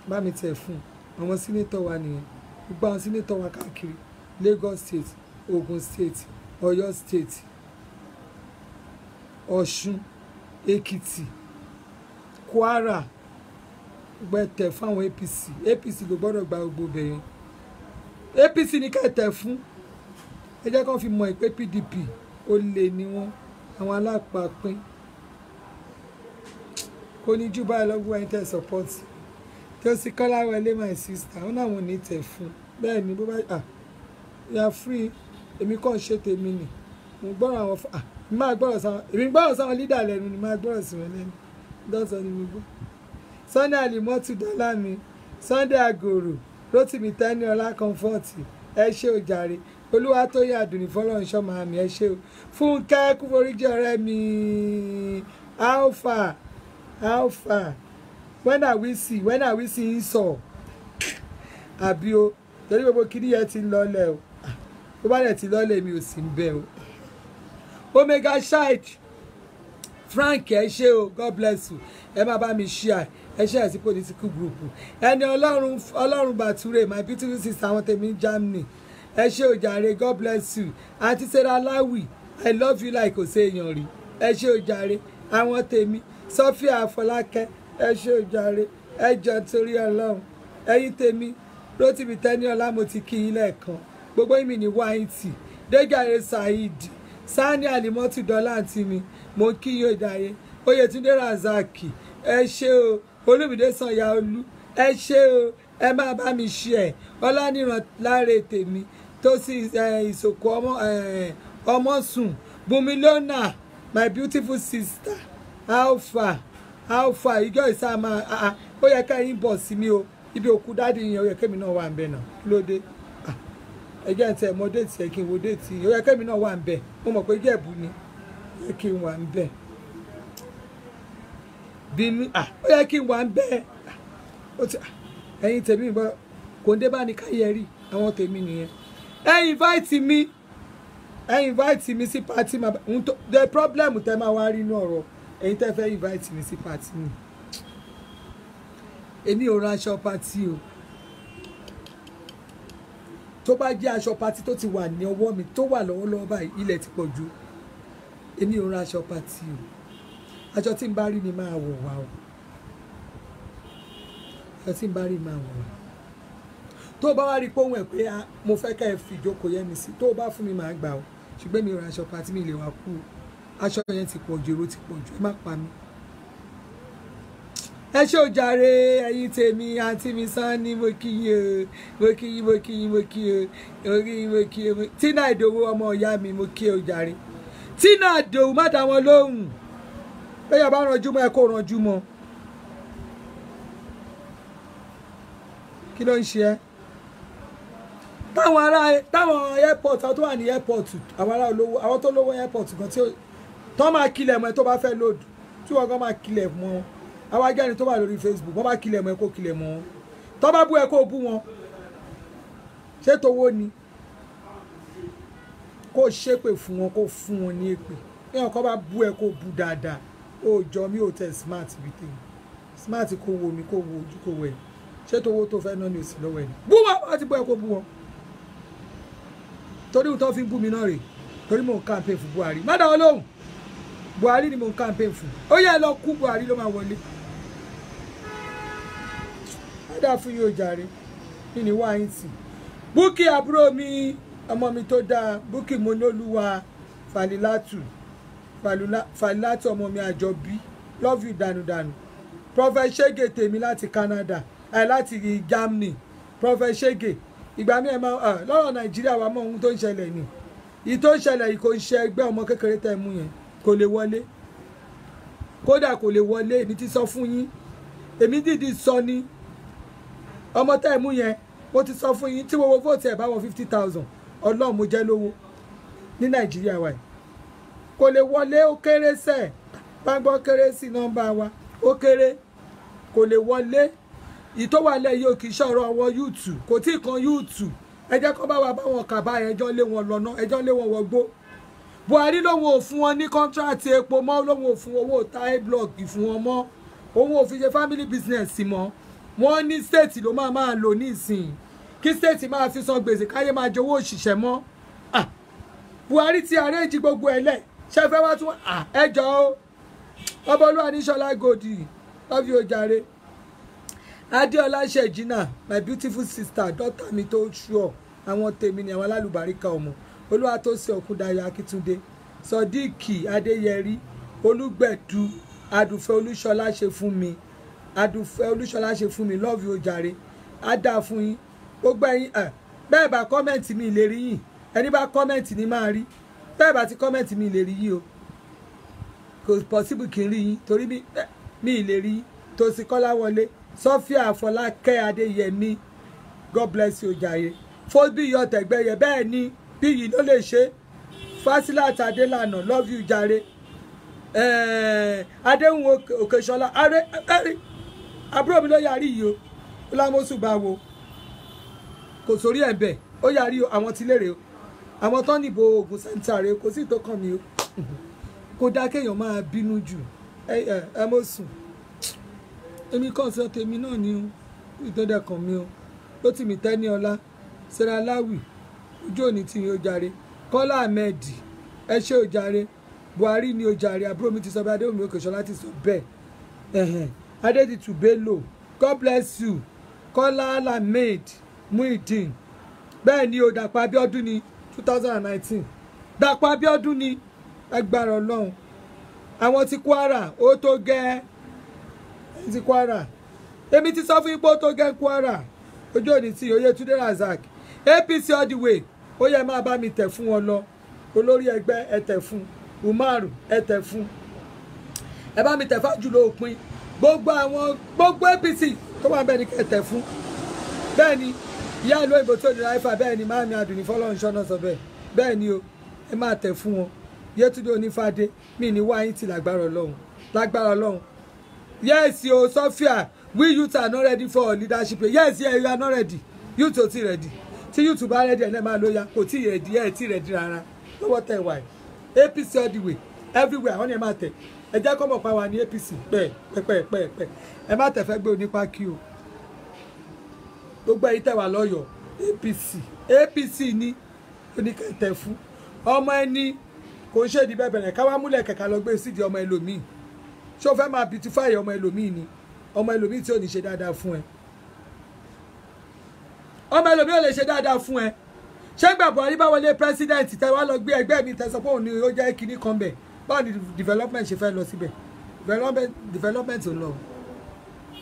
bá mi tẹ̀ fún àwọn sínétọ̀ wa nìyẹn. Gbogbo àwọn sínétọ̀ wa káàkiri Lagos State, Ogun State, Ọ̀yọ́ State, Ọ̀ṣun, Èkìtì, Kwara, gbẹ̀tẹ̀ fún àwọn APC ló gbọ́dọ̀ gba gbogbo bẹ̀yẹn. APC ní ká tẹ̀ fún. Ẹ jẹ́ kán fi mọ̀ pé PDP ó lè ní wọn, àwọn alápàpín. Kò ní jù báyìí lọ́gbọ́n ẹni tẹ̀ support. Tí ó sì Kọ́láwọlé my sister, wọn náà wọn ní tẹ̀ fún. Bẹ́ẹ̀ ni bó bá you are free. Èmi kàn ṣe tèmi nì. Mo gbọ́rọ̀ àwọn máa gbọ́rọ̀ sáwọn èmi gbọ́rọ̀ sáwọn leader lẹ́nu ni máa gbọ́rọ̀ sí wọn lẹ́nu. Dọ́sọ̀ ni mo gbọ́. Sunday Alimotu Dọ́lámi, Sunday Agoro, Rótìmí Tẹ́níọlá Comfort, ẹ ṣé o jàre. Olúwatóyìn Àdùnní Fọlọ́runṣọ́ màmí, ẹ ṣé o. Fúnkẹ́ Kúforíjì ọ̀rẹ́ mi. Alpha. When are we see Ìsọ̀? Àbí o, torí gbogbo kìíní yẹn ti lọ́lẹ̀ o. Tó bá dẹ̀ ti lọ́lẹ̀ mi ò sí ń bẹ̀ o. Omega Shite Frank, ẹ ṣé o, God bless you. Ẹ má bá mi share, ẹ share sí political group. Ẹni Ọlọ́run Bàtúrè, my beautiful sister àwọn tèmi Germany. Ẹ ṣé o jàre, God bless you. Aunty Sarah Lawi, I love you like kò ṣe èèyàn rí. Ẹ ṣé o jàre, àwọn tèmi Sophia Afọlákẹ́, ẹ ṣé o jàre. Ẹ jọ̀ọ́ torí Ọlọ́run. Ẹ̀yin tèmi Rótìmí Tẹ́níọlá mo ti kí yín lẹ́ẹ̀kan. Gbogbo yín mi ní wáìtì. Dégàre Saheed, Sani Alimotu Dọ́lántì mi, mo kí yín ìdáyé. Oyètúndé Razaki, ẹ ṣé o. Olúmídé Sanyaolú, ẹ ṣé o. Ẹ má bá mi share. Ọláníran Láre tèmi tó sì ìsòkò ọmọ sùn. Bùnmílọ́nà, my beautiful sister. Alpha ìjọ ìsáàmà ó yẹ ká yín bọ̀ sí mi o. Ibi òkú dáàdì yẹn ó yẹ kémi náà wà ń bẹ̀ náà. Kí ló dé? Ẹjẹ́ ẹ̀ tẹ̀ mọ déètì ẹ̀ kí n wo déètì yẹn. Ó yẹ kémi náà wà ń bẹ̀. Mo mọ̀ pé Jẹ̀bú ni. Ó yẹ kí n wà ń bẹ̀. Bí mi ó yẹ kí n wà ń bẹ̀. Ẹ̀yin tèmi bọ́ kò ń dé bá ní káyẹ rí àwọn tèmi nìyẹn. ẹ invite mi sí party ma the problem tẹ́ máa wá rí inú ọ̀rọ̀ ẹ̀yin tẹ́ fẹ́ invite mi sí party mi èmi ò ra aṣọ party o tó bá jẹ́ aṣọ party tó ti wà ní ọwọ́ mi tó wà lọ́wọ́lọ́wọ́ báyìí ilẹ̀ ti pọ̀ jù èmi ò ra aṣọ party o aṣọ tí n bá rí ni máa wọ̀ wá o aṣọ tí n bá rí máa wọ̀ wá tó o bá wá rí pohùn ẹ̀ pé mo fẹ́ kẹ́ ẹ fi ìjókòó yẹn mi sí tó o bá fún mi máa gbà o ṣùgbọ́n mi ò ra aṣọ party mi lè wá kú aṣọ yẹn ti pọ̀ jù èrò ti pọ̀ jù ẹ má pa mí. ẹ ṣé o jàre ẹ̀yin tèmi àǹtí mi Sanni mo kí yín o mo kí yín mo kí yín mo kí yín mo kí yín mo kí yín Tina Ìdòwú ọmọ ìyá mi mo kí o jàre Tina Ìdòwú má dá wọn lóhùn bẹ́ẹ̀ bá ranjú mọ́ ẹ kó ranjú mọ́ kí ló ń ṣe ẹ́ táwọn airport àwọn tó wà ní airport àwọn ará olówó àwọn tó lówó airport gan tí tó máa kílẹ̀ mọ́ ẹ tó bá fẹ́ load tí wọ́n gan máa kílẹ̀ mọ́ àwọn ajẹ́ni tó wà lórí Facebook wọ́n bá kílẹ̀ mọ́ ẹ kó kílẹ̀ mọ́ wọn tó bá bú ẹ kó bú wọn ṣé tówó ni kó ṣépè fún wọn kó fún wọn ní èpè ní ọkọ bá bú ẹ kó bú dáadáa ó jọ mí ò tẹ smart bíi tèmi smart kó wo mi kó wo ojú kó wo ẹ ṣé tówó tó fẹ́ náà ní òsì lọ́wọ́ ẹ ní bú wọn wọ́n ti bú ẹ kó bú wọn torí ohun tó fi ń bú mi náà rè torí mò ń campaign fún Buhari má dá wọn lóhùn Buhari ni mò ń campaign fún ó yẹ lọ kú Buhari ló máa wọlé má dá fún yóò jàre kí ni wá yín sí Bukky àbúrò mi ọmọ mi tó dáa Bukky Monoluwa Falilatu ọmọ mi Àjọbí love you dànùdànù Prophet Shege tèmi láti Canada láti Germany Prophet Shege ìgbà mi ẹ máa lọ́rọ̀ Nàìjíríà wa mọ ohun tó ń ṣẹlẹ̀ ni ìyí tó ń ṣẹlẹ̀ yìí kò ń ṣe ẹgbẹ́ ọmọ kékeré tẹ́ mú yẹn kò lè wọlé kódà kò lè wọlé èmi ti sọ fún yín èmi dìdí sọ ní ọmọ tẹ́ mú yẹn mo ti sọ fún yín tí gbogbo vote ẹ̀ bá wọ 50,000 Ọlọ́run mo jẹ́ lówó ní Nàìjíríà wa yìí kò lè wọlé ó kéré sẹ́ẹ̀ bá gbọ́ kéré sí nọ́mbà wa ó kéré kò lè wọlé ìtọ́wálẹ̀ yóò kì í ṣọ̀rọ̀ ọwọ́ YouTube kò tí ì kan YouTube ẹ jẹ́ kó bá wa bá wọn kàbá ẹjọ́ lé wọn lọ́nà ẹjọ́ lé wọn wọgbó Buhari lòun ò fún wọn ní kọ́ńtíráàtì epo mọ́ lòun ò fún owó táì blọọkì fún wọn mọ́ òun ò fi ṣe family business mọ́ wọ́n ní state ló máa lò ní ìsìn kí state máa fi san gbèsè káyé máa jowó òṣìṣẹ́ mọ́ Buhari ti arrange gbogbo ẹ̀ lẹ̀ ṣe fẹ́ wá tún ẹjọ́ o Ọbọlúwa ní Ṣọlá Gòdì love you jàre Adéọlá Ṣèjìnà my beautiful sister daughter mi tó ṣùọ àwọn tèmi ni àwọn alálùbáríkà ọmọ Olúwatósìn Òkúndayọ̀ Akíntúndé Sodiq Adéyẹrí Olúgbẹ̀dú Adùfẹ́ Olúṣọlá ṣe fún mi love you jàre ada fún yín gbogbo ẹ̀yin bẹ́ẹ̀ bá kọ́mẹ̀ntì mi lè rí yín ẹni bá kọ́mẹ̀ntì ni máa rí bẹ́ẹ̀ bá ti kọ́mẹ̀ntì mi lè rí yín o kò possible kí n rí yín torí mi lè rí Tósìn Kọ́láwọlé Sophia Afọlákẹ́ Adéyẹmí God bless you jàre fóbí yọ tẹ̀gbẹ́yẹ bẹ́ẹ̀ ni bí yìí ló lè ṣe Fásilát Adélànà love you jàre Adéhùn Òkèṣọlá àbúrò mi ló yarí yìí o Lámọ́sù bá wo kò sórí ẹ̀bẹ̀ ó yarí o àwọn ti lérè o àwọn tó níbo Ògùn sẹ́ńtà rẹ kò sí tó kàn mí o kò dá kéèyàn máa bínú jù ẹ mọ̀ sùn èmi kàn sọ tèmi náà ni o ìtọ́jà kan mi o ló tì mí Tẹ́níọlá Sarah Láwì ojú òní tí o jàre Kọ́lá Ahmed ẹ ṣé o jàre Buhari ni o jàre àbúrò mi ti sọ bẹ́ẹ̀ Adéwùmí Òkèṣọlá ti sọ bẹ́ẹ̀ Adédìtú Bello God bless you Kọ́lá Ahmed Muideen bẹ́ẹ̀ ni o Dàpọ̀ Abíọ́dún ni 2019 Dàpọ̀ Abíọ́dún ni agbára Ọlọ́run àwọn ti Kwara ó tó gẹ́ ti Kwara èmi ti sọ fún ipò tó gẹ́ Kwara ojú òní tí Oyètúndé Razak APC all the way ó yẹ máa bá mi tẹ̀ fún wọn lọ olórí ẹgbẹ́ ẹ tẹ̀ fún Umaru ẹ tẹ̀ fún ẹ bá mi tẹ̀ Fájùlọ Òpin gbogbo APC tó wà bẹ́ẹ̀ ni kẹ́ tẹ̀ fún bẹ́ẹ̀ ni ìyá ìlú òyìnbó tó ní ráìfà bẹ́ẹ̀ ni máàmí Adùnní Fọlọ́runṣọ́ sọ bẹ́ẹ̀ ni o ẹ máa tẹ̀ fún wọn Yétúndé Onífádé mi ní wáyé ti lágbára Ọlọ́run yes o Sophia we youth are not ready for leadership yes yeah you are not ready youth ò tí ready tí youth bá ready ẹ̀ máa lóya kò tí ready ẹ̀ tí ready rárá lọ́wọ́ tẹ̀ wá APC all the way everywhere àwọn ni ẹ máa tẹ̀ ẹ jẹ́ kọ́ mọ̀ pa wà ní APC pẹ́ẹ́pẹ́ẹ́pẹ́ ẹ má tẹ̀ fẹ́ gbé onípa kí o gbogbo ẹ̀yin tẹ̀ wà lọ́yọ̀ọ́ APC ní oníkẹ̀tẹ̀ fún ọmọ ẹni kò ń ṣèdí bẹ́ẹ̀ bẹ̀rẹ̀ káwá múlẹ̀ kẹ̀kẹ́ lọ gbé sídìí ọmọ ẹlòmíì ṣé o fẹ́ máa beautify ọmọ ẹlòmíì ni ọmọ ẹlòmíì tí ò ní ṣe dáadáa fún ẹ ọmọ ẹlòmíì ò lè ṣe dáadáa fún ẹ ṣé gbà Buhari bá wọlé president tẹ wá lọ gbé ẹgbẹ́ mi tẹ sọ pé òun ni ó jẹ́ kinní kan bẹ̀ báwo ni development ṣe fẹ́ lọ síbẹ̀ development ò lọ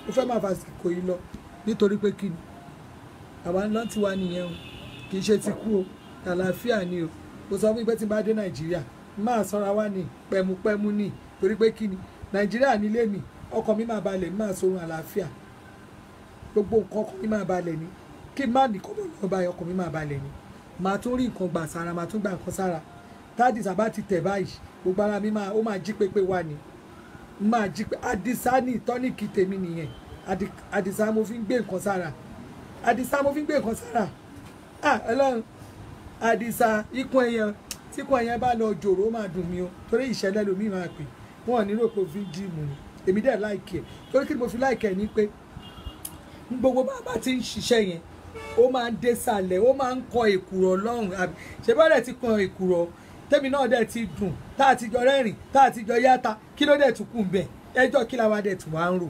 ó fẹ́ máa fàsìkò yìí lọ nítorí pé kí ni àwa ńlá ti wá nìyẹn o kì í ṣe ti kú o àlàáfíà ni o mo sọ fún mi pé tí n bá dé Nàìjíríà máa sọ́ra wá ní pẹ́mupẹ́mu ní torí pé kí ni Nàìjíríà nílé mi ọkàn mi máa balẹ̀ máa sorun àlàáfíà gbogbo nǹkan ọkàn mi máa balẹ̀ ni kí n má ní kọ́mọ̀ lọ́ọ́ báyìí ọkàn mi máa balẹ̀ ni màá tún rí nǹkan gbà sára màá tún gbà nǹkan sára táàdì sábà ti tẹ̀ báyìí gbogbo ara mi ó máa jí pépé wà ní máa jí pé Àdìsá ní tọ́níkì tèmi nìyẹn Àdìsá mo fi ń gbé nǹkan sára Àdìsá mo fi ń gbé nǹkan sára Ọlọ́run Àdìsá ikùn ẹ̀yàn tí ikùn ẹ̀yàn bá lọ jòrò ó máa dùn mí o torí ìṣẹ̀lẹ̀ lomi máa pè wọn ò ní rò pé fi jíìmù ni èmi dẹ̀ láìkì ẹ̀ torí kí ni mo fi láìkì ẹ̀ ni pé gbogbo bàbá ti ń ṣiṣẹ́ yẹn ó máa ń dé sàlẹ̀ ó máa ń kọ èkùrọ̀ lọ́rùn àbí ṣe bá dẹ̀ ti kan èkùrọ̀ tẹ́mi náà dẹ̀ ti dùn tá a ti jọ rẹ́rìn tá a ti jọ yáta kí ló dẹ̀ tún kù bẹ̀ ẹjọ́ kí làwa dẹ̀ tún wá ń rò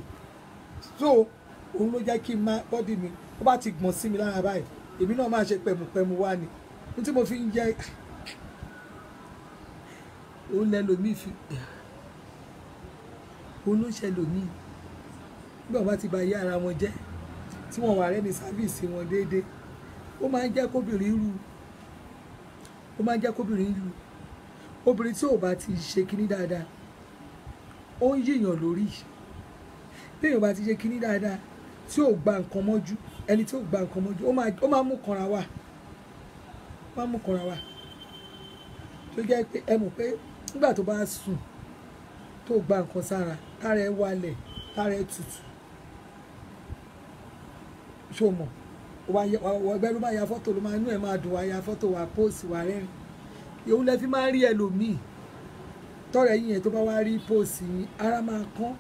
so òun ló jẹ́ kí n má bọ́dì mi ó bá ti gbọ̀n sí mi lára báyìí èmi náà máa ṣe pẹ̀mùpẹ̀mù wá ni ní tí mo fi ń jẹ́ òun lẹ́lòmíì fi òun ló ṣẹlòmíì bí wọ́n bá ti ba yé ara wọn jẹ́ tí wọ́n wà rẹ́ni sáfíìsì wọn déédéé ó máa ń jẹ́ kóbìnrin rú ó máa ń jẹ́ kóbìnrin rú obìnrin tí ò bá ti ṣe kinní dáadáa ó ń yíyàn lórí bí èèyàn bá ti ṣe kinní dáadáa tí ò gba nǹkan mọ́jú ẹni tí ò gba nǹkan mọ́jú ó máa mú kanra wà máa mú kanra wà tó jẹ́ pé ẹ mọ̀ pé nígbà tó bá sùn tó gba nǹkan sára tára ẹ wálẹ̀ tára ẹ tutù ṣó mọ̀ ẹgbẹ́ ló máa ya fọ́tò ló máa inú ẹ̀ máa dùn wá ya fọ́tò wá póòsì wá rẹ́rìn òun lẹ fi máa rí ẹlòmíì tọrẹ yín yẹn tó bá wá rí póòsì yín ara máa kán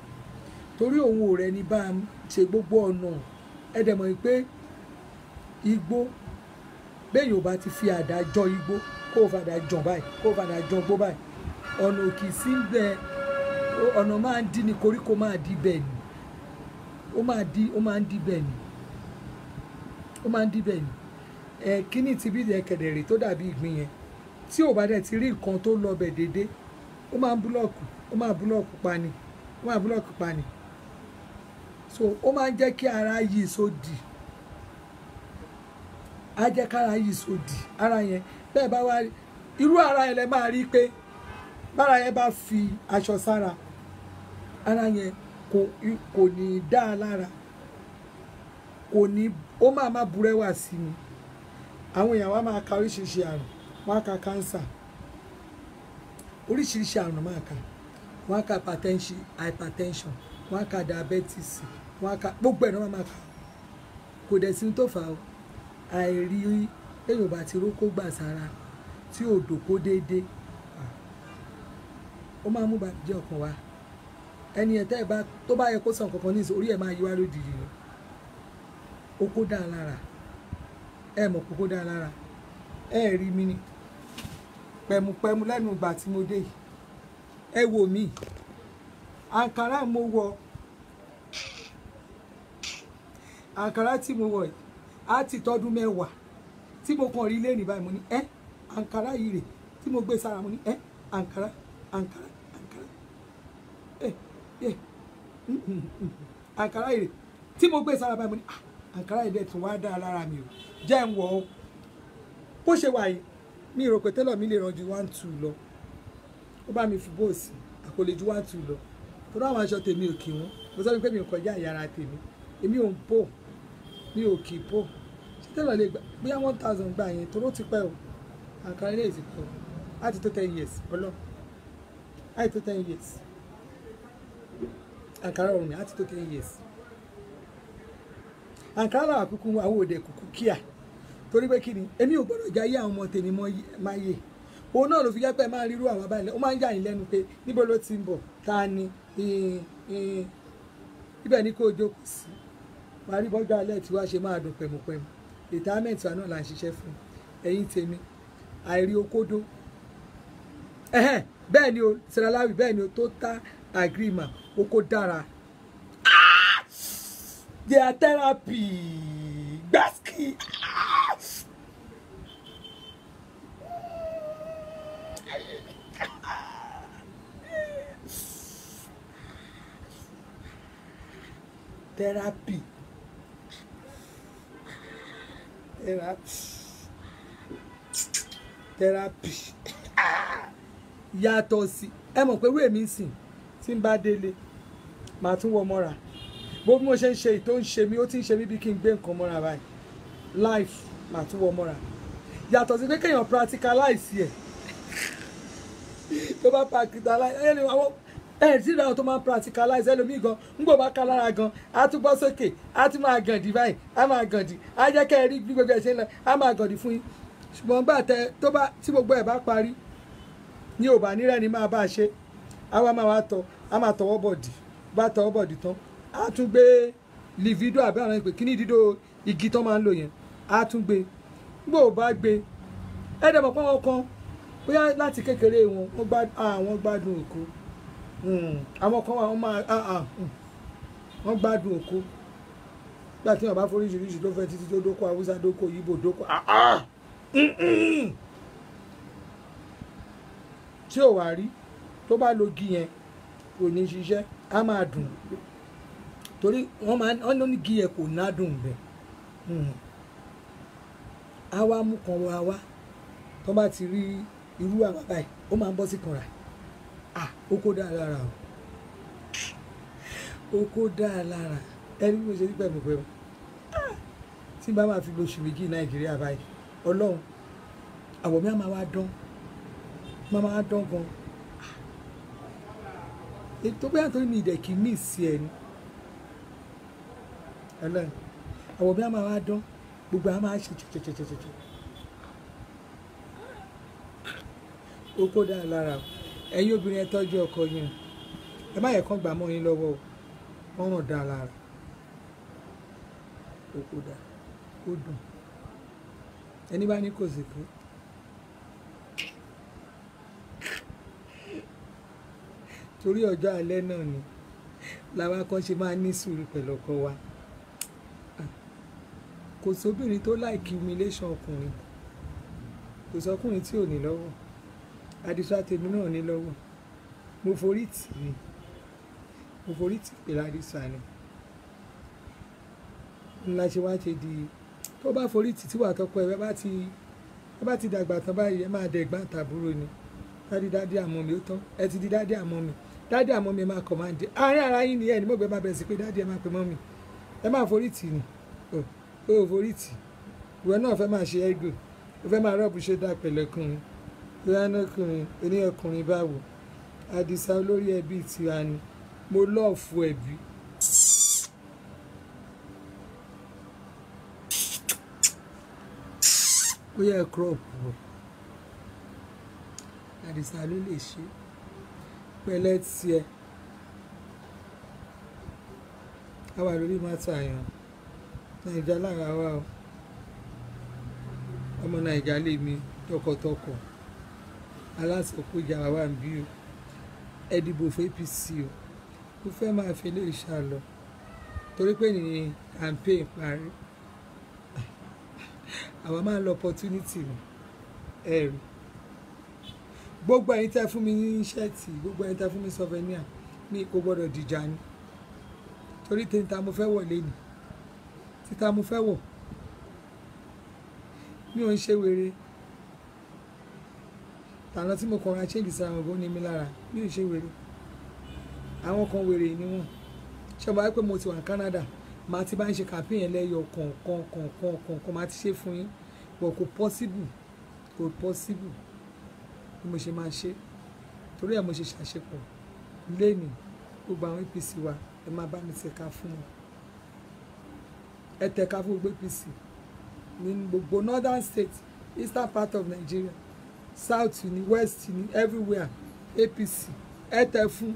torí òun ò rẹ ní bá a ṣe gbogbo ọ̀nà ẹ dẹ̀ mọ̀ pé igbó bẹ́ẹ̀ yóò bá ti fi àdá jọ igbó kó o fàdá jọ báyìí kó o fàdá jọ gbó báyìí ọ̀nà òkì sí ń bẹ ọ̀nà máa ń dí ni koríko máa dí bẹ́ẹ̀ ni ó máa ń dí bẹ́ẹ̀ ni ó máa ń dí bẹ́ẹ̀ ni kíní ti bí ẹ̀kẹ̀dẹ̀rẹ̀ tó dàbí ìgbín yẹn tí ò bá dẹ̀ ti rí nǹkan tó lọ bẹ̀ déédéé ó máa búlọ̀kù pa ni so ó máa ń jẹ́ kí ara yìí sódì á jẹ́ kára yìí sódì ara yẹn bẹ́ẹ̀ bá wá rí irú ara yẹn lẹ máa rí pé bára yẹn bá fi aṣọ sára ara yẹn kò ní dá a lára kò ní ó máa burẹ́wà sí ni àwọn èèyàn wa máa ka oríṣiríṣi àrùn wọ́n á ka cancer oríṣiríṣi àrùn máa ka wọ́n á ka hypertension wọ́n á ka diabetes wọ́n á ka gbogbo ẹ̀ náà máa ka kò dẹ̀ sí tó fà á àìrí èèyàn bá ti rókó gbà sára tí ò dòkó déédéé ó máa mú bàjẹ́ ọkàn wa ẹni ẹ̀ tẹ́ ẹ bá tó bá yẹ kó sàn kankan ní orí ẹ̀ máa yí wá lódìdí ni ó kó dáa lára ẹ mọ̀ kó dáa lára ẹ rí mi ni pẹ̀mùpẹ̀mù lẹ́nu ìgbà tí mo dé yìí ẹ wò mí àǹkárá mo wọ àǹkárá tí mo wọ yìí á ti tọ́dún mẹ́wàá tí mo kàn rí lẹ́nìí báyìí mo ní àǹkárá yìí rè tí mo gbé sára mo ní àǹkárá àǹkárá yìí rè tí mo gbé sára báyìí mo ní àǹkárá yìí dẹ̀ tún wá dáa lára mi o jẹ́ ń wọ̀ ọ́ bó ṣe wà yìí mi rò pé tẹ́lọ̀ mi lè ràn ju 1-2 lọ ó bá mi fi bóòsì àkọlé ju 1-2 lọ torí àwọn aṣọ tèmi ò kì wọ́n mo sọ pé mi ò kọjá ìyára tèmi èmi ò ń pò mi ò kì í pò ṣé tẹ́lọ̀ lè gbà bóyá 1000 gbà yẹn toró ti pẹ́ o àǹkárá ilé ti pẹ́ o láti tó 10 years ọlọ́ láti tó 10 years àǹkárá ọ̀run mi láti tó 10 years àǹkárá àkúkú àwọn òde kúkú kíá torí pé kí ni èmi ò gbọ́dọ̀ jáyé àwọn ọmọ tèmi máa yè òun náà ló fi jẹ́ pé máa rírú àwọn abáyé ó máa ń yà yín lẹ́nu pé níbo ló ti ń bọ̀ ta ni ibẹ̀ ni kò jókòó sí wàá rí bọ́jọ́ alẹ́ tí wàá ṣe máa dùn pẹ̀mùpẹ̀mù retirement wa náà là ń ṣiṣẹ́ fún ẹ̀yin tèmi àìrí okódó bẹ́ẹ̀ ni o sẹ́láláwì bẹ́ẹ̀ ni o total agreement oko dára their therapy gbáskì therapy yàtọ̀ sí ẹ mọ̀ pé wíwèé mi sìn tí ń bá délé màá tún wọ mọ́ra bó bí mo ṣe ń ṣe ìtò ń ṣe mí ó ti ń ṣe mí bí kí n gbé nǹkan mọ́ra báyìí life màá tún wọ mọ́ra yàtọ̀ sí pé kéèyàn practicalize ẹ̀ tó bá practicalize ẹni àwọn tí ìdáhùn tó máa ń practicalize ẹlòmíì gan ń gbò bá ká lára gan á tún bọ́ sókè á tún máa gàndì báyìí á máa gàndì á jẹ́ kẹ́ ẹ rí bí gbogbo ẹ̀ ṣe ń lọ á máa gàndì fún yín ṣùgbọ́n gbà tí gbogbo ẹ̀ bá parí ní ò bá nírẹ́ ni máa bá a ṣe á wá máa wá tọ̀ á máa tọwọ́ bọ̀dì bá tọwọ́ bọ̀dì tán á tún gbé livido àbí àwọn ìpè kíní dídó igi tán máa ń lò yẹn á tún gbé gbò bá gbé ẹ̀ẹ́dẹ̀mọ̀ pọ́n wọn kan bóyá láti kékeré wọn wọ́n gbádùn òkú àwọn kan wọ́n gbádùn òkú gbà tí wọ́n bá foríṣiríṣi tó fẹ́ títí tó dóko haúsá dóko yíbò dóko tí ò wá rí tó bá lo igi yẹn kò ní ṣiṣẹ́ á máa dùn torí wọ́n ní igi yẹn kò nádùn bẹ́ẹ̀ á wá mú kan wá tó bá ti rí irú àwọn báyìí ó máa ń bọ́ sí kanra oko dáa lára o oko dáa lára ẹni bí mo ṣe rí pẹ̀lú tí bá máa fi lo oṣù méjì Nàìjíríà báyìí Ọlọ́run àwọ̀ mi á máa wá dán máa dán gan ètò bẹ́ẹ̀ nítorí mi ìdẹ̀ kì í mí sí ẹni Ọlọ́run àwọ̀ mi á máa wá dán gbogbo á máa ṣe tẹ̀tẹ̀tẹ̀tẹ̀ oko dáa lára o ẹ̀yin obìnrin ẹ tọ́jú ọkọ yín ẹ má yẹ kán gbà mọ́ yín lọ́wọ́ o wọ́n ràn dáa lára oko dáa ó dùn ẹni bá ní kò sí kú torí ọjọ́ alẹ́ náà ni làwa kan ṣe máa ní sùúrù pẹ̀lú ọkọ wa kò sóbìnrin tó láìkí humiliation ọkùnrin kò sọkùnrin tí ò ní lọ́wọ́ àdìsá tèmi náà ní lọ́wọ́ mo forí tì pé àdìsá ni ńlá ṣe wá ṣe di tó bá forí tì tí wà tọpọ ẹ bá ti dàgbà tán báyìí ẹ máa dẹ̀gbọ́n tàbúrò ni dádì àmọ́ mi ó tán ẹ ti di dádì àmọ́ mi ẹ máa kọ̀máǹdì àárín ara yín nìyẹn ni mo gbé máa bẹ̀rẹ̀ sí pé dádì ẹ máa pè mọ́ mi ẹ máa forí tì ni ó forí tì ìwọ náà fẹ́ máa ṣe ẹ́gò ó fẹ́ máa rọ́ọ̀bù ṣe dá pẹ̀lẹ́kùnrin ìránọkùnrin oníyọkùnrin báwo àdìsá olórí ẹbí tiwa ni mo lọ́ọ̀fù ẹbí ó yẹ crop o àdìsá ló lè ṣe pẹ̀lẹ́ tiẹ̀ a wà lórí mátà yẹn nàìjà lára wa o ọmọ nàìjà lè mi tọkọtọkọ alásòkò ìjà wà ń bí o ẹ dìbò fún APC o mo fẹ́ máa fi lè ṣàlọ torí pé ní campaign parí àwọn máa ń lọ opportunity ni ẹ̀rù gbogbo ẹ̀yin tẹ́ fún mi ní ṣẹ́ẹ̀tì gbogbo ẹ̀yin tẹ́ fún mi souvenir ní kò gbọ́dọ̀ dìjà ni torí tèǹtà mo fẹ́ wọ̀ lẹ́nu títa mo fẹ́ wọ̀ mi ò ń ṣe wèrè tàná tí mo kàn ra change sára wọn bó ní mi lára mi ò ṣe wèrè àwọn kan wèrè ni wọn ṣe wáyé pé mo ti wà ní Canada màá ti bá ń ṣe campaign yẹn lẹ́yọ kọ̀ọ̀kan màá ti ṣe fún yín but kò possible bí mo ṣe máa ṣe torí ẹ̀ mo ṣe ṣàṣepọ̀ lẹ́nu gbogbo àwọn APC wa ẹ máa bá mi ṣèkà fún wọn ẹ tẹ̀ka fún gbogbo APC ní gbogbo northern state, eastern part of Nigeria, south ni, west ni, everywhere APC ẹ tẹ̀ fún.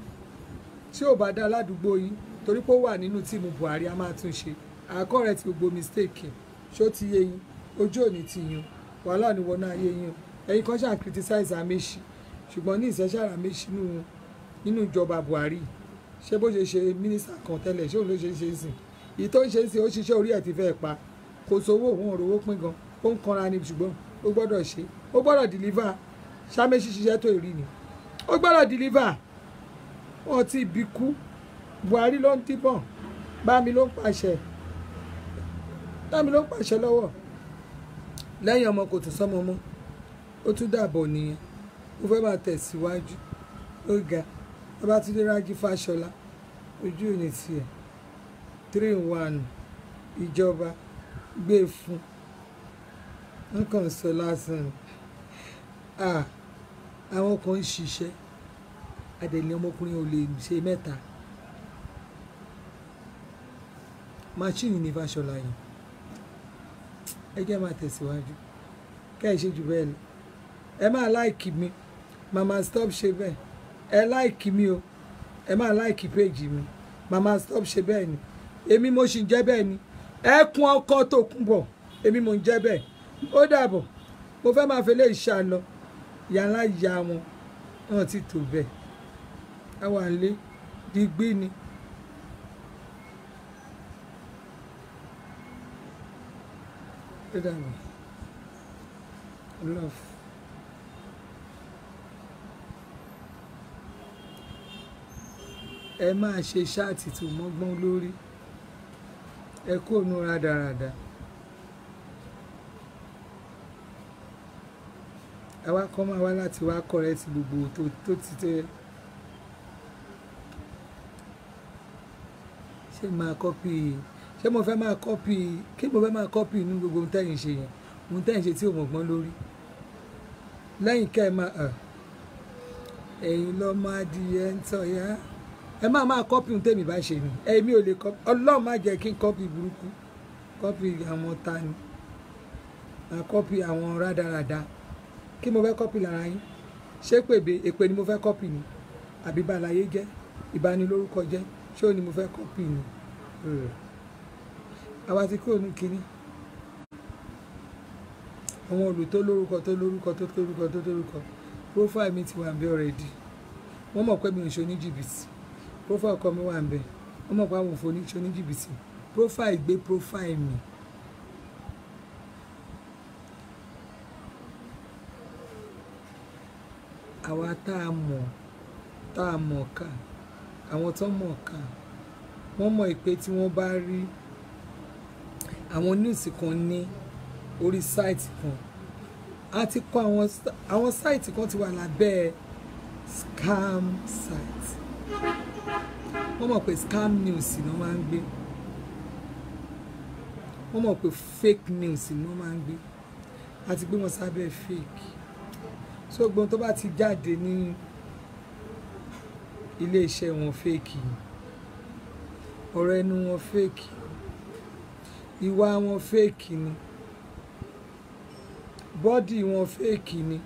Tí ò bá dá ládùúgbò yìí torí pé ó wà nínú tíìmù Buhari a máa tún ṣe àkọ́rẹ́ ti gbogbo mistake ṣó ti yé yín ojú òní ti yín wàhálà ni wọ́n náà yé yín ẹ̀yin kan ṣáà criticize Amaechi ṣùgbọ́n ní ìṣẹ́ṣẹ́ Amaechi nínú ìjọba Buhari ṣé bó ṣe ṣe mínísítà kan tẹ́lẹ̀ ṣé òun ló ṣe é sìn èyí tó ń ṣe é sìn ó ṣiṣẹ́ orí ẹ̀ ti fẹ́ pa kò sówó òun òrówó pín gan ó ń kanra ni ṣùgbọ́n ó gbọ́dọ̀ ṣe ó gbọ́dọ̀ deliver ṣàmẹ́sì ṣiṣẹ́ tó ìrí ni ó gbọ́dọ̀ deliver wọn ti bí kú Buhari ló ń díbọ̀n Bámi ló ń pàṣẹ lọ́wọ́ lẹ́yìn ọmọ kò tún sọ́mọ mọ́ ó tún dàbọ̀ nìyẹn ó fẹ́ máa tẹ̀síwájú ó ga Babátúndé Rájí Fáṣọlá ojú òní tiẹ̀ 3-in-1 ìjọba gbé fún nǹkan sọ lásán àwọn kan ń ṣiṣẹ́ adẹ̀lẹ̀ ọmọkùnrin ò lè ṣe mẹ́ta máṣíìnì ní Fáṣọlá yìí ẹgbẹ́ máa tẹ̀síwájú kẹ́ ẹ ṣe jù bẹ́ẹ̀ lọ ẹ máa láìkì mi mama stop ṣe bẹ́ẹ̀ ẹ láìkì mi o ẹ máa láìkì péjì mi mama stop ṣe bẹ́ẹ̀ ni èmi mo sì ń jẹ́ bẹ́ẹ̀ ni ẹ kún ọkọ tó kún bọ̀ èmi mo ń jẹ́ bẹ́ẹ̀ ó dàbọ̀ mo fẹ́ máa fẹlẹ́ ìṣá lọ yàrá ìyá wọn náà ti tó bẹ́ẹ̀ àwọn àlè digbí ni. Ó dàbọ̀ love. Ẹ máa ṣe ṣáàtì tó mọ́gbọ́n lórí ẹ kó nu rádaràda àwa kọ́ máa wá láti wá kọ́rẹ́tì gbogbo tó ti tẹ́ ṣé máa kọ́pì ṣé mo fẹ́ máa kọ́pì kí mo fẹ́ máa kọ́pì inú gbogbo ohun tẹ́yìn ṣe yẹn ohun tẹ́yìn ṣe tí ò mọ̀gbọ́n lórí lẹ́yìn kẹ́ ẹ máa ẹ̀yin lọ́ máa di ẹ̀ ń tọ́ ya ẹ máa kọ́pì ohun tẹ́mi bá ṣe ni èmi ò lè kọ́pì Ọlọ́run má jẹ́ kí n kọ́pì burúkú kọ́pì àwọn ta ni máa kọ́pì àwọn rádaràda kí mo fẹ́ kọ́pì lára yín ṣé èpè ni mo fẹ́ kọ́pì ni àbí bàlàyé jẹ́ ìbanilórúkọ jẹ́ ṣé ò ní mo fẹ́ kọ́pì ni àwa ti kúrò ní kínní àwọn olùtó lórúkọ profile mi ti wà ń bẹ already wọ́n mọ̀ pé mi ò ṣe oníjìbìtì profile ọkọ mi wà ń bẹ wọ́n mọ̀ pé àwọn òfò ṣe oníjìbìtì profile gbé profile mi àwa tá a mọ̀ ká àwọn tó mọ̀ ká wọ́n mọ̀ pé tí wọ́n bá rí àwọn news kan ní orí sáìtì kan a ti kọ́ àwọn sáìtì kan ti wà lábẹ́ scam site wọ́n mọ̀ pé scam news ni wọ́n máa ń gbé wọ́n mọ̀ pé fake news ni wọ́n máa ń gbé a ti gbé wọn sábẹ́ fake so gbọ́n tó bá ti jáde ní iléeṣẹ́ wọn fake ọ̀rọ̀ ẹnu wọn fake ìwà wọn fake ni bọ́dì wọn fake ni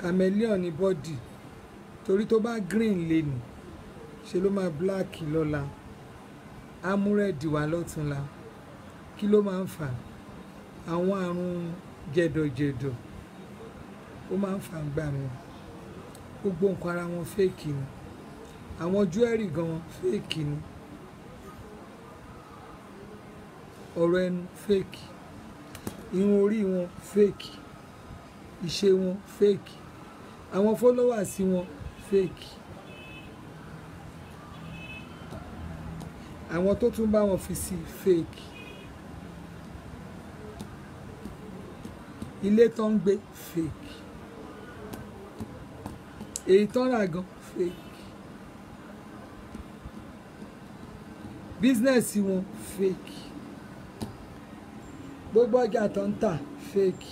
chameleon ni bọ́dì torí tó bá green lè nì ṣe ló máa black lọ́la amúrẹ́dì wà lọ́túnla kí ló máa ń fà àwọn àrùn jẹ̀dọ̀jẹ̀dọ̀ ó máa ń fà gbà mí gbogbo nǹkan ara wọn fake ni àwọn jewelry gan fake ni ọ̀rọ̀ ẹnu fake irun orí wọn fake ìṣe wọn fake àwọn followers wọn fake àwọn tó tún bá wọn fi sí fake ilé tó ń gbé fake èyí tó ń rà gan fake business wọn fake gbogbo ọjà tó ń tà fake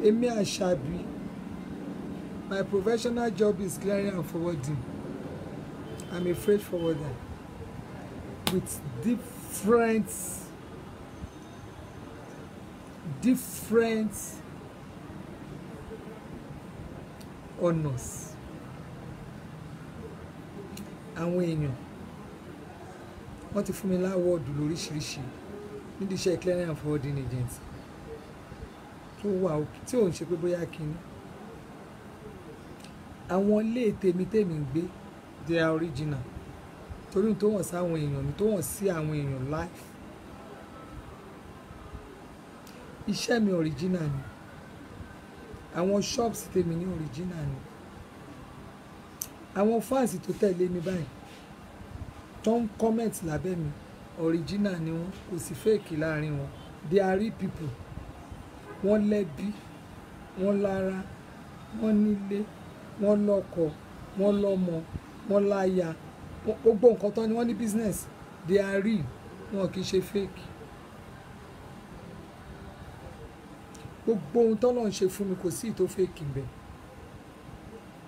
èmi Àṣàbí my professional job is clearing and forwarding I'm a freight forwarder with different honors. Àwọn èèyàn wọ́n ti fún mi láwọ́ọ̀dù lóríṣiríṣi nídìí iṣẹ́ clearing and forwarding agency tó wà òkè tí ò ń ṣe pé bóyá kíní. Àwọn ilé tèmi ń gbé they are original torí tó wọ̀n sí àwọn èèyàn mi tó wọ̀n sí àwọn èèyàn life. Iṣẹ́ mi original ni, àwọn shops tèmi ní original ni, àwọn fans tó tẹ̀lé mi báyìí tó ń comment lábẹ́ mi original ni wọ́n, kò sí fake láàrin wọn. They are real people. Wọ́n lẹ́bí, wọ́n lára, wọ́n nílé, wọ́n lọ́kọ, wọ́n lọ́mọ, wọ́n láya, gbogbo nǹkan tán ni wọ́n ní business. They are real, wọn kì í ṣe fake. Gbogbo ohun tọ́lọ́run ṣe fún mi kò sí ìtó fake ńbẹ̀.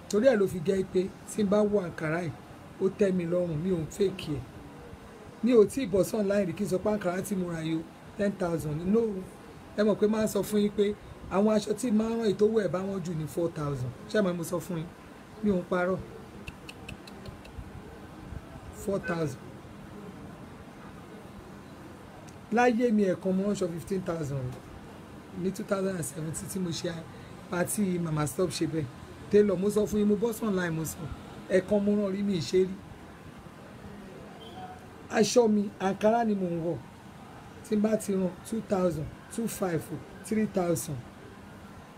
Torí ẹ̀ ló fi jẹ́ pé tí n bá wọ àǹkárá yìí ó tẹ́ mi lọ́rùn, mi ò ń fake ẹ̀. Mi ò tí ì bọ̀ sọ́n láì rí kí n sọ pé àǹkárá tí mo ra yìí 10,000 no. Ẹ mọ̀ pé máa ń sọ fún yín pé àwọn aṣọ tí máa ń rán ìtòwò ẹ̀ bá wọ́n jù ní 4,000. Ṣé àmọ́ mo sọ fún yín? Mi ò ń parọ́. 4,000. Láyé mi ẹ̀kan mo ránṣọ 15,000 ní 2017 tí mo ṣe pàtí mama stop ṣe bẹ́ẹ̀. Tailor mo sọ fún yín, mo bọ́ sọ́n láì mo sọ ẹ̀kan mo rán rí mi ìṣe rí. Aṣọ mi àǹkárá ni mò ń wọ̀ tí n bá ti rán 2,000 2,500 3,000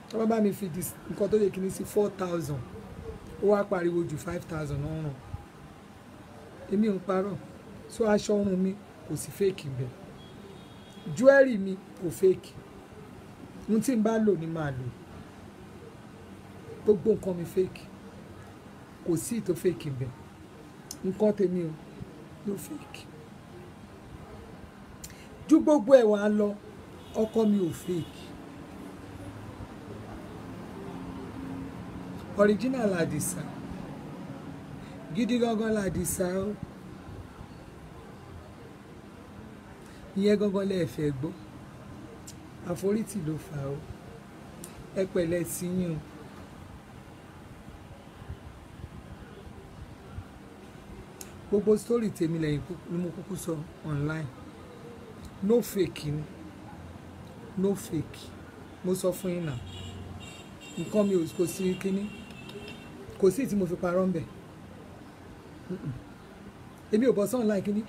tó bá mi fi nǹkan tó yẹ kí ní sí 4,000 ó wá pariwo ju 5,000 náà ràn. Èmi ò ń parọ́. So aṣọ ọrùn mi kò sí fake ńbẹ̀, jewelry mi kò fake, ohun tí n bá lò ní máa lò, gbogbo nǹkan mi fake, kò sí ìtó fake ńbẹ̀. Nǹkan tèmi o ló fake. Ju gbogbo ẹ̀ wá lọ, ọkọ mi ò fake. Original Àdìsá, gidi gangan l'Àdìsá o. Ìyẹn gangan lẹ fẹ́ gbọ́, àforítì ló fà o. Ẹ pẹ̀lẹ́ sí yín o. Gbogbo story tèmi lẹ́yìn ni mo kúkú sọ online, no fake ni, no fake. Mo sọ fún yín náà nǹkan mi kò sí kíní, kò sí tí mo fi parọ́ ń bẹ̀. Èmi ò bọ́ sọ́n online kíní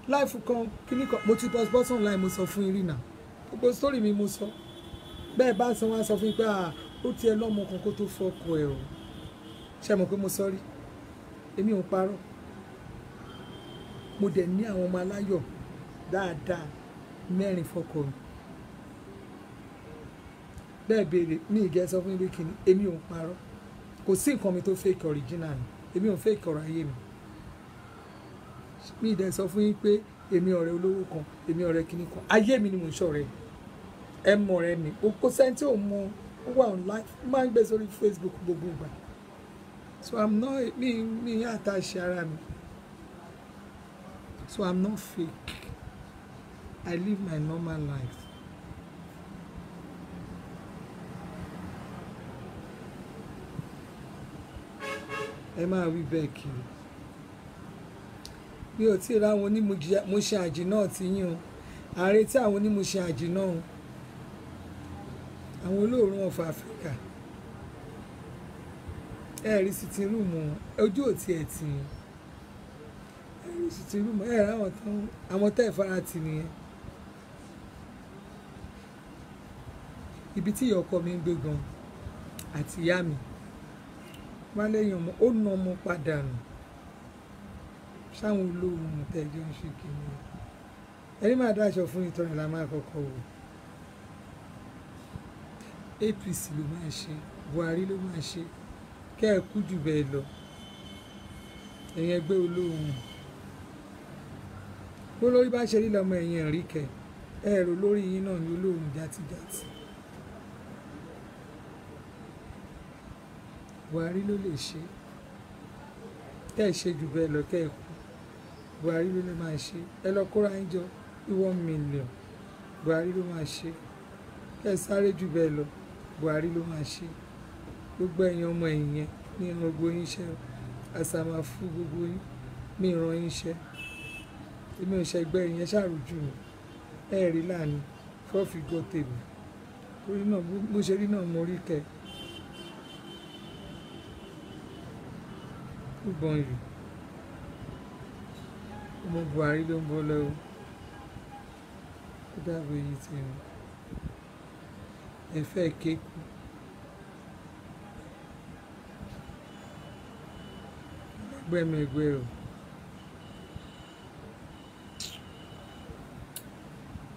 life kan kíní kan mo ti bọ́ sọ́n online mo sọ fún yín rí náà. Gbogbo story mi mo sọ. Bẹ́ẹ̀ bá sọ wá sọ fún yín pé ó tiẹ̀ lọ́mọ kan kó tó fọ́kọ ẹ̀ o. Ṣé mọ̀ pé mo sọ rí? Èmi ò parọ́. Mo dẹ̀ ní àwọn ọmọ aláyọ̀ dáadáa 4 fọ́kọ mi. Bẹ́ẹ̀ béèrè ní ìgẹ́ sọ fún mi kíni, èmi ò ń parọ́. Kò sí nǹkan mi tó fake original ni. Èmi ò ń fake ọ̀rọ̀ ayé mi. Mi ì dẹ̀ sọ fún yín pé èmi ọ̀rẹ́ olówó kan, èmi ọ̀rẹ́ kíní kan. Ayé mi ni mò ń ṣọ̀rẹ́. Ẹ mọ̀ ọ̀rẹ́ mi. Kò sẹ́ni tí ò mọ ó wà online. Ó máa ń gbé sórí Facebook gbogbo ìgbà. So I'm not mi àtàṣe ara mi. So I'm not fake. I live my normal life. Ẹ máa wí bẹ́ẹ̀ kiri. Mi ò tí ì ráwọn onímọ̀ṣẹ́ àjì náà ti yín o. Ààrẹ tí àwọn onímọ̀ṣẹ́ àjì náà o. Àwọn olóòórùn of Africa. Ẹ rí sitting room wọn, ojú ò tiẹ̀ tì yín. Ẹ rí sitting room ẹ ráwọn tán, àwọn tẹ́ ẹ̀ fara tì nìyẹn. Ibi tí ìyá ọkọ mi ń gbé gan àti ìyá mi. Má lẹ́yìn ọmọ ó na ọmọ padà nù. Ṣáwọn olóòórùn tẹ́jọ́ ń ṣe kìíní. Ẹni máa dáṣọ fún ìtọ́ni la máa kọ́kọ́ wò. APC ló máa ṣe, Buhari ló máa ṣe, kẹ́ ẹ kú jù bẹ́ẹ̀ lọ. Ẹ̀yin ẹgbẹ́ olóòórùn. Bó lórí bá ṣe rí lọ́mọ ẹ̀yìn ẹ̀rí kẹ, ẹ̀rọ lórí yín náà ní olóòórùn játijàti. Buhari ló lè ṣe. Kẹ́ ẹ ṣe jù bẹ́ẹ̀ lọ kẹ́ ẹ kú. Buhari ló lè máa ṣe. Ẹ lọ kóra yín jọ 1 million. Buhari ló máa ṣe. Kẹ́ sáré jù bẹ́ẹ̀ lọ. Buhari ló máa ṣe. Gbogbo ẹ̀yin ọmọ ẹ̀yìn yẹn ní ìran gbogbo yín iṣẹ́ àṣà máa fún gbogbo yín ní ìran yín iṣẹ́. Èmi ò ṣẹgbẹ́ yẹn ṣàròjù mi. Ẹ rí láàánú 4 figure table. Torí náà mo ṣe rí náà mo rí kẹ. Gbọ̀n yìí. Ọmọ Buhari ló ń bọ́ lọ́wọ́. Ó dàbò yìí ti rìn. Ẹ fẹ́ kéku. Gbẹ́mẹ̀gbẹ́ o.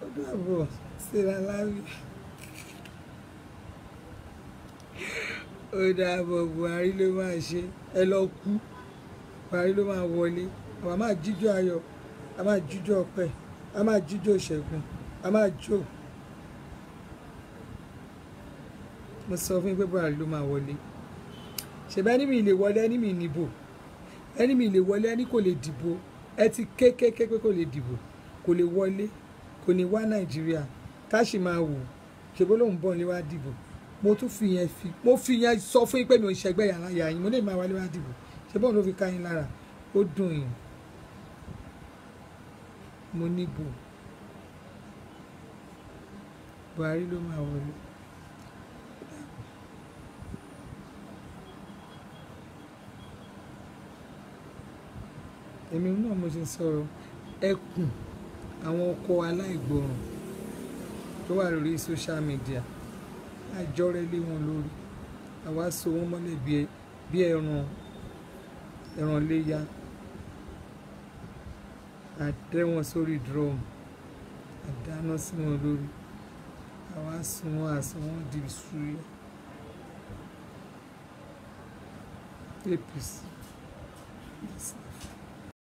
Ó dàbọ̀ síra láwí. Ó dàbọ̀ Buhari ló máa ṣe. Ẹ lọ kú. Buhari ló máa wọlé. Àwa máa jíjó ayọ̀. A máa jíjó ọpẹ́. A máa jíjó ìṣẹ́gun. A máa jó. Mo sọ fún yín pé Buhari ló máa wọlé. Ṣèbí ẹni mi lè wọlé, ẹni mi níbò. Ẹni mi lè wọlé, ẹni kò lè dìbò. Ẹ ti kékéké pé kò lè dìbò. Kò lè wọlé. Kò ní wá Nàìjíríà. Ká sì máa wò. Ṣèbí lóun bọ̀ ní wá dìbò. Mo tún fi yẹn sọ fún yín pé mi ò ṣẹgbẹ́ yàrá yà yín. Mo lè máa wálé wá dìbò. Ṣèbí òun ló fi ká yín lára. Ó dùn yín. Mo níbò. Buhari ló máa wọlé. Èmi náà mo ṣe sọ̀rọ̀ ẹkùn àwọn ọkọ aláìgbọràn tó wà lórí social media àjọrẹ́ lé wọn lórí àwa so wọn mọ́lẹ̀ bí ẹran léyà àdẹ wọn sórí drum àdáná sí wọn lórí àwa sun wọn àsun wọn di ìṣúyẹ APC.